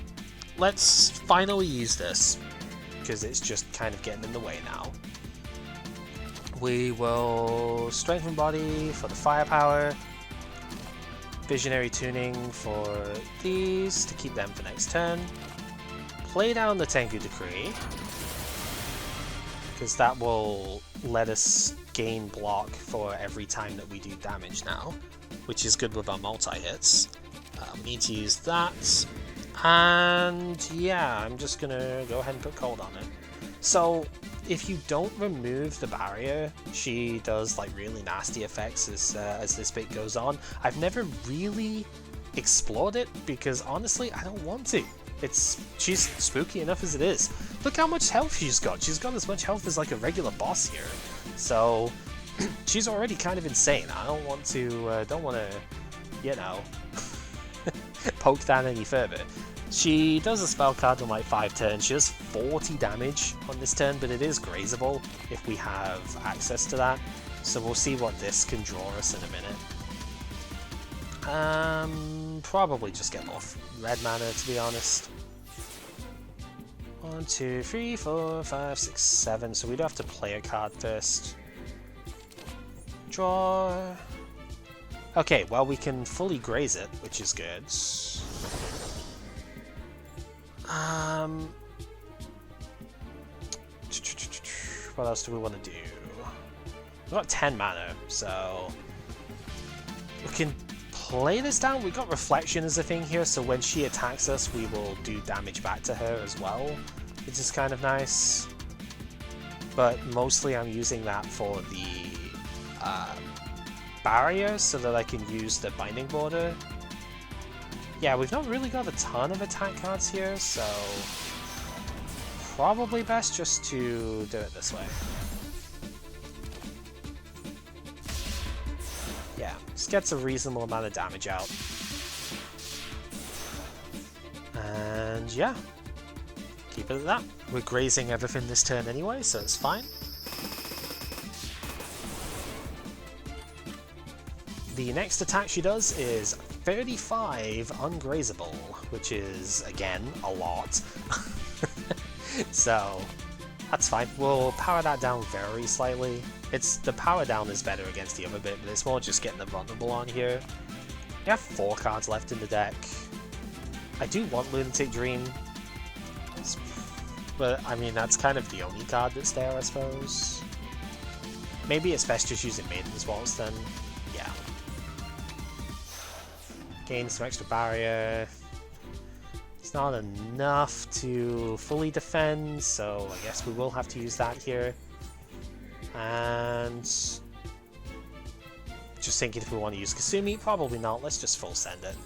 let's finally use this, because it's just kind of getting in the way now. We will strengthen body for the firepower, visionary tuning for these to keep them for next turn, play down the Tengu Decree, because that will let us gain block for every time that we do damage now, which is good with our multi-hits. We need to use that, and yeah, I'm just gonna go ahead and put cold on it. So if you don't remove the barrier, she does like really nasty effects as this bit goes on. I've never really explored it because honestly I don't want to. She's spooky enough as it is. Look how much health she's got. She's got as much health as like a regular boss here. So she's already kind of insane. I don't want to, you know, poke that any further. She does a spell card on like 5 turns. She does 40 damage on this turn, but it is grazable if we have access to that. So we'll see what this can draw us in a minute. Probably just get more red mana, to be honest. 1, 2, 3, 4, 5, 6, 7. So we do have to play a card first. Draw. Okay, well we can fully graze it, which is good. What else do we want to do? We've got 10 mana, so we can play this down. We've got Reflection as a thing here, so when she attacks us, we will do damage back to her as well, which is kind of nice. But mostly I'm using that for the barrier, so that I can use the Binding Border. Yeah, we've not really got a ton of attack cards here, so probably best just to do it this way. Yeah, just gets a reasonable amount of damage out. And yeah, keep it at that. We're grazing everything this turn anyway, so it's fine. The next attack she does is 35 ungrazable, which is, again, a lot. So, that's fine. We'll power that down very slightly. The power down is better against the other bit, but it's more just getting the vulnerable on here. We have 4 cards left in the deck. I do want Lunatic Dream, but I mean, that's kind of the only card that's there, I suppose. Maybe it's best just using Maiden's Waltz then. Yeah. Gain some extra barrier. It's not enough to fully defend, so I guess we will have to use that here. And just thinking if we want to use Kasumi, probably not. Let's just full send it.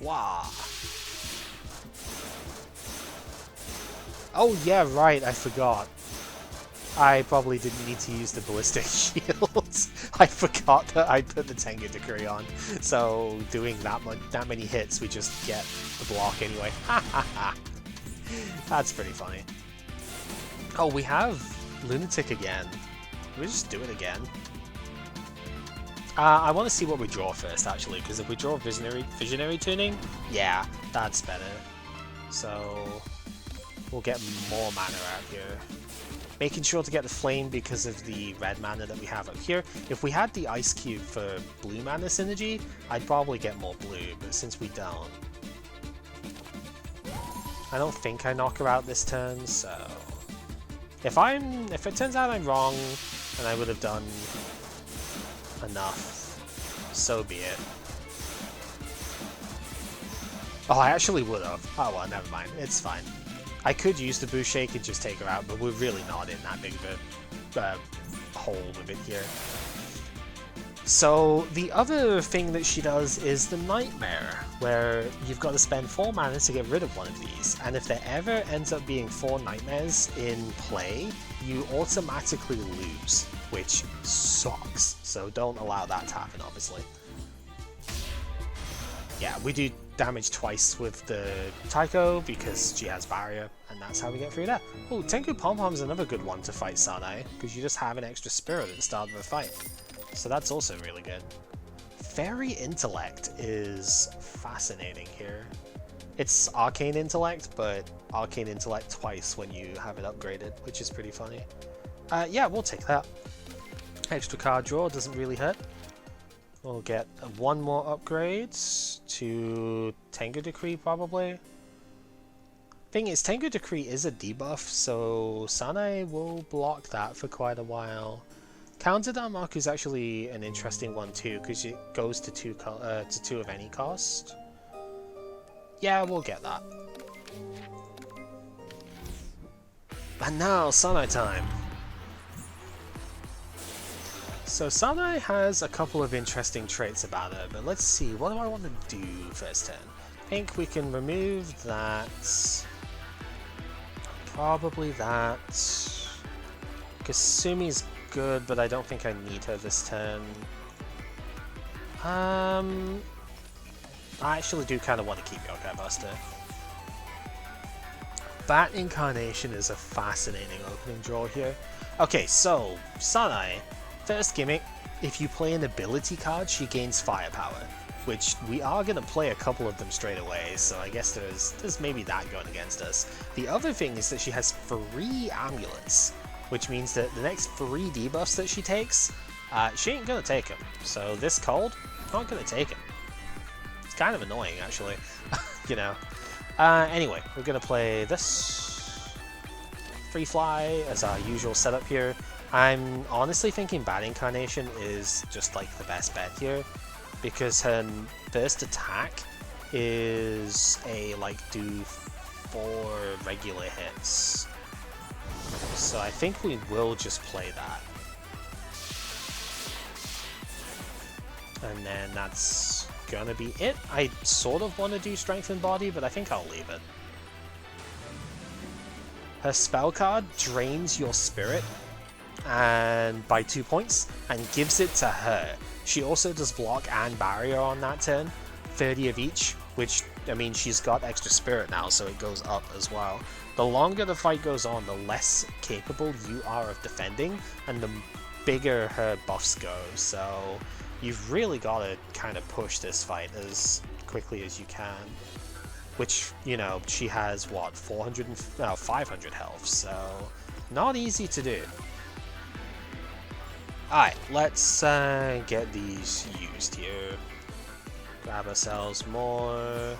Wow. Oh yeah, right, I forgot. I probably didn't need to use the ballistic shields. I forgot that I put the Tengu Decree on. So doing that many hits, we just get the block anyway. Ha ha ha. That's pretty funny. Oh, we have Lunatic again. Can we just do it again? I want to see what we draw first, actually, because if we draw Visionary Tuning, yeah, that's better. So we'll get more mana out here. Making sure to get the Flame because of the red mana that we have up here. If we had the Ice Cube for blue mana synergy, I'd probably get more blue, but since we don't, I don't think I knock her out this turn, so if it turns out I'm wrong and I would have done enough, so be it. Oh, I actually would have. Oh well, never mind. It's fine. I could use the Boost Shake and just take her out, but we're really not in that big of a hole with it here. So the other thing that she does is the Nightmare, where you've got to spend 4 mana to get rid of one of these, and if there ever ends up being 4 Nightmares in play, you automatically lose, which sucks, so don't allow that to happen, obviously. Yeah, we do damage twice with the Taiko because she has barrier, and that's how we get through that. Oh, Tenku Pom Pom is another good one to fight Sanae, because you just have an extra spirit at the start of a fight. So that's also really good. Fairy Intellect is fascinating here. It's Arcane Intellect, but Arcane Intellect twice when you have it upgraded, which is pretty funny. Yeah, we'll take that. Extra card draw doesn't really hurt. We'll get one more upgrade to Tengu Decree, probably. Thing is, Tengu Decree is a debuff, so Sanae will block that for quite a while. Counter Danmaku is actually an interesting one too, because it goes to two of any cost. Yeah, we'll get that. And now, Sanae time! So Sanae has a couple of interesting traits about her, but let's see, what do I want to do first turn? I think we can remove that. Probably that. Kasumi's good, but I don't think I need her this turn. I actually do kind of want to keep Yokai Buster. Bat Incarnation is a fascinating opening draw here. Okay, so Sanae, first gimmick, if you play an ability card, she gains firepower, which we are going to play a couple of them straight away, so I guess there's maybe that going against us. The other thing is that she has 3 amulets, which means that the next 3 debuffs that she takes, she ain't going to take them. So this cold, not going to take it. It's kind of annoying, actually, you know. Anyway, we're going to play this Free Fly as our usual setup here. I'm honestly thinking Bat Incarnation is just like the best bet here, because her first attack is a do 4 regular hits. So I think we will just play that. And then that's gonna be it. I sort of want to do Strength and Body, but I think I'll leave it. Her spell card drains your spirit and by 2 points and gives it to her. She also does block and barrier on that turn, 30 of each, which, I mean, she's got extra spirit now, so it goes up as well. The longer the fight goes on, the less capable you are of defending, and the bigger her buffs go, so you've really got to kind of push this fight as quickly as you can. Which, you know, she has, what, 500 health, so not easy to do. Alright, let's get these used here. Grab ourselves more.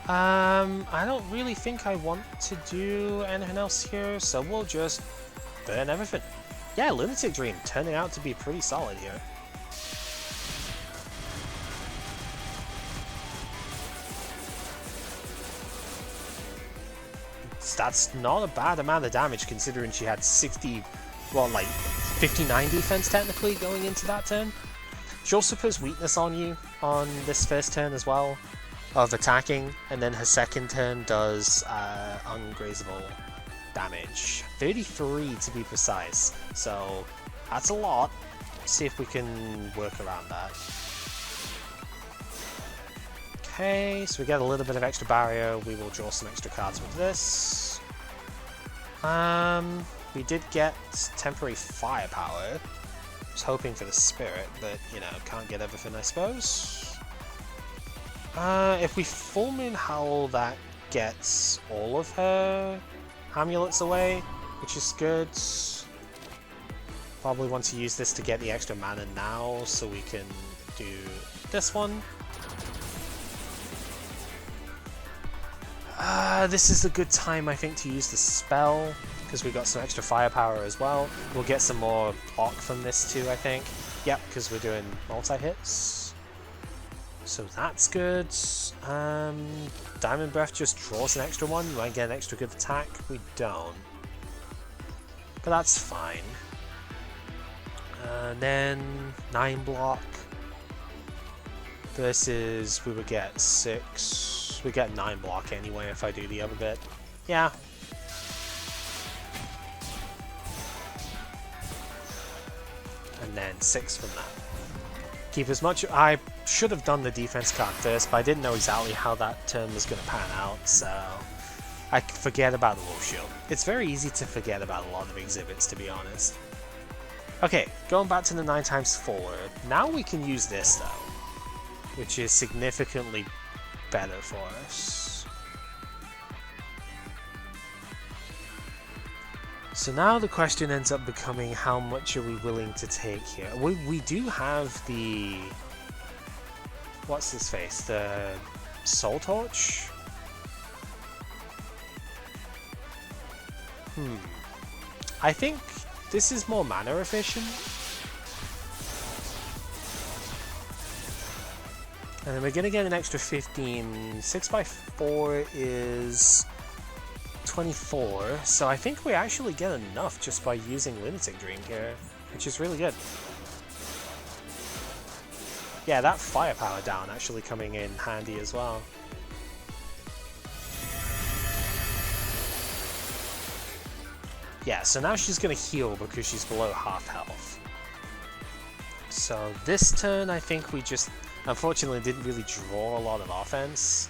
I don't really think I want to do anything else here, so we'll just burn everything. Yeah, Lunatic Dream turning out to be pretty solid here. That's not a bad amount of damage considering she had 60, well, like 59 defense technically going into that turn. She also puts weakness on you on this first turn as well of attacking, and then her second turn does ungrazable damage. 33 to be precise, so that's a lot. Let's see if we can work around that. Okay, so we get a little bit of extra barrier. We will draw some extra cards with this. We did get temporary firepower. I was hoping for the spirit, but, you know, can't get everything, I suppose. If we Full Moon Howl, that gets all of her amulets away, which is good. Probably want to use this to get the extra mana now, so we can do this one. This is a good time, I think, to use the spell, because we got some extra firepower as well. We'll get some more block from this too, I think. Yep, because we're doing multi-hits. So that's good. Diamond Breath just draws an extra one. We might get an extra good attack. We don't. But that's fine. And then 9 block versus we would get 6. We get 9 block anyway if I do the other bit. Yeah. And then 6 from that. Keep as much. I should have done the defense card first, but I didn't know exactly how that turn was going to pan out, so I forget about the Wolf Shield. It's very easy to forget about a lot of exhibits, to be honest. Okay, going back to the 9 times forward. Now we can use this though, which is significantly better for us. So now the question ends up becoming, how much are we willing to take here? We do have the... what's his face? The Soul Torch? I think this is more mana efficient. And then we're going to get an extra 15. 6x4 is 24. So I think we actually get enough just by using Lunatic Dream here, which is really good. Yeah, that firepower down actually coming in handy as well. Yeah, so now she's going to heal because she's below half health. So this turn I think we just unfortunately didn't really draw a lot of offense.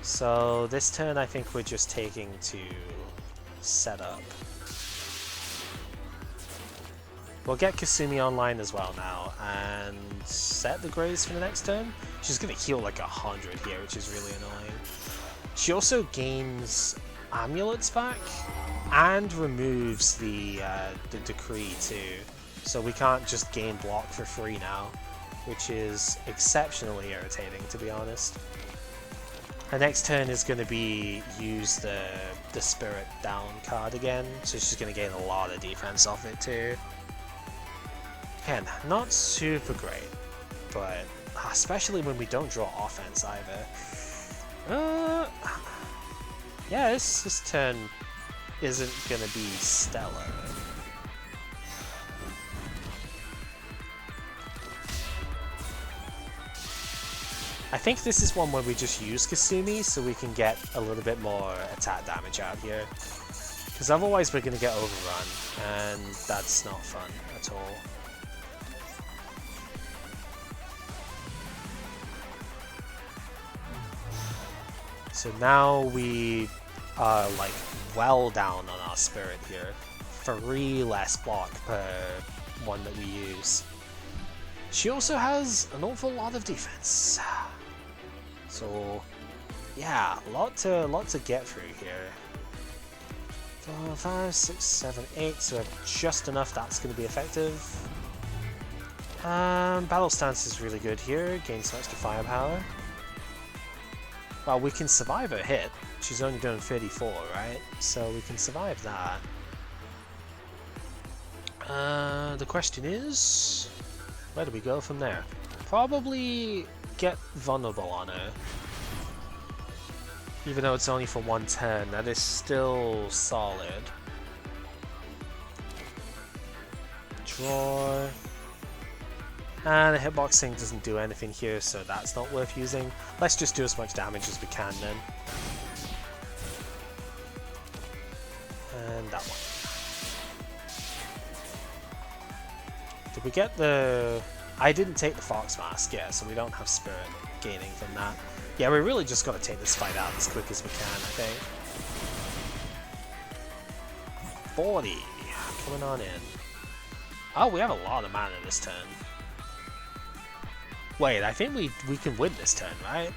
So this turn I think we're just taking to set up. We'll get Kasumi online as well now and set the Graze for the next turn. She's going to heal like 100 here, which is really annoying. She also gains amulets back and removes the decree too. So we can't just gain block for free now, which is exceptionally irritating, to be honest. Her next turn is going to be use the Spirit Down card again, so she's going to gain a lot of defense off it too. Again, not super great, but especially when we don't draw offense either. Yeah, this turn isn't going to be stellar. I think this is one where we just use Kasumi so we can get a little bit more attack damage out here. Because otherwise we're going to get overrun, and that's not fun at all. So now we are like well down on our spirit here. 3 less block per one that we use. She also has an awful lot of defense. So yeah, a lot to get through here. 4, 5, 6, 7, 8, so we have just enough that's going to be effective. Battle stance is really good here, gain some extra firepower. Well, we can survive a hit. She's only doing 34, right? So we can survive that. The question is, where do we go from there? Probably get vulnerable on her. Even though it's only for 1 turn, that is still solid. Draw. And the hitboxing doesn't do anything here, so that's not worth using. Let's just do as much damage as we can then. And that one. Did we get the... I didn't take the Fox Mask yet, so we don't have Spirit gaining from that. Yeah, we really just gotta take this fight out as quick as we can, I think. 40. Coming on in. Oh, we have a lot of mana this turn. Wait, I think we can win this turn, right?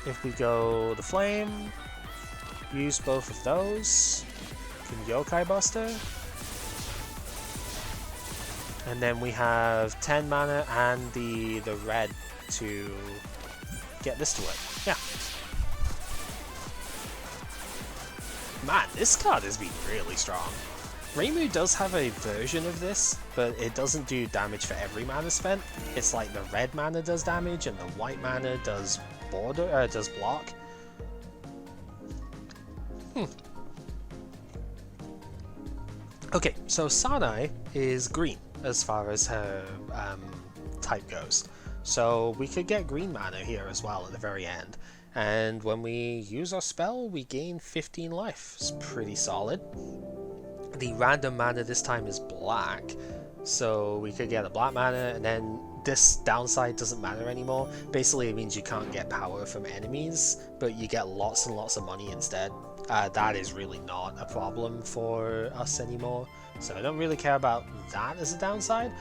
If we go the Flame, use both of those, can Yokai Buster, and then we have 10 mana and the red to get this to work. Yeah. Man, this card has been really strong. Reimu does have a version of this, but it doesn't do damage for every mana spent. It's like the red mana does damage and the white mana does does block. Okay, so Sanai is green as far as her type goes. So we could get green mana here as well at the very end. And when we use our spell, we gain 15 life. It's pretty solid. The random mana this time is black, so we could get a black mana, and then this downside doesn't matter anymore. Basically, it means you can't get power from enemies, but you get lots and lots of money instead. that is really not a problem for us anymore. So I don't really care about that as a downside.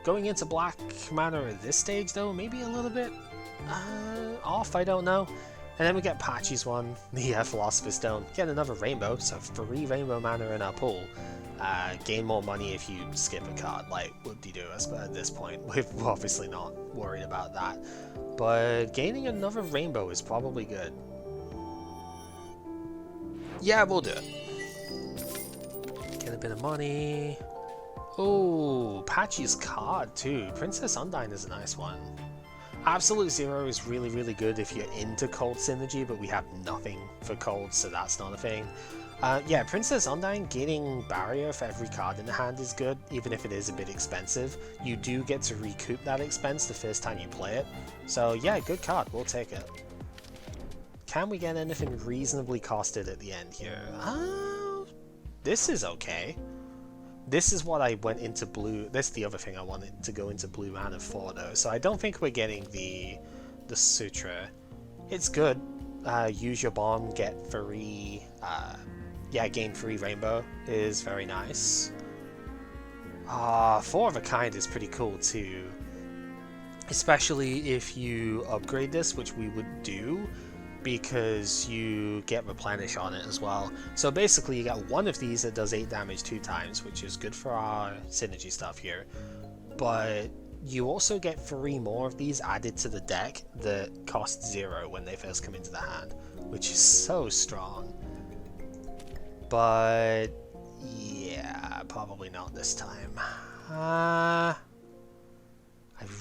Going into black mana at this stage though, maybe a little bit off, I don't know. And then we get Patchy's one, the Philosopher's Stone, get another rainbow, so 3 rainbow mana in our pool. Gain more money if you skip a card, like whoop-de-doo at this point. We're obviously not worried about that. But gaining another rainbow is probably good. Yeah, we'll do it. Get a bit of money. Oh, Patchy's card too. Princess Undyne is a nice one. Absolute Zero is really, really good if you're into Cold Synergy, but we have nothing for Cold, so that's not a thing. Yeah, Princess Undyne, gaining Barrier for every card in the hand is good, even if it is a bit expensive. You do get to recoup that expense the first time you play it. So yeah, good card, we'll take it. Can we get anything reasonably costed at the end here? This is okay. This is what I went into blue. That's the other thing I wanted to go into blue mana for though. So I don't think we're getting the Sutra. It's good. Use your bomb, get free. Yeah, gain free rainbow is very nice. 4 of a kind is pretty cool too. Especially if you upgrade this, which we would do, because you get replenish on it as well. So basically you got one of these that does 8 damage 2 times, which is good for our synergy stuff here. But you also get 3 more of these added to the deck that cost 0 when they first come into the hand, which is so strong. But yeah, probably not this time. I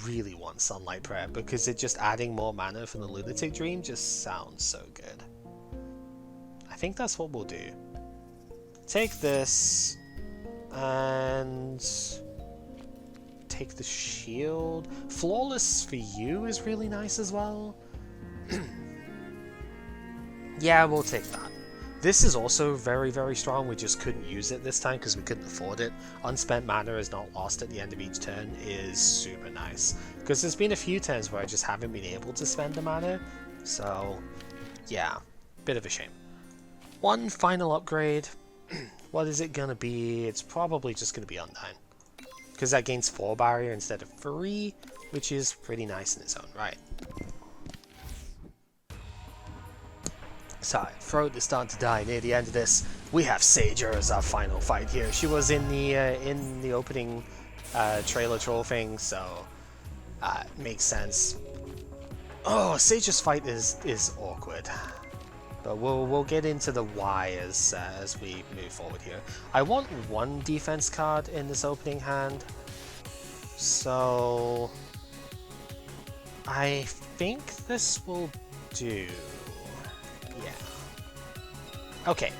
really want Sunlight Prayer because it just adding more mana from the Lunatic Dream just sounds so good. I think that's what we'll do. Take this and take the shield. Flawless for you is really nice as well. Yeah, we'll take that. This is also very, very strong. We just couldn't use it this time because we couldn't afford it. Unspent mana is not lost at the end of each turn is super nice. Because there's been a few turns where I just haven't been able to spend the mana. So, yeah, bit of a shame. One final upgrade. What is it going to be? It's probably just going to be Undyne. Because that gains 4 barrier instead of 3, which is pretty nice in its own right. Sorry, throat is starting to die near the end of this. We have Sager as our final fight here. She was in the opening trailer troll thing, so makes sense. Oh, Sager's fight is awkward, but we'll get into the why as we move forward here. I want 1 defense card in this opening hand, so I think this will do. Yeah. Okay,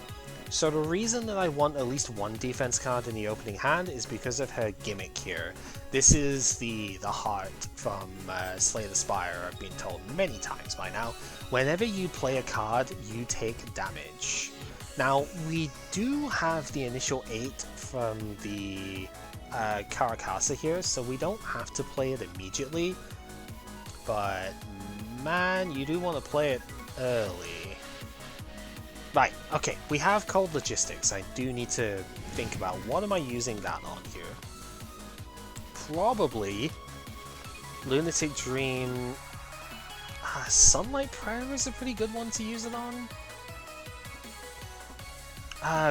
so the reason that I want at least 1 defense card in the opening hand is because of her gimmick here. This is the heart from Slay the Spire, I've been told many times by now. Whenever you play a card, you take damage. Now, we do have the initial 8 from the Karakasa here, so we don't have to play it immediately. But, man, you do want to play it early. Right, okay, we have Cold Logistics. I do need to think about what am I using that on here. Probably Lunatic Dream. Sunlight Prayer is a pretty good one to use it on.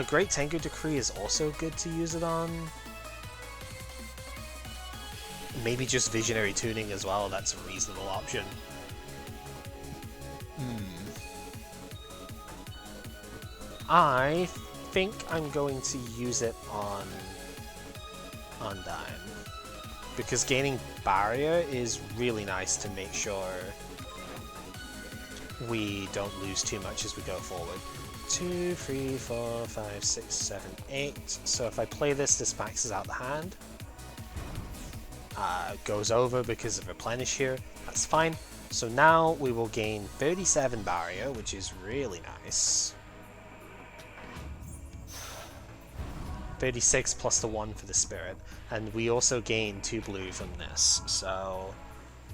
Great Tengu Decree is also good to use it on. Maybe just Visionary Tuning as well, that's a reasonable option. I think I'm going to use it on Undyne, because gaining Barrier is really nice to make sure we don't lose too much as we go forward. 2, 3, 4, 5, 6, 7, 8. So if I play this maxes out the hand. Goes over because of Replenish here. That's fine. So now we will gain 37 Barrier, which is really nice. 36 plus the 1 for the Spirit, and we also gain 2 blue from this, so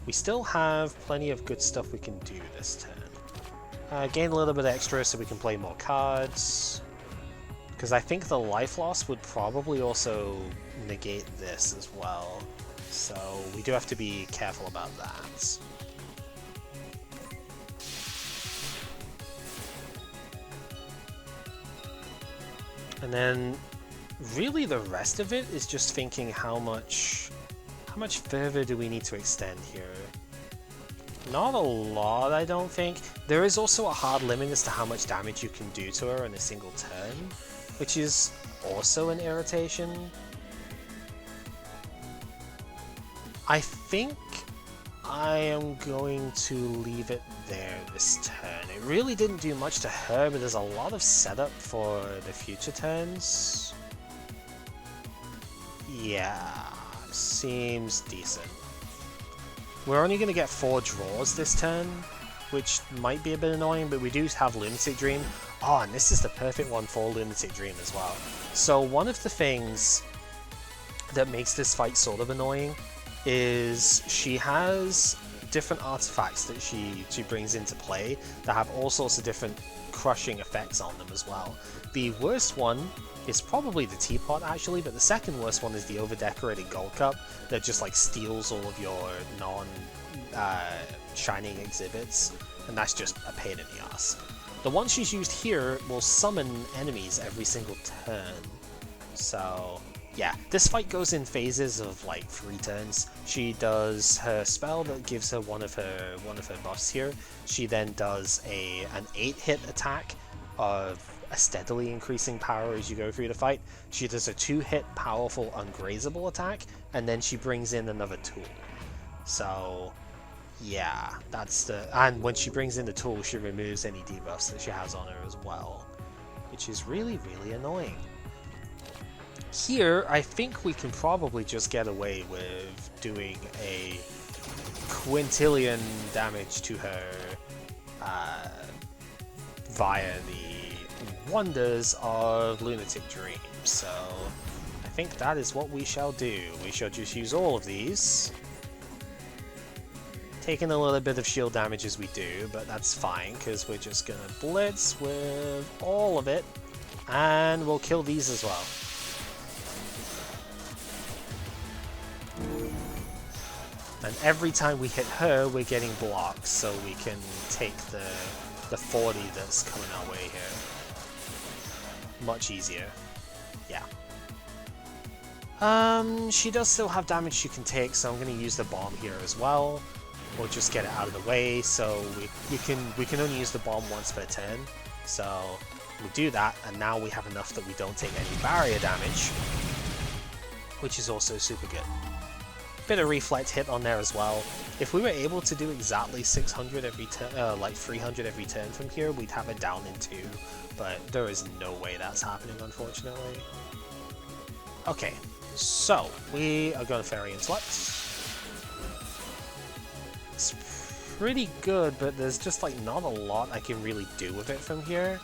we still have plenty of good stuff we can do this turn. Gain a little bit extra so we can play more cards. Because I think the life loss would probably also negate this as well. So we do have to be careful about that. And then really the rest of it is just thinking how much further do we need to extend here? Not a lot, I don't think. There is also a hard limit as to how much damage you can do to her in a single turn, which is also an irritation. I think I am going to leave it there this turn. It really didn't do much to her, but there's a lot of setup for the future turns. Yeah, seems decent. We're only going to get 4 draws this turn, which might be a bit annoying, but we do have Lunatic Dream. Oh, and this is the perfect one for Lunatic Dream as well. So one of the things that makes this fight sort of annoying is she has different artifacts that she brings into play that have all sorts of different crushing effects on them as well. The worst one is probably the teapot actually, but the second worst one is the over-decorated gold cup that just like steals all of your non-shining exhibits, and that's just a pain in the ass. The one she's used here will summon enemies every single turn, so yeah, this fight goes in phases of like 3 turns. She does her spell that gives her one of her buffs here. She then does an 8-hit attack of a steadily increasing power as you go through the fight. She does a 2-hit powerful ungrazable attack, and then she brings in another tool. So yeah, that's the... And when she brings in the tool, she removes any debuffs that she has on her as well, which is really, really annoying. Here, I think we can probably just get away with doing a quintillion damage to her via the wonders of Lunatic Dream. So I think that is what we shall do. We shall just use all of these, taking a little bit of shield damage as we do, but that's fine because we're just gonna blitz with all of it, and we'll kill these as well. And every time we hit her, we're getting blocks, so we can take the 40 that's coming our way here. Much easier. Yeah. She does still have damage she can take, so I'm going to use the bomb here as well. We'll just get it out of the way, so we can only use the bomb once per turn. So we do that, and now we have enough that we don't take any barrier damage, which is also super good. Bit of reflect hit on there as well. If we were able to do exactly 600 every turn, like 300 every turn from here, we'd have it down in 2, but there is no way that's happening, unfortunately. Okay, so we are going to Fairy Intellect. It's pretty good, but there's just like not a lot I can really do with it from here.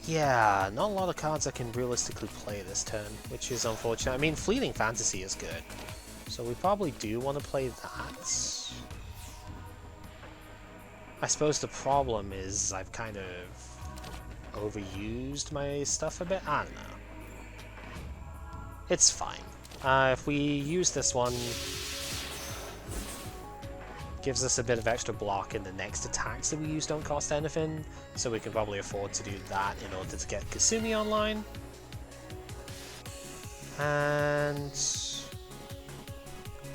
Yeah, not a lot of cards I can realistically play this turn, which is unfortunate. I mean, Fleeting Fantasy is good, so we probably do want to play that. I suppose the problem is I've kind of overused my stuff a bit. I don't know. It's fine. If we use this one, gives us a bit of extra block, and the next attacks that we use don't cost anything, so we can probably afford to do that in order to get Kasumi online. And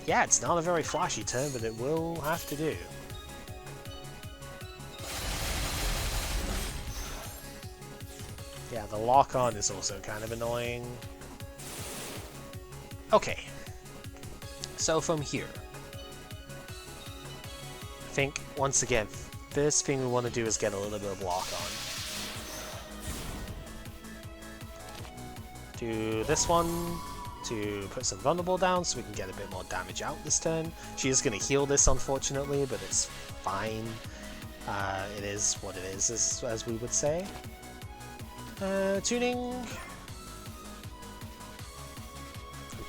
yeah, it's not a very flashy turn, but it will have to do. Yeah, the lock-on is also kind of annoying. Okay, so from here, I think, once again, first thing we want to do is get a little bit of block on. Do this one to put some vulnerable down so we can get a bit more damage out this turn. She is going to heal this, unfortunately, but it's fine. It is what it is, as we would say. Tuning.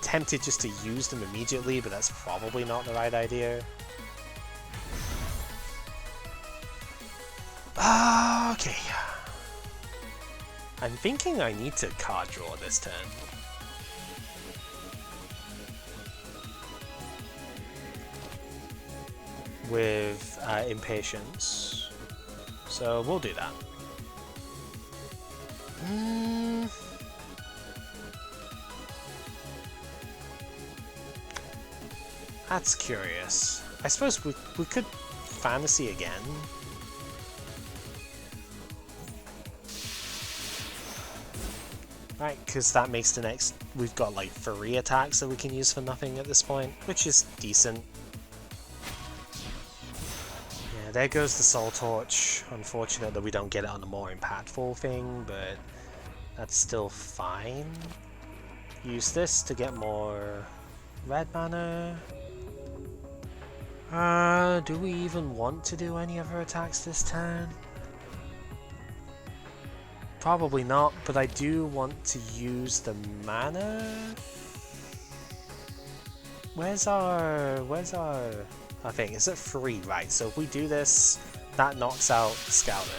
tempted just to use them immediately, but that's probably not the right idea. Okay. I'm thinking I need to card draw this turn. With impatience. So we'll do that. That's curious. I suppose we could fantasy again. Right, because that makes the next... We've got like 3 attacks that we can use for nothing at this point, which is decent. Yeah, there goes the Soul Torch. Unfortunate that we don't get it on the more impactful thing, but that's still fine. Use this to get more red mana. Do we even want to do any other attacks this turn? Probably not, but I do want to use the mana. Where's our thing? Is it 3? Right, so if we do this, that knocks out Scouter.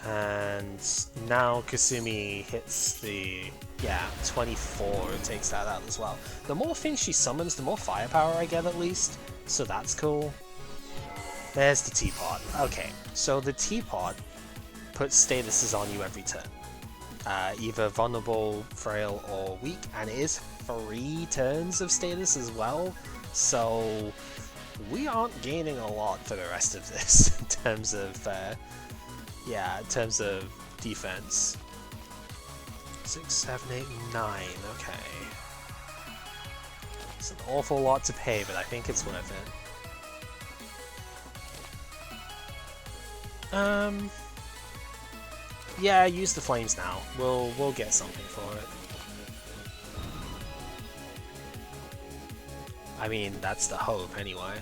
And now Kasumi hits the... yeah, 24 takes that out as well. The more things she summons, the more firepower I get at least, so that's cool. There's the teapot. Okay, so the teapot puts statuses on you every turn. Either vulnerable, frail, or weak, and it is 3 turns of status as well, so we aren't gaining a lot for the rest of this in terms of, yeah, in terms of defense. 6, 7, 8, 9, okay. It's an awful lot to pay, but I think it's worth it. Yeah, use the flames now. We'll get something for it. I mean, that's the hope anyway.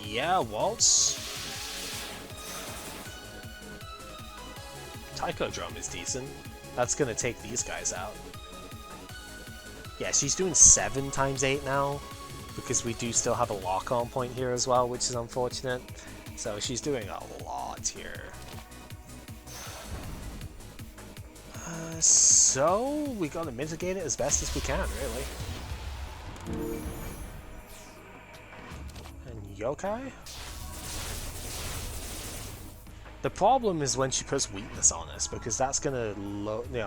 Yeah, Waltz. Taiko Drum is decent. That's gonna take these guys out. Yeah, she's doing 7 times 8 now, because we do still have a lock-on point here as well, which is unfortunate. So she's doing a lot here. So we gotta mitigate it as best as we can, really. And Yokai? The problem is when she puts weakness on us, because that's gonna,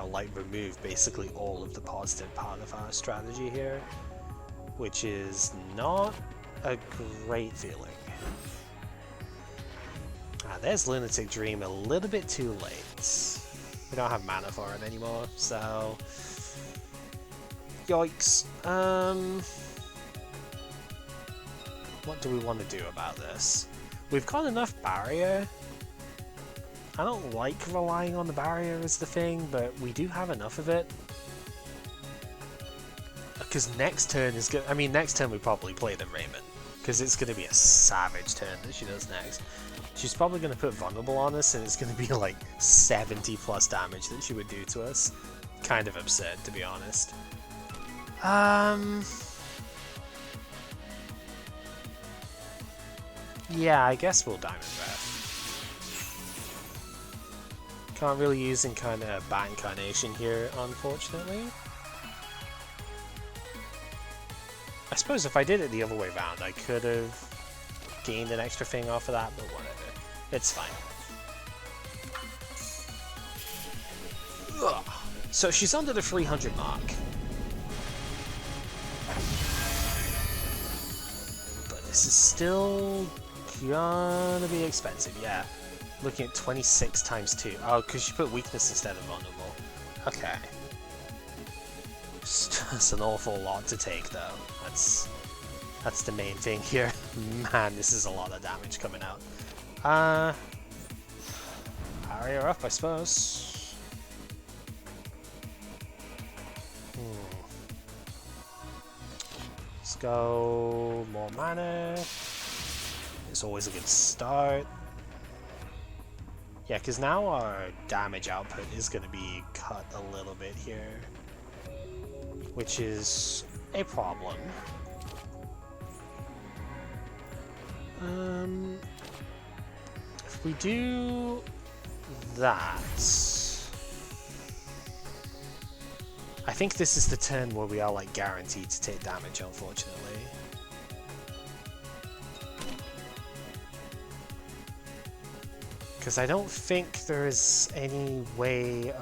like remove basically all of the positive part of our strategy here, which is not a great feeling. There's Lunatic Dream a little bit too late. We don't have mana for it anymore, so... Yikes. What do we want to do about this? We've got enough barrier. I don't like relying on the barrier as the thing, but we do have enough of it. Because next turn is good. I mean, next turn we probably play the Raymond, because it's going to be a savage turn that she does next. She's probably going to put Vulnerable on us, and it's going to be like 70 plus damage that she would do to us. Kind of absurd, to be honest. Yeah, I guess we'll Diamond Breath. Can't really use Bat Incarnation here, unfortunately. I suppose if I did it the other way around, I could have gained an extra thing off of that, but whatever. It's fine. Ugh. So she's under the 300 mark. But this is still gonna be expensive, yeah. Looking at 26 times 2. Oh, because she put weakness instead of vulnerable. Okay. That's an awful lot to take, though. That's the main thing here. Man, this is a lot of damage coming out. Hurry her up, I suppose. Let's go more mana. It's always a good start. Yeah, because now our damage output is going to be cut a little bit here, which is a problem. If we do that, I think this is the turn where we are like guaranteed to take damage, unfortunately. Because I don't think there is any way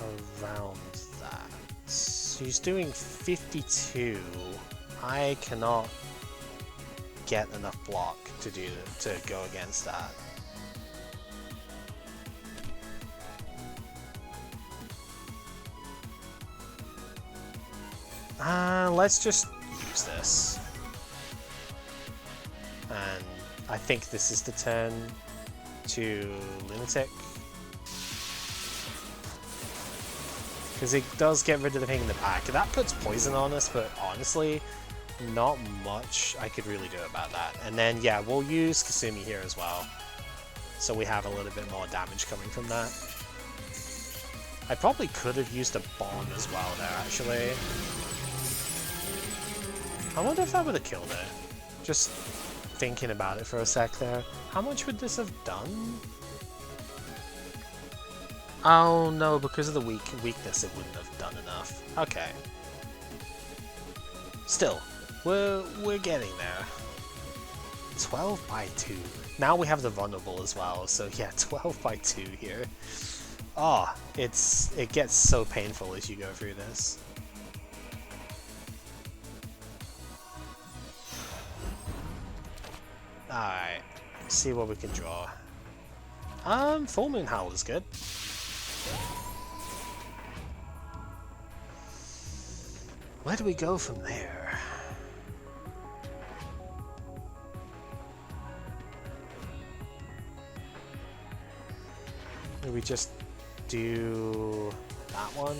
around that. He's doing 52. I cannot get enough block to go against that. Let's just use this. And I think this is the turn to Lunatic. Because it does get rid of the thing in the back. That puts poison on us, but honestly, not much I could really do about that. And then, yeah, we'll use Kasumi here as well. So we have a little bit more damage coming from that. I probably could have used a bomb as well there, actually. I wonder if that would have killed it. Just thinking about it for a sec there. How much would this have done? Oh no, because of the weakness it wouldn't have done enough. Okay. Still, we're getting there. 12 by 2. Now we have the vulnerable as well, so yeah, 12 by 2 here. Oh, it gets so painful as you go through this. Alright, see what we can draw. Full Moon Howl is good. Where do we go from there? Do we just do that one?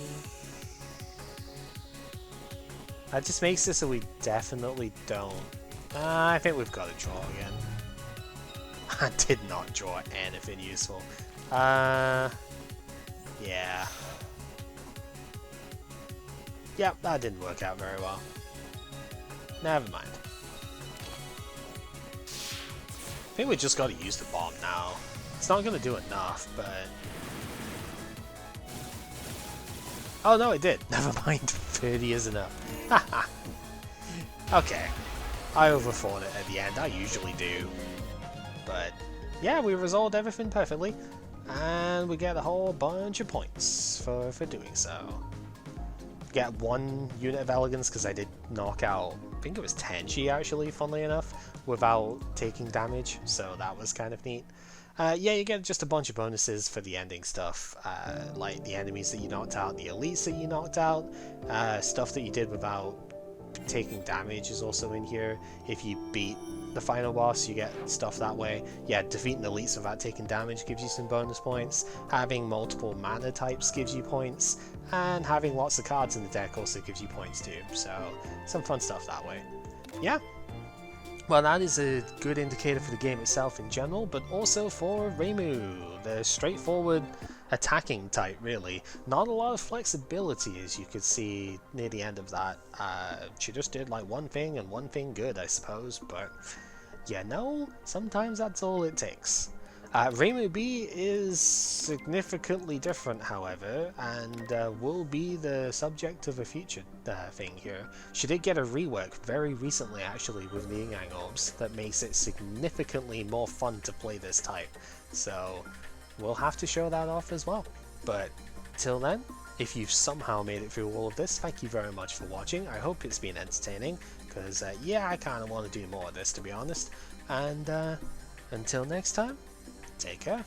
That just makes it so we definitely don't. I think we've got to draw again. I did not draw anything useful. Yeah. Yep, that didn't work out very well. Never mind. I think we just got to use the bomb now. It's not going to do enough, but... Oh no, it did. Never mind. 30 is enough. Okay. I overthought it at the end. I usually do. But yeah, we resolved everything perfectly. And we get a whole bunch of points for doing so. Get 1 unit of elegance because I did knock out, I think it was Tenchi actually, funnily enough, without taking damage. So that was kind of neat. Yeah, you get just a bunch of bonuses for the ending stuff, like the enemies that you knocked out, the elites that you knocked out, stuff that you did without taking damage is also in here. If you beat the final boss, you get stuff that way. Yeah, defeating elites without taking damage gives you some bonus points. Having multiple mana types gives you points, and having lots of cards in the deck also gives you points too. So some fun stuff that way. Yeah. Well, that is a good indicator for the game itself in general, but also for Reimu, the straightforward attacking type, really. Not a lot of flexibility, as you could see near the end of that. She just did like one thing and one thing good, I suppose, but yeah, no, sometimes that's all it takes. Reimu B is significantly different, however, and will be the subject of a future thing here. She did get a rework very recently, actually, with the Yin-Yang Orbs that makes it significantly more fun to play this type. So we'll have to show that off as well. But till then, if you've somehow made it through all of this, thank you very much for watching. I hope it's been entertaining, because yeah, I kind of want to do more of this, to be honest. And until next time, take care.